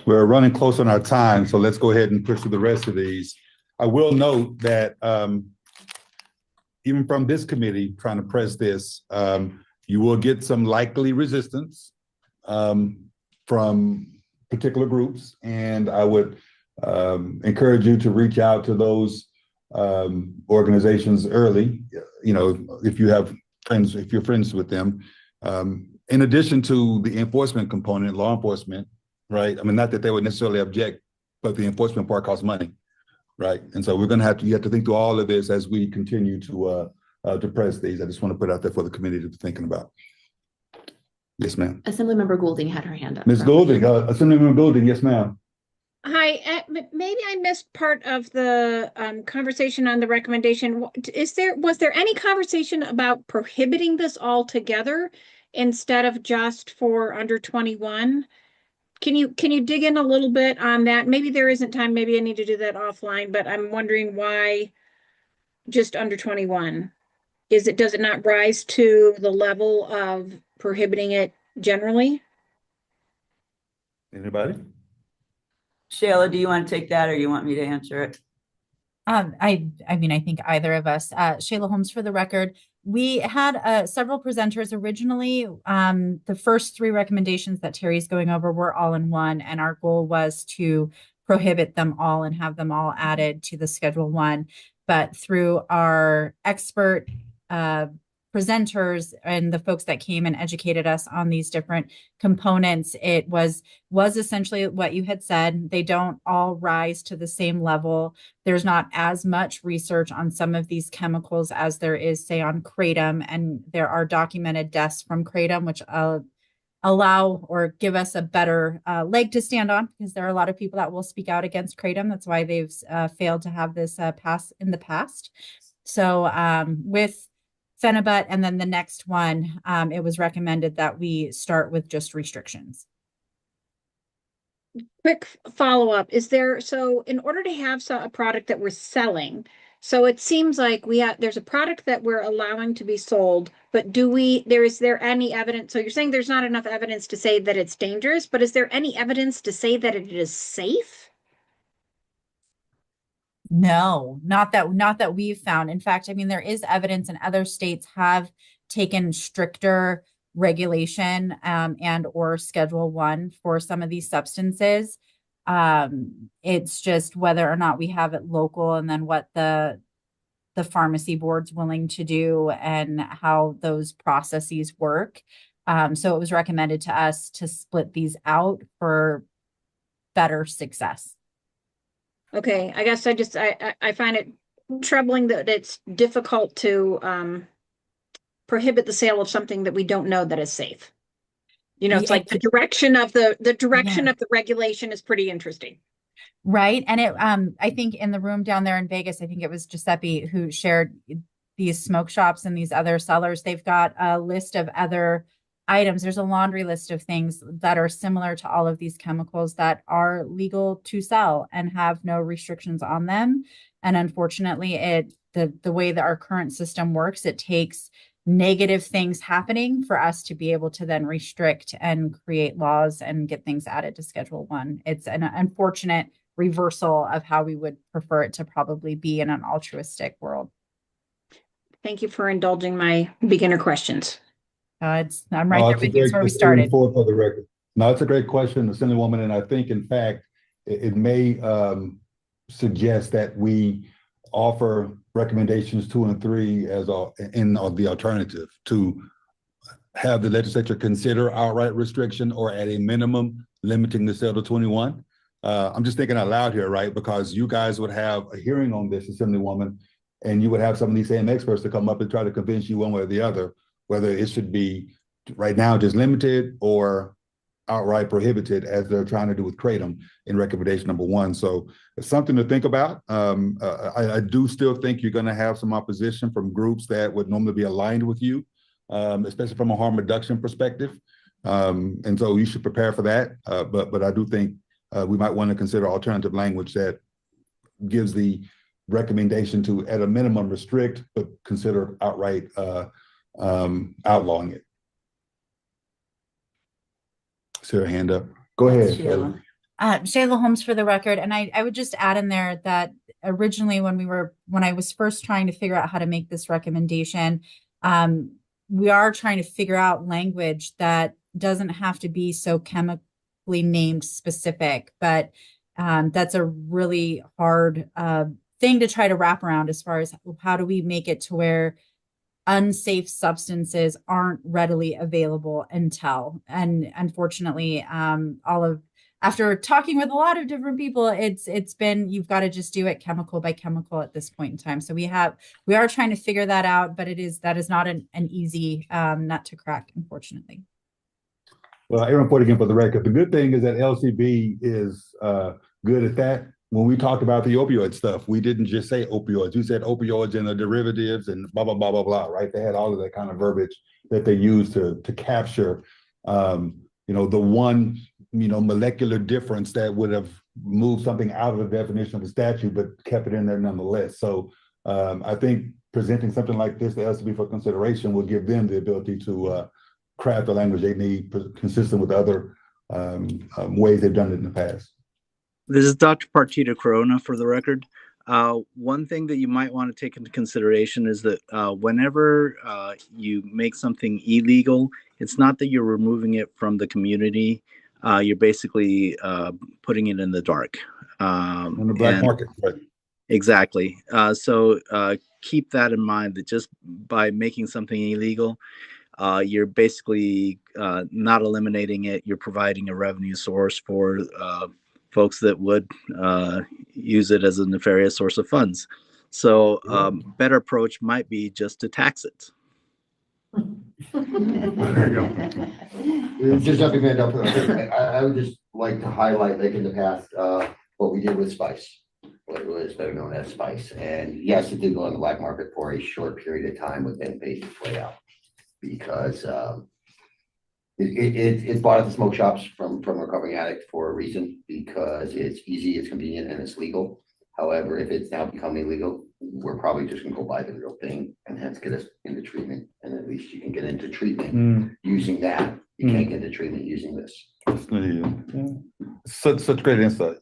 We're running close on our time, so let's go ahead and push through the rest of these. I will note that even from this committee trying to press this, you will get some likely resistance from particular groups, and I would encourage you to reach out to those organizations early. You know, if you have friends, if you're friends with them, in addition to the enforcement component, law enforcement, right? I mean, not that they would necessarily object, but the enforcement part costs money, right? And so we're going to have to, you have to think through all of this as we continue to press these. I just want to put out there for the committee to be thinking about. Yes, ma'am. Assemblymember Goulding had her hand up. Ms. Goulding, Assemblymember Goulding, yes, ma'am. Hi, maybe I missed part of the conversation on the recommendation. Was there any conversation about prohibiting this altogether instead of just for under 21? Can you dig in a little bit on that? Maybe there isn't time, maybe I need to do that offline, but I'm wondering why just under 21? Does it not rise to the level of prohibiting it generally? Anybody? Shayla, do you want to take that or you want me to answer it? I mean, I think either of us. Shayla Holmes for the record. We had several presenters originally. The first three recommendations that Terry's going over were all in one, and our goal was to prohibit them all and have them all added to the Schedule 1. But through our expert presenters and the folks that came and educated us on these different components, it was essentially what you had said. They don't all rise to the same level. There's not as much research on some of these chemicals as there is, say, on kratom, and there are documented deaths from kratom, which allow or give us a better leg to stand on, because there are a lot of people that will speak out against kratom. That's why they've failed to have this pass in the past. So with Phenibut and then the next one, it was recommended that we start with just restrictions. Quick follow-up, is there, so in order to have a product that we're selling, so it seems like there's a product that we're allowing to be sold, but is there any evidence? So you're saying there's not enough evidence to say that it's dangerous, but is there any evidence to say that it is safe? No, not that we've found. In fact, I mean, there is evidence, and other states have taken stricter regulation and or Schedule 1 for some of these substances. It's just whether or not we have it local, and then what the pharmacy board's willing to do and how those processes work. So it was recommended to us to split these out for better success. Okay, I guess I find it troubling that it's difficult to prohibit the sale of something that we don't know that is safe. You know, it's like the direction of the direction of the regulation is pretty interesting. Right. And it I think in the room down there in Vegas, I think it was Giuseppe who shared these smoke shops and these other sellers. They've got a list of other items. There's a laundry list of things that are similar to all of these chemicals that are legal to sell and have no restrictions on them. And unfortunately, the way that our current system works, it takes negative things happening for us to be able to then restrict and create laws and get things added to Schedule 1. It's an unfortunate reversal of how we would prefer it to probably be in an altruistic world. Thank you for indulging my beginner questions. I'm right there with you. That's where we started. For the record. No, it's a great question, Assemblywoman, and I think, in fact, it may suggest that we offer recommendations 2 and 3 as the alternative, to have the legislature consider outright restriction, or at a minimum limiting the sale to 21. I'm just thinking out loud here, right? Because you guys would have a hearing on this, Assemblywoman, and you would have some of these same experts to come up and try to convince you one way or the other whether it should be right now just limited or outright prohibited, as they're trying to do with kratom in recommendation number 1. So it's something to think about. I do still think you're going to have some opposition from groups that would normally be aligned with you, especially from a harm reduction perspective. And so you should prepare for that. But I do think we might want to consider alternative language that gives the recommendation to, at a minimum, restrict, but consider outright outlawing it. Is there a hand up? Go ahead, Shayla. Shayla Holmes for the record. And I would just add in there that originally when I was first trying to figure out how to make this recommendation, we are trying to figure out language that doesn't have to be so chemically named specific, but that's a really hard thing to try to wrap around, as far as how do we make it to where unsafe substances aren't readily available until. And unfortunately, after talking with a lot of different people, it's been, you've got to just do it chemical by chemical at this point in time. So we are trying to figure that out, but that is not an easy nut to crack, unfortunately. Well, Aaron Ford again for the record. The good thing is that LCB is good at that. When we talked about the opioid stuff, we didn't just say opioids. We said opioids and the derivatives and blah, blah, blah, blah, blah, right? They had all of that kind of verbiage that they used to capture, the one, molecular difference that would have moved something out of the definition of the statute, but kept it in there nonetheless. So I think presenting something like this to LCB for consideration will give them the ability to craft the language they need, consistent with other ways they've done it in the past. This is Dr. Partita Corona for the record. One thing that you might want to take into consideration is that whenever you make something illegal, it's not that you're removing it from the community. You're basically putting it in the dark. On the black market, right? Exactly. So keep that in mind, that just by making something illegal, you're basically not eliminating it. You're providing a revenue source for folks that would use it as a nefarious source of funds. So better approach might be just to tax it. Just jumping in, I would just like to highlight, like in the past, what we did with Spice, what was better known as Spice. And yes, it did go on the black market for a short period of time, but then phased its way out because it's bought at the smoke shops from recovering addicts for a reason, because it's easy, it's convenient, and it's legal. However, if it's now become illegal, we're probably just gonna go buy the real thing and hence get us into treatment. And at least you can get into treatment using that. You can't get into treatment using this. Such great insight.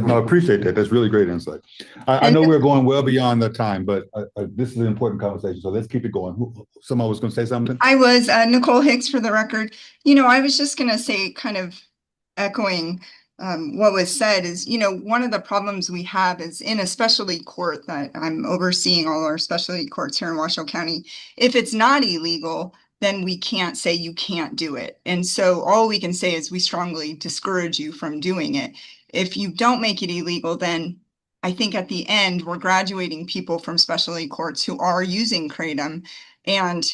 No, I appreciate that. That's really great insight. I know we're going well beyond the time, but this is an important conversation, so let's keep it going. Someone was going to say something? I was Nicole Hicks for the record. I was just going to say, kind of echoing what was said, is, one of the problems we have is in a specialty court that I'm overseeing all our specialty courts here in Washoe County. If it's not illegal, then we can't say you can't do it. And so all we can say is we strongly discourage you from doing it. If you don't make it illegal, then I think at the end, we're graduating people from specialty courts who are using Kratom, and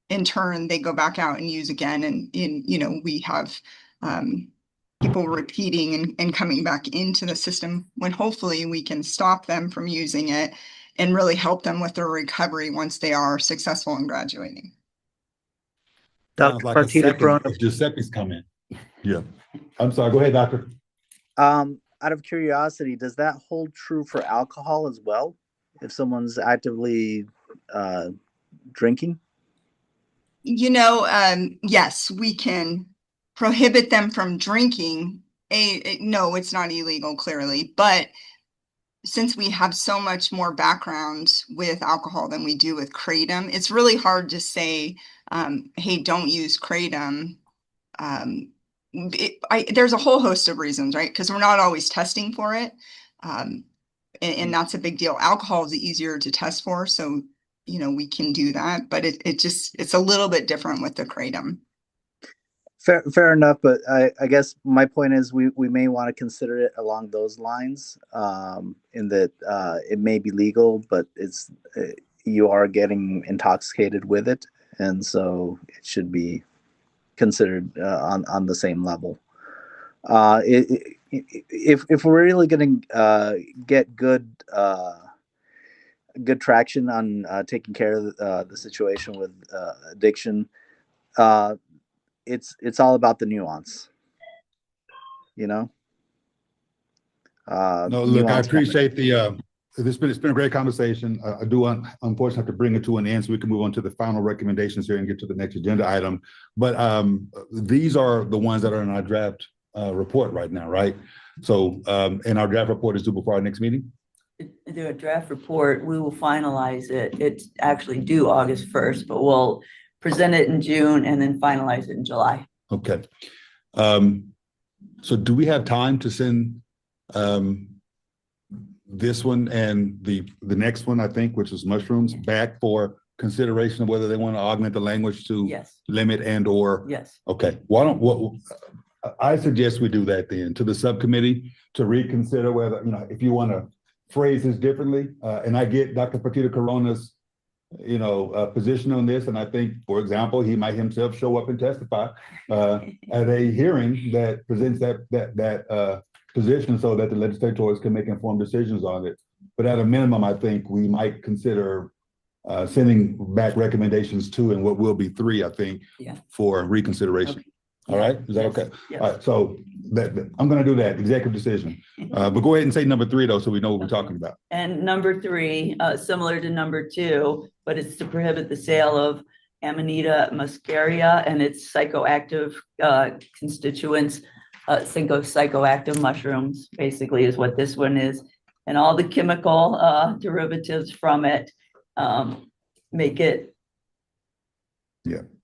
in turn, they go back out and use again. And we have people repeating and coming back into the system, when hopefully we can stop them from using it and really help them with their recovery once they are successful in graduating. Sounds like a second of Giuseppe's comment. Yeah. I'm sorry. Go ahead, doctor. Out of curiosity, does that hold true for alcohol as well? If someone's actively drinking? Yes, we can prohibit them from drinking. No, it's not illegal, clearly, but since we have so much more background with alcohol than we do with Kratom, it's really hard to say, hey, don't use Kratom. There's a whole host of reasons, right? Because we're not always testing for it. And that's a big deal. Alcohol is easier to test for, so we can do that, but it's a little bit different with the Kratom. Fair enough, but I guess my point is we may want to consider it along those lines, in that it may be legal, but you are getting intoxicated with it, and so it should be considered on the same level. If we're really going to get good traction on taking care of the situation with addiction, it's all about the nuance, No, look, I appreciate it's been a great conversation. I do unfortunately have to bring it to an end so we can move on to the final recommendations here and get to the next agenda item. But these are the ones that are in our draft report right now, right? So, and our draft report is due before our next meeting? The draft report, we will finalize it. It's actually due August 1st, but we'll present it in June and then finalize it in July. Okay. So do we have time to send this one and the next one, I think, which is mushrooms, back for consideration of whether they want to augment the language to limit and or? Yes. Okay. I suggest we do that then to the subcommittee to reconsider whether, if you want to phrase this differently, and I get Dr. Partita Corona's position on this. And I think, for example, he might himself show up and testify at a hearing that presents that position so that the legislators can make informed decisions on it. But at a minimum, I think we might consider sending back recommendations 2 and what will be 3, I think, for reconsideration. Okay. All right. Is that okay? Yes. All right. So I'm going to do that executive decision. But go ahead and say number 3, though, so we know what we're talking about. And number 3, similar to number 2, but it's to prohibit the sale of Amanita muscaria and its psychoactive constituents, psychoactive mushrooms, basically is what this one is. And all the chemical derivatives from it make it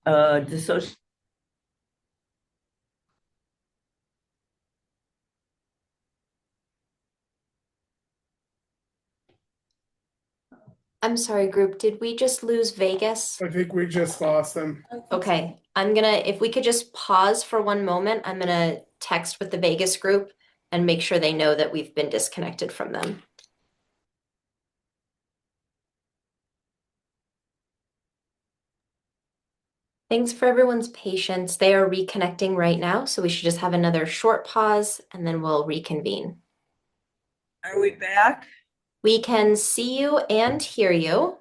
dissociative. I'm sorry, group, did we just lose Vegas? I think we just lost them. Okay, if we could just pause for one moment, I'm gonna text with the Vegas group and make sure they know that we've been disconnected from them. Thanks for everyone's patience. They are reconnecting right now, so we should just have another short pause and then we'll reconvene. Are we back? We can see you and hear you.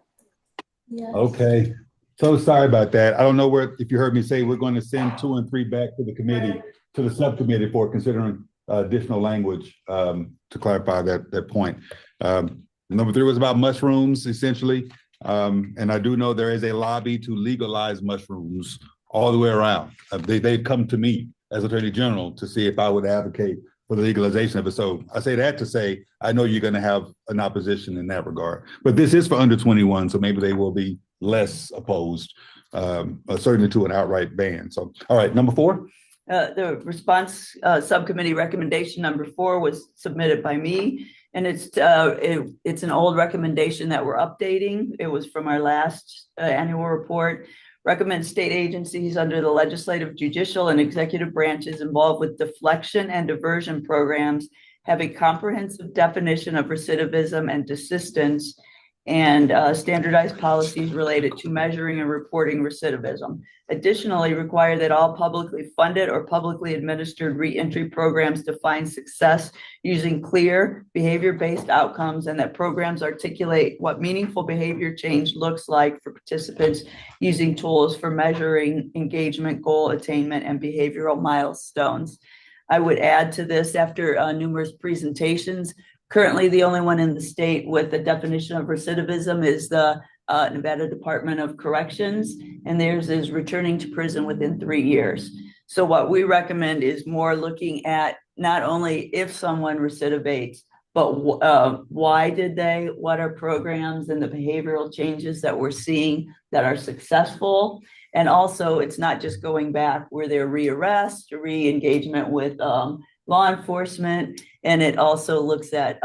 Yes. Okay. So sorry about that. I don't know if you heard me say we're going to send 2 and 3 back to the committee, to the subcommittee for considering additional language to clarify that point. Number 3 was about mushrooms, essentially. And I do know there is a lobby to legalize mushrooms all the way around. They've come to me as Attorney General to see if I would advocate for the legalization of it. So I say that to say, I know you're going to have an opposition in that regard. But this is for under 21, so maybe they will be less opposed, certainly to an outright ban. So, all right, number 4. The response subcommittee recommendation number 4 was submitted by me, and it's an old recommendation that we're updating. It was from our last annual report. Recommend state agencies under the legislative, judicial, and executive branches involved with deflection and diversion programs have a comprehensive definition of recidivism and desistance and standardized policies related to measuring and reporting recidivism. Additionally, require that all publicly funded or publicly administered reentry programs define success using clear behavior-based outcomes, and that programs articulate what meaningful behavior change looks like for participants using tools for measuring engagement, goal attainment, and behavioral milestones. I would add to this, after numerous presentations, currently the only one in the state with the definition of recidivism is the Nevada Department of Corrections, and theirs is returning to prison within 3 years. So what we recommend is more looking at not only if someone recidivates, but why did they, what are programs and the behavioral changes that we're seeing that are successful. And also, it's not just going back where they're re-arrest, re-engagement with law enforcement, and it also looks at,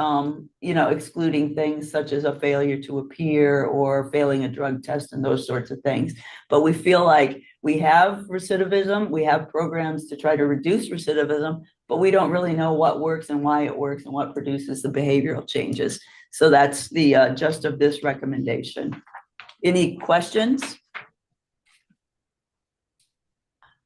excluding things such as a failure to appear or failing a drug test and those sorts of things. But we feel like we have recidivism, we have programs to try to reduce recidivism, but we don't really know what works and why it works and what produces the behavioral changes. So that's the gist of this recommendation. Any questions?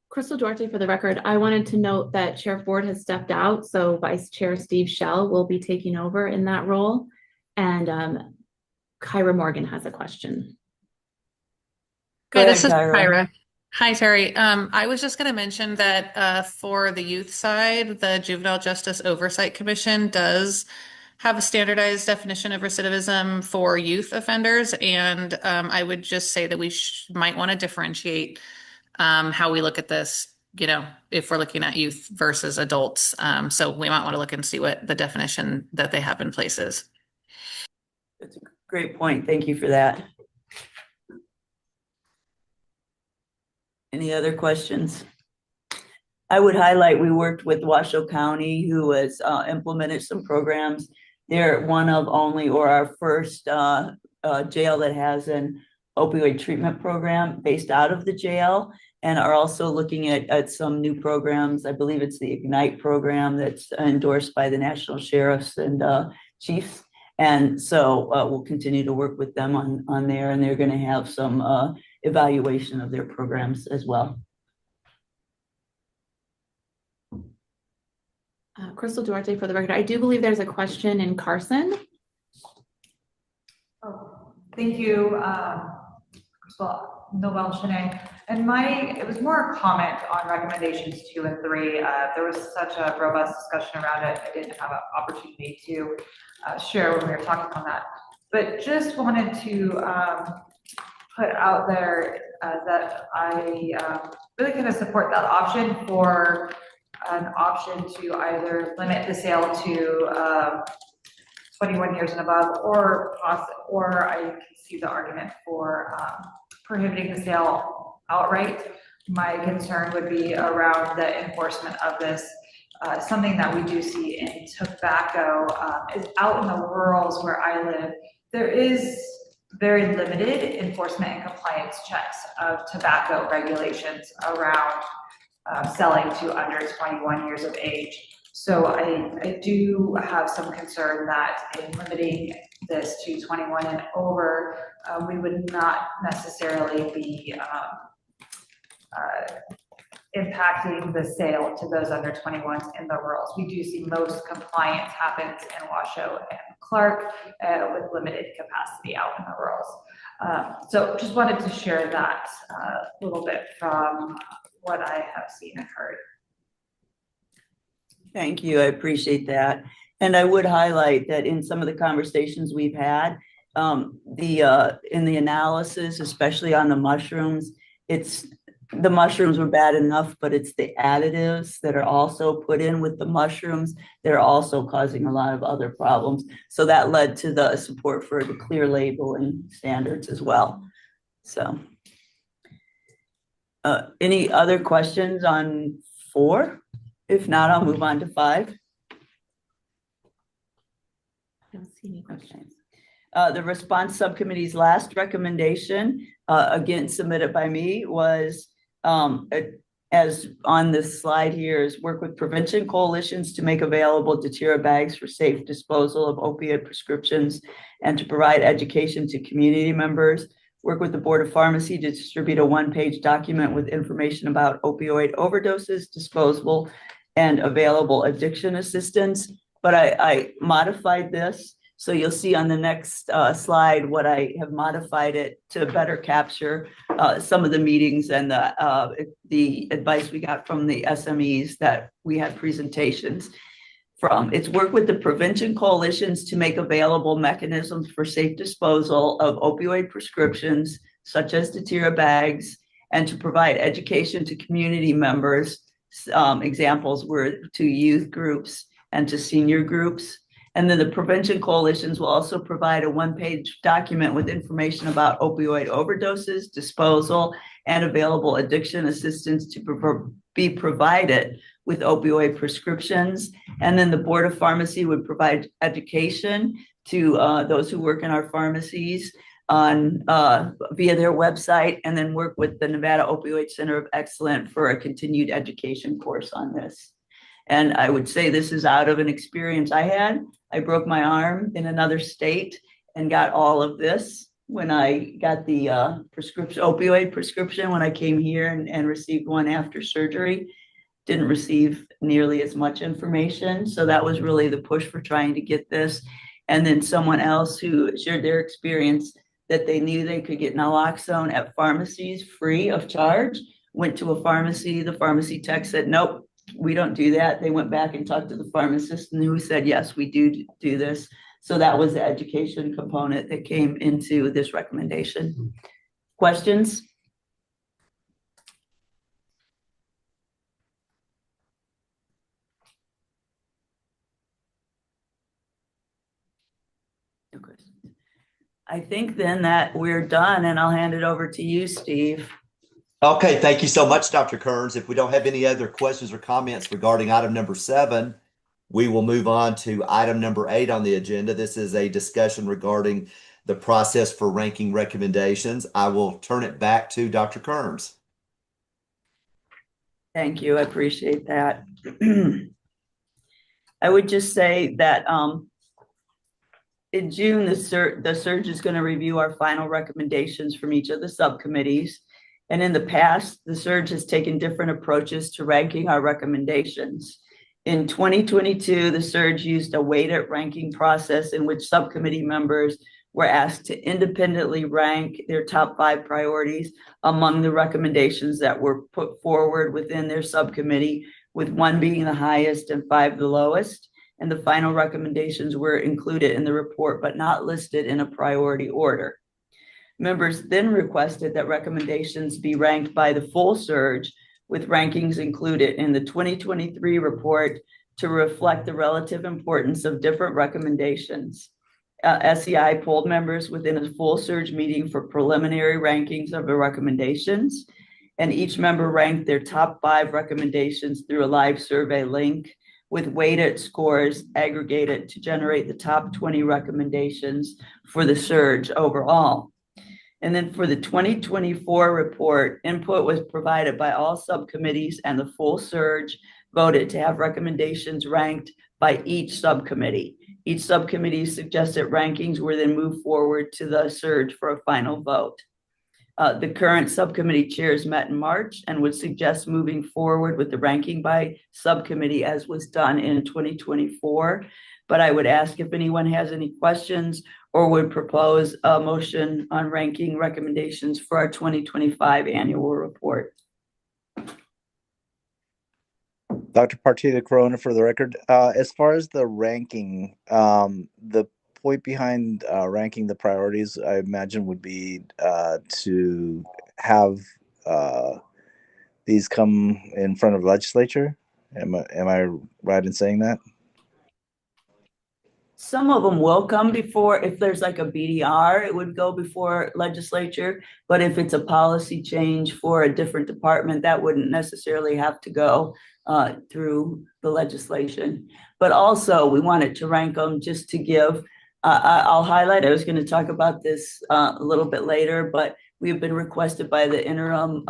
Crystal Duarte for the record. I wanted to note that Chair Ford has stepped out, so Vice Chair Steve Shell will be taking over in that role. And Kyra Morgan has a question. Hi, this is Kyra. Hi, Terry. I was just going to mention that for the youth side, the Juvenile Justice Oversight Commission does have a standardized definition of recidivism for youth offenders. And I would just say that we might want to differentiate how we look at this, if we're looking at youth versus adults. So we might want to look and see what the definition that they have in place is. That's a great point. Thank you for that. Any other questions? I would highlight, we worked with Washoe County, who has implemented some programs. They're one of only, or our first jail that has an opioid treatment program based out of the jail, and are also looking at some new programs. I believe it's the Ignite program that's endorsed by the national sheriffs and chiefs. And so we'll continue to work with them on there, and they're going to have some evaluation of their programs as well. Crystal Duarte for the record. I do believe there's a question in Carson. Oh, thank you, Crystal Noel Shanae. And it was more a comment on recommendations 2 and 3. There was such a robust discussion around it. I didn't have an opportunity to share when we were talking on that. But just wanted to put out there that I really kind of support that option for an option to either limit the sale to 21 years and above, or I can see the argument for prohibiting the sale outright. My concern would be around the enforcement of this. Something that we do see in tobacco is out in the rurals where I live. There is very limited enforcement and compliance checks of tobacco regulations around selling to under 21 years of age. So I do have some concern that in limiting this to 21 and over, we would not necessarily be impacting the sale to those under 21s in the rurals. We do see most compliance happens in Washoe and Clark with limited capacity out in the rurals. So just wanted to share that a little bit from what I have seen and heard. Thank you. I appreciate that. And I would highlight that in some of the conversations we've had, in the analysis, especially on the mushrooms, the mushrooms were bad enough, but it's the additives that are also put in with the mushrooms that are also causing a lot of other problems. So that led to the support for the clear label and standards as well. So any other questions on 4? If not, I'll move on to 5. I don't see any questions. The response subcommittee's last recommendation, again submitted by me, was as on this slide here, is work with prevention coalitions to make available Datira bags for safe disposal of opioid prescriptions and to provide education to community members. Work with the Board of Pharmacy to distribute a 1-page document with information about opioid overdoses, disposable, and available addiction assistance. But I modified this. So you'll see on the next slide what I have modified it to better capture some of the meetings and the advice we got from the SMEs that we had presentations from. It's work with the prevention coalitions to make available mechanisms for safe disposal of opioid prescriptions, such as Datira bags, and to provide education to community members. Examples were to youth groups and to senior groups. And then the prevention coalitions will also provide a 1-page document with information about opioid overdoses, disposal, and available addiction assistance to be provided with opioid prescriptions. And then the Board of Pharmacy would provide education to those who work in our pharmacies on via their website, and then work with the Nevada Opioid Center of Excellence for a continued education course on this. And I would say this is out of an experience I had. I broke my arm in another state and got all of this when I got the opioid prescription when I came here and received one after surgery. Didn't receive nearly as much information. So that was really the push for trying to get this. And then someone else who shared their experience that they knew they could get naloxone at pharmacies free of charge, went to a pharmacy, the pharmacy tech said, nope, we don't do that. They went back and talked to the pharmacist and who said, yes, we do this. So that was the education component that came into this recommendation. Questions? No questions. I think then that we're done, and I'll hand it over to you, Steve. Okay, thank you so much, Dr. Kearns. If we don't have any other questions or comments regarding item number 7, we will move on to item number 8 on the agenda. This is a discussion regarding the process for ranking recommendations. I will turn it back to Dr. Kearns. Thank you. I appreciate that. I would just say that in June, the SURG is going to review our final recommendations from each of the subcommittees. And in the past, the SURG has taken different approaches to ranking our recommendations. In 2022, the SURG used a weighted ranking process in which subcommittee members were asked to independently rank their top 5 priorities among the recommendations that were put forward within their subcommittee, with 1 being the highest and 5 the lowest. And the final recommendations were included in the report, but not listed in a priority order. Members then requested that recommendations be ranked by the full SURG, with rankings included in the 2023 report to reflect the relative importance of different recommendations. SEI polled members within a full SURG meeting for preliminary rankings of the recommendations, and each member ranked their top 5 recommendations through a live survey link with weighted scores aggregated to generate the top 20 recommendations for the SURG overall. And then for the 2024 report, input was provided by all subcommittees, and the full SURG voted to have recommendations ranked by each subcommittee. Each subcommittee suggested rankings were then moved forward to the SURG for a final vote. The current subcommittee chairs met in March and would suggest moving forward with the ranking by subcommittee as was done in 2024. But I would ask if anyone has any questions or would propose a motion on ranking recommendations for our 2025 annual report. Dr. Partida Corona for the record. As far as the ranking, the point behind ranking the priorities, I imagine, would be to have these come in front of legislature. Am I right in saying that? Some of them will come before, if there's like a BDR, it would go before legislature. But if it's a policy change for a different department, that wouldn't necessarily have to go through the legislation. But also, we wanted to rank them just to give, I'll highlight, I was going to talk about this a little bit later, but we've been requested by the interim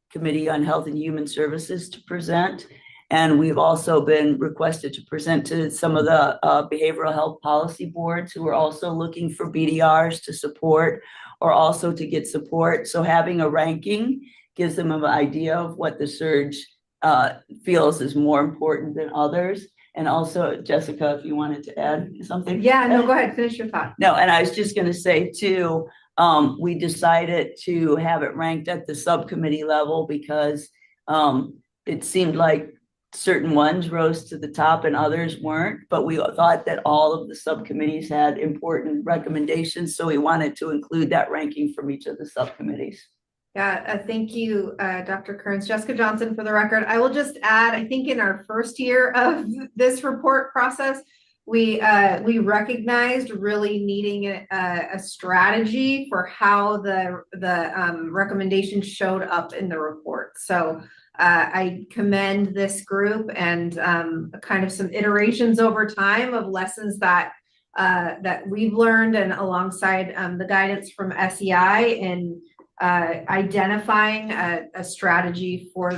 Committee on Health and Human Services to present. And we've also been requested to present to some of the behavioral health policy boards who are also looking for BDRs to support or also to get support. So having a ranking gives them an idea of what the SURG feels is more important than others. And also, Jessica, if you wanted to add something. Yeah, no, go ahead, finish your thought. No, and I was just going to say too, we decided to have it ranked at the subcommittee level because it seemed like certain ones rose to the top and others weren't, but we thought that all of the subcommittees had important recommendations. So we wanted to include that ranking from each of the subcommittees. Yeah, thank you, Dr. Kearns. Jessica Johnson for the record. I will just add, I think in our first year of this report process, we recognized really needing a strategy for how the recommendations showed up in the report. So I commend this group and kind of some iterations over time of lessons that we've learned, and alongside the guidance from SEI in identifying a strategy for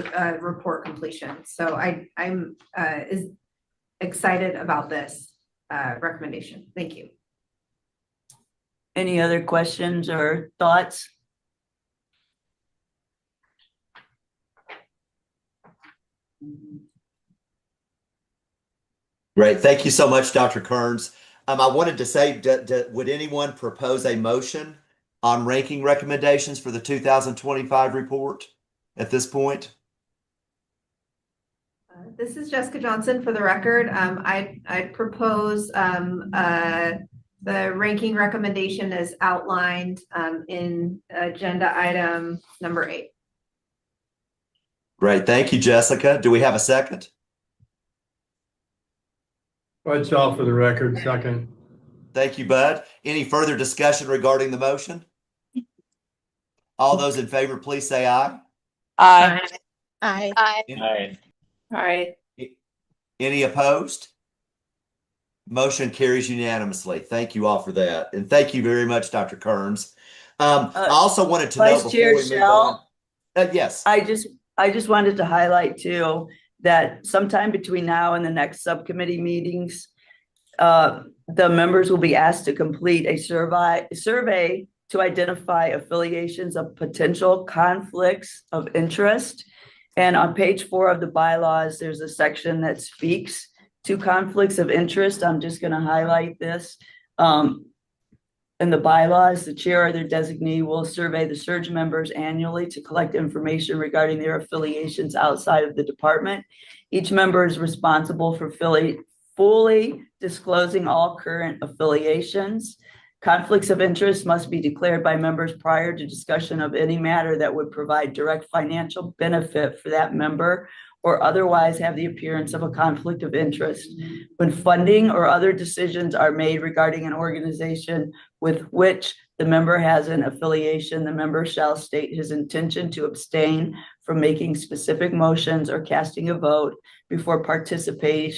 report completion. So I'm excited about this recommendation. Thank you. Any other questions or thoughts? Great. Thank you so much, Dr. Kearns. I wanted to say, would anyone propose a motion on ranking recommendations for the 2025 report at this point? This is Jessica Johnson for the record. I'd propose the ranking recommendation as outlined in agenda item number 8. Great. Thank you, Jessica. Do we have a second? Bud Shaw for the record, second. Thank you, Bud. Any further discussion regarding the motion? All those in favor, please say aye. Aye. Aye. Aye. Aye. Any opposed? Motion carries unanimously. Thank you all for that. And thank you very much, Dr. Kearns. I also wanted to know Vice before Chair we move Shell? on. Yes. I just wanted to highlight too, that sometime between now and the next subcommittee meetings, the members will be asked to complete a survey to identify affiliations of potential conflicts of interest. And on page 4 of the bylaws, there's a section that speaks to conflicts of interest. I'm just going to highlight this. In the bylaws, the chair or their designee will survey the SURG members annually to collect information regarding their affiliations outside of the department. Each member is responsible for fully disclosing all current affiliations. Conflicts of interest must be declared by members prior to discussion of any matter that would provide direct financial benefit for that member or otherwise have the appearance of a conflict of interest. When funding or other decisions are made regarding an organization with which the member has an affiliation, the member shall state his intention to abstain from making specific motions or casting a vote before participating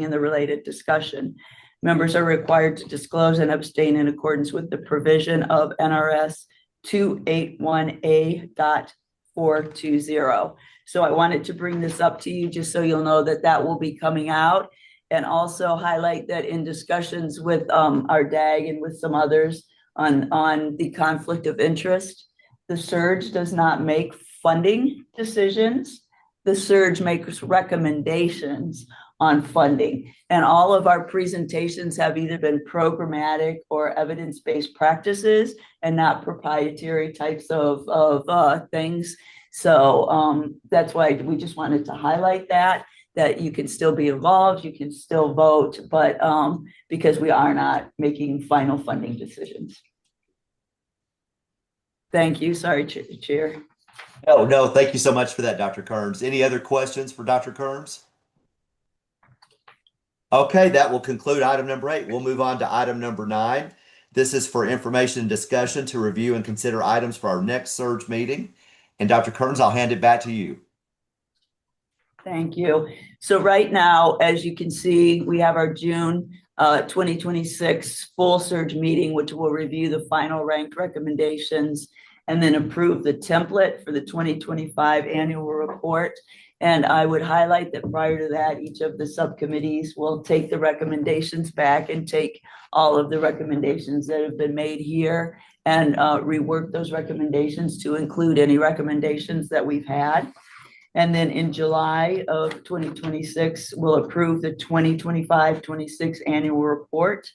in the related discussion. Members are required to disclose and abstain in accordance with the provision of NRS 281A.420. So I wanted to bring this up to you just so you'll know that that will be coming out, and also highlight that in discussions with our DAG and with some others on the conflict of interest, the SURG does not make funding decisions. The SURG makes recommendations on funding, and all of our presentations have either been programmatic or evidence-based practices and not proprietary types of things. So that's why we just wanted to highlight that you can still be involved, you can still vote, but because we are not making final funding decisions. Thank you. Sorry, Chair. No, thank you so much for that, Dr. Kearns. Any other questions for Dr. Kearns? Okay, that will conclude item number 8. We'll move on to item number 9. This is for information and discussion to review and consider items for our next SURG meeting. And Dr. Kearns, I'll hand it back to you. Thank you. So right now, as you can see, we have our June 2026 full SURG meeting, which will review the final ranked recommendations and then approve the template for the 2025 annual report. And I would highlight that prior to that, each of the subcommittees will take the recommendations back and take all of the recommendations that have been made here and rework those recommendations to include any recommendations that we've had. And then in July of 2026, we'll approve the 2025-26 annual report.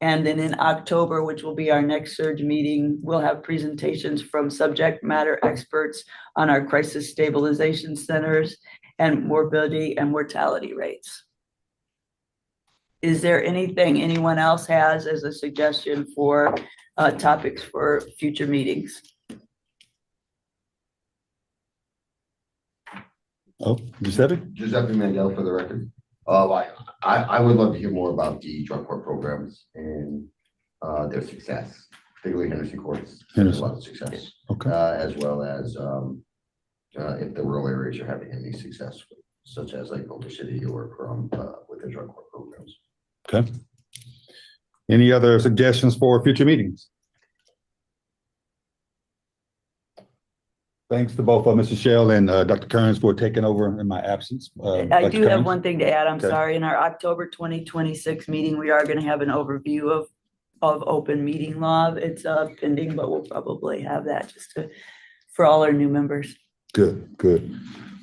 And then in October, which will be our next SURG meeting, we'll have presentations from subject matter experts on our crisis stabilization centers and morbidity and mortality rates. Is there anything anyone else has as a suggestion for topics for future meetings? Oh, Giuseppe? Giuseppe Mandel for the record. I would love to hear more about the drug court programs and their success, particularly Henderson Courts. There's a lot of success. Okay. As well as if the rural areas are having any success, such as like Boulder City or from with the drug court programs. Okay. Any other suggestions for future meetings? Thanks to both Mr. Shell and Dr. Kearns for taking over in my absence. I do have one thing to add. I'm Okay. sorry. In our October 2026 meeting, we are going to have an overview of open meeting law. It's pending, but we'll probably have that for all our new members. Good.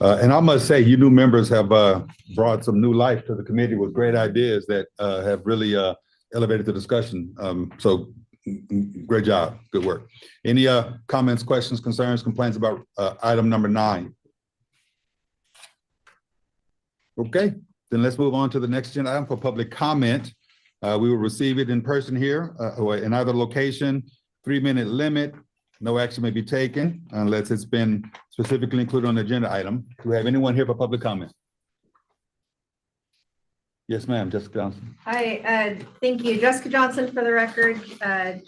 And I must say, you new members have brought some new life to the committee with great ideas that have really elevated the discussion. So great job. Good work. Any comments, questions, concerns, complaints about item number 9? Okay, then let's move on to the next agenda item for public comment. We will receive it in person here or in either location, 3-minute limit. No action may be taken unless it's been specifically included on the agenda item. Do we have anyone here for public comment? Yes, ma'am, Jessica Johnson. Hi, thank you. Jessica Johnson for the record,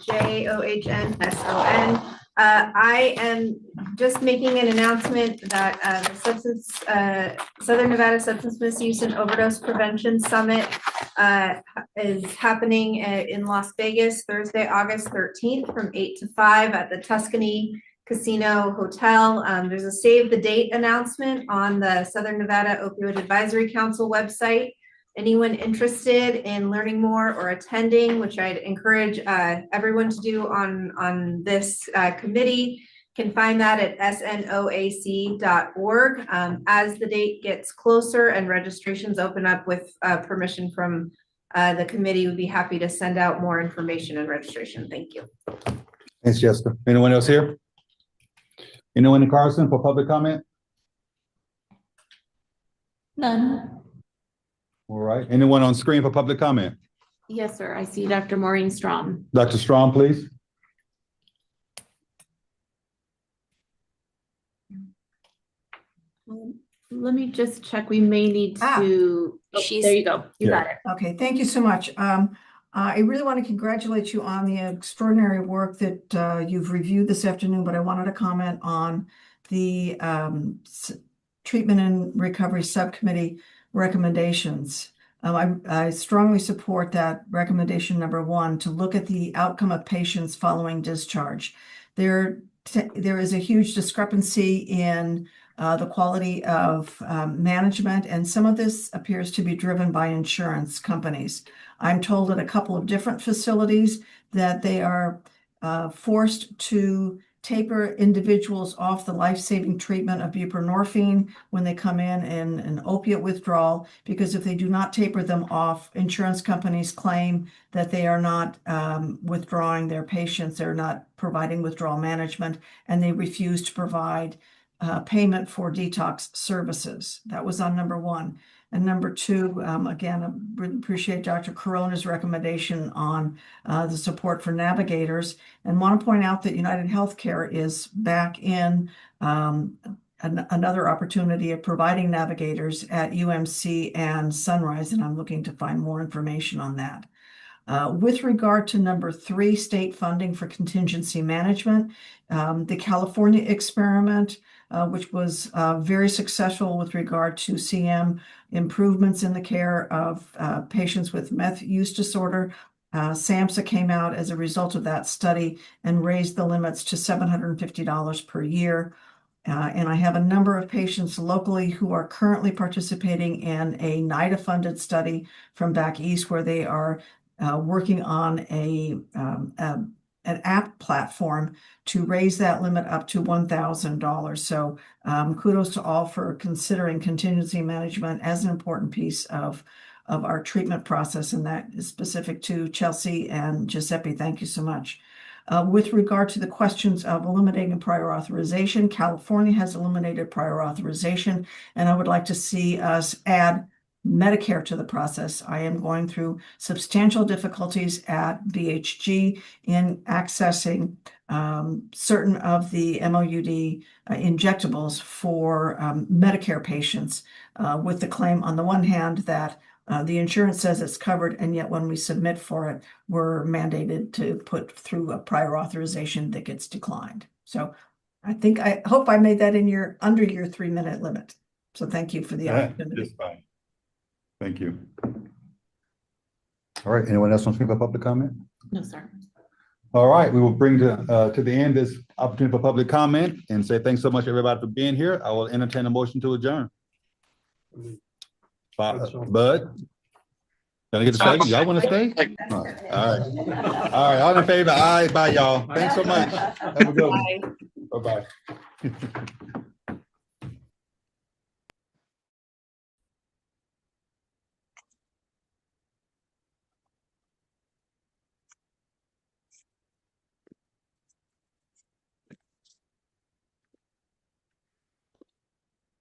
JOHNSON. I am just making an announcement that the Southern Nevada Substance Misuse and Overdose Prevention Summit is happening in Las Vegas, Thursday, August 13th from 8 to 5 at the Tuscany Casino Hotel. There's a save the date announcement on the Southern Nevada Opioid Advisory Council website. Anyone interested in learning more or attending, which I'd encourage everyone to do on this committee, can find that at snoac.org. As the date gets closer and registrations open up with permission from the committee, we'd be happy to send out more information and registration. Thank you. Thanks, Jessica. Anyone else here? Anyone in Carson for public comment? None. All right. Anyone on screen for public comment? Yes, sir. I see Dr. Maureen Strom. Dr. Strom, please. Let me just check. We may need Ah. to, there you go. You got it. Okay, thank you so much. I really want to congratulate you on the extraordinary work that you've reviewed this afternoon, but I wanted to comment on the Treatment and Recovery Subcommittee recommendations. I strongly support that recommendation number 1, to look at the outcome of patients following discharge. There is a huge discrepancy in the quality of management, and some of this appears to be driven by insurance companies. I'm told at a couple of different facilities that they are forced to taper individuals off the life-saving treatment of buprenorphine when they come in an opiate withdrawal, because if they do not taper them off, insurance companies claim that they are not withdrawing their patients, they're not providing withdrawal management, and they refuse to provide payment for detox services. That was on number 1. And number 2, again, I really appreciate Dr. Corona's recommendation on the support for navigators, and want to point out that United Healthcare is back in another opportunity of providing navigators at UMC and Sunrise, and I'm looking to find more information on that. With regard to number 3, state funding for contingency management, the California experiment, which was very successful with regard to CM improvements in the care of patients with meth use disorder. SAMHSA came out as a result of that study and raised the limits to $750 per year. And I have a number of patients locally who are currently participating in a NIDA-funded study from back east, where they are working on an app platform to raise that limit up to $1,000. So kudos to all for considering contingency management as an important piece of our treatment process, and that is specific to Chelsea and Giuseppe. Thank you so much. With regard to the questions of eliminating prior authorization, California has eliminated prior authorization, and I would like to see us add Medicare to the process. I am going through substantial difficulties at BHG in accessing certain of the MOUD injectables for Medicare patients, with the claim on the one hand that the insurance says it's covered, and yet when we submit for it, we're mandated to put through a prior authorization that gets declined. So I hope I made that in under your 3-minute limit. So thank you for the opportunity. Just fine. Thank you. All right, anyone else want to speak about public comment? No, sir. All right, we will bring to the end this opportunity for public comment and say thanks so much, everybody, for being here. I will entertain a motion to adjourn. Bud? Can I get a second? Y'all want to stay? All right. All right, all in favor? Aye, bye, y'all. Thanks so much. Have a good one. Bye-bye.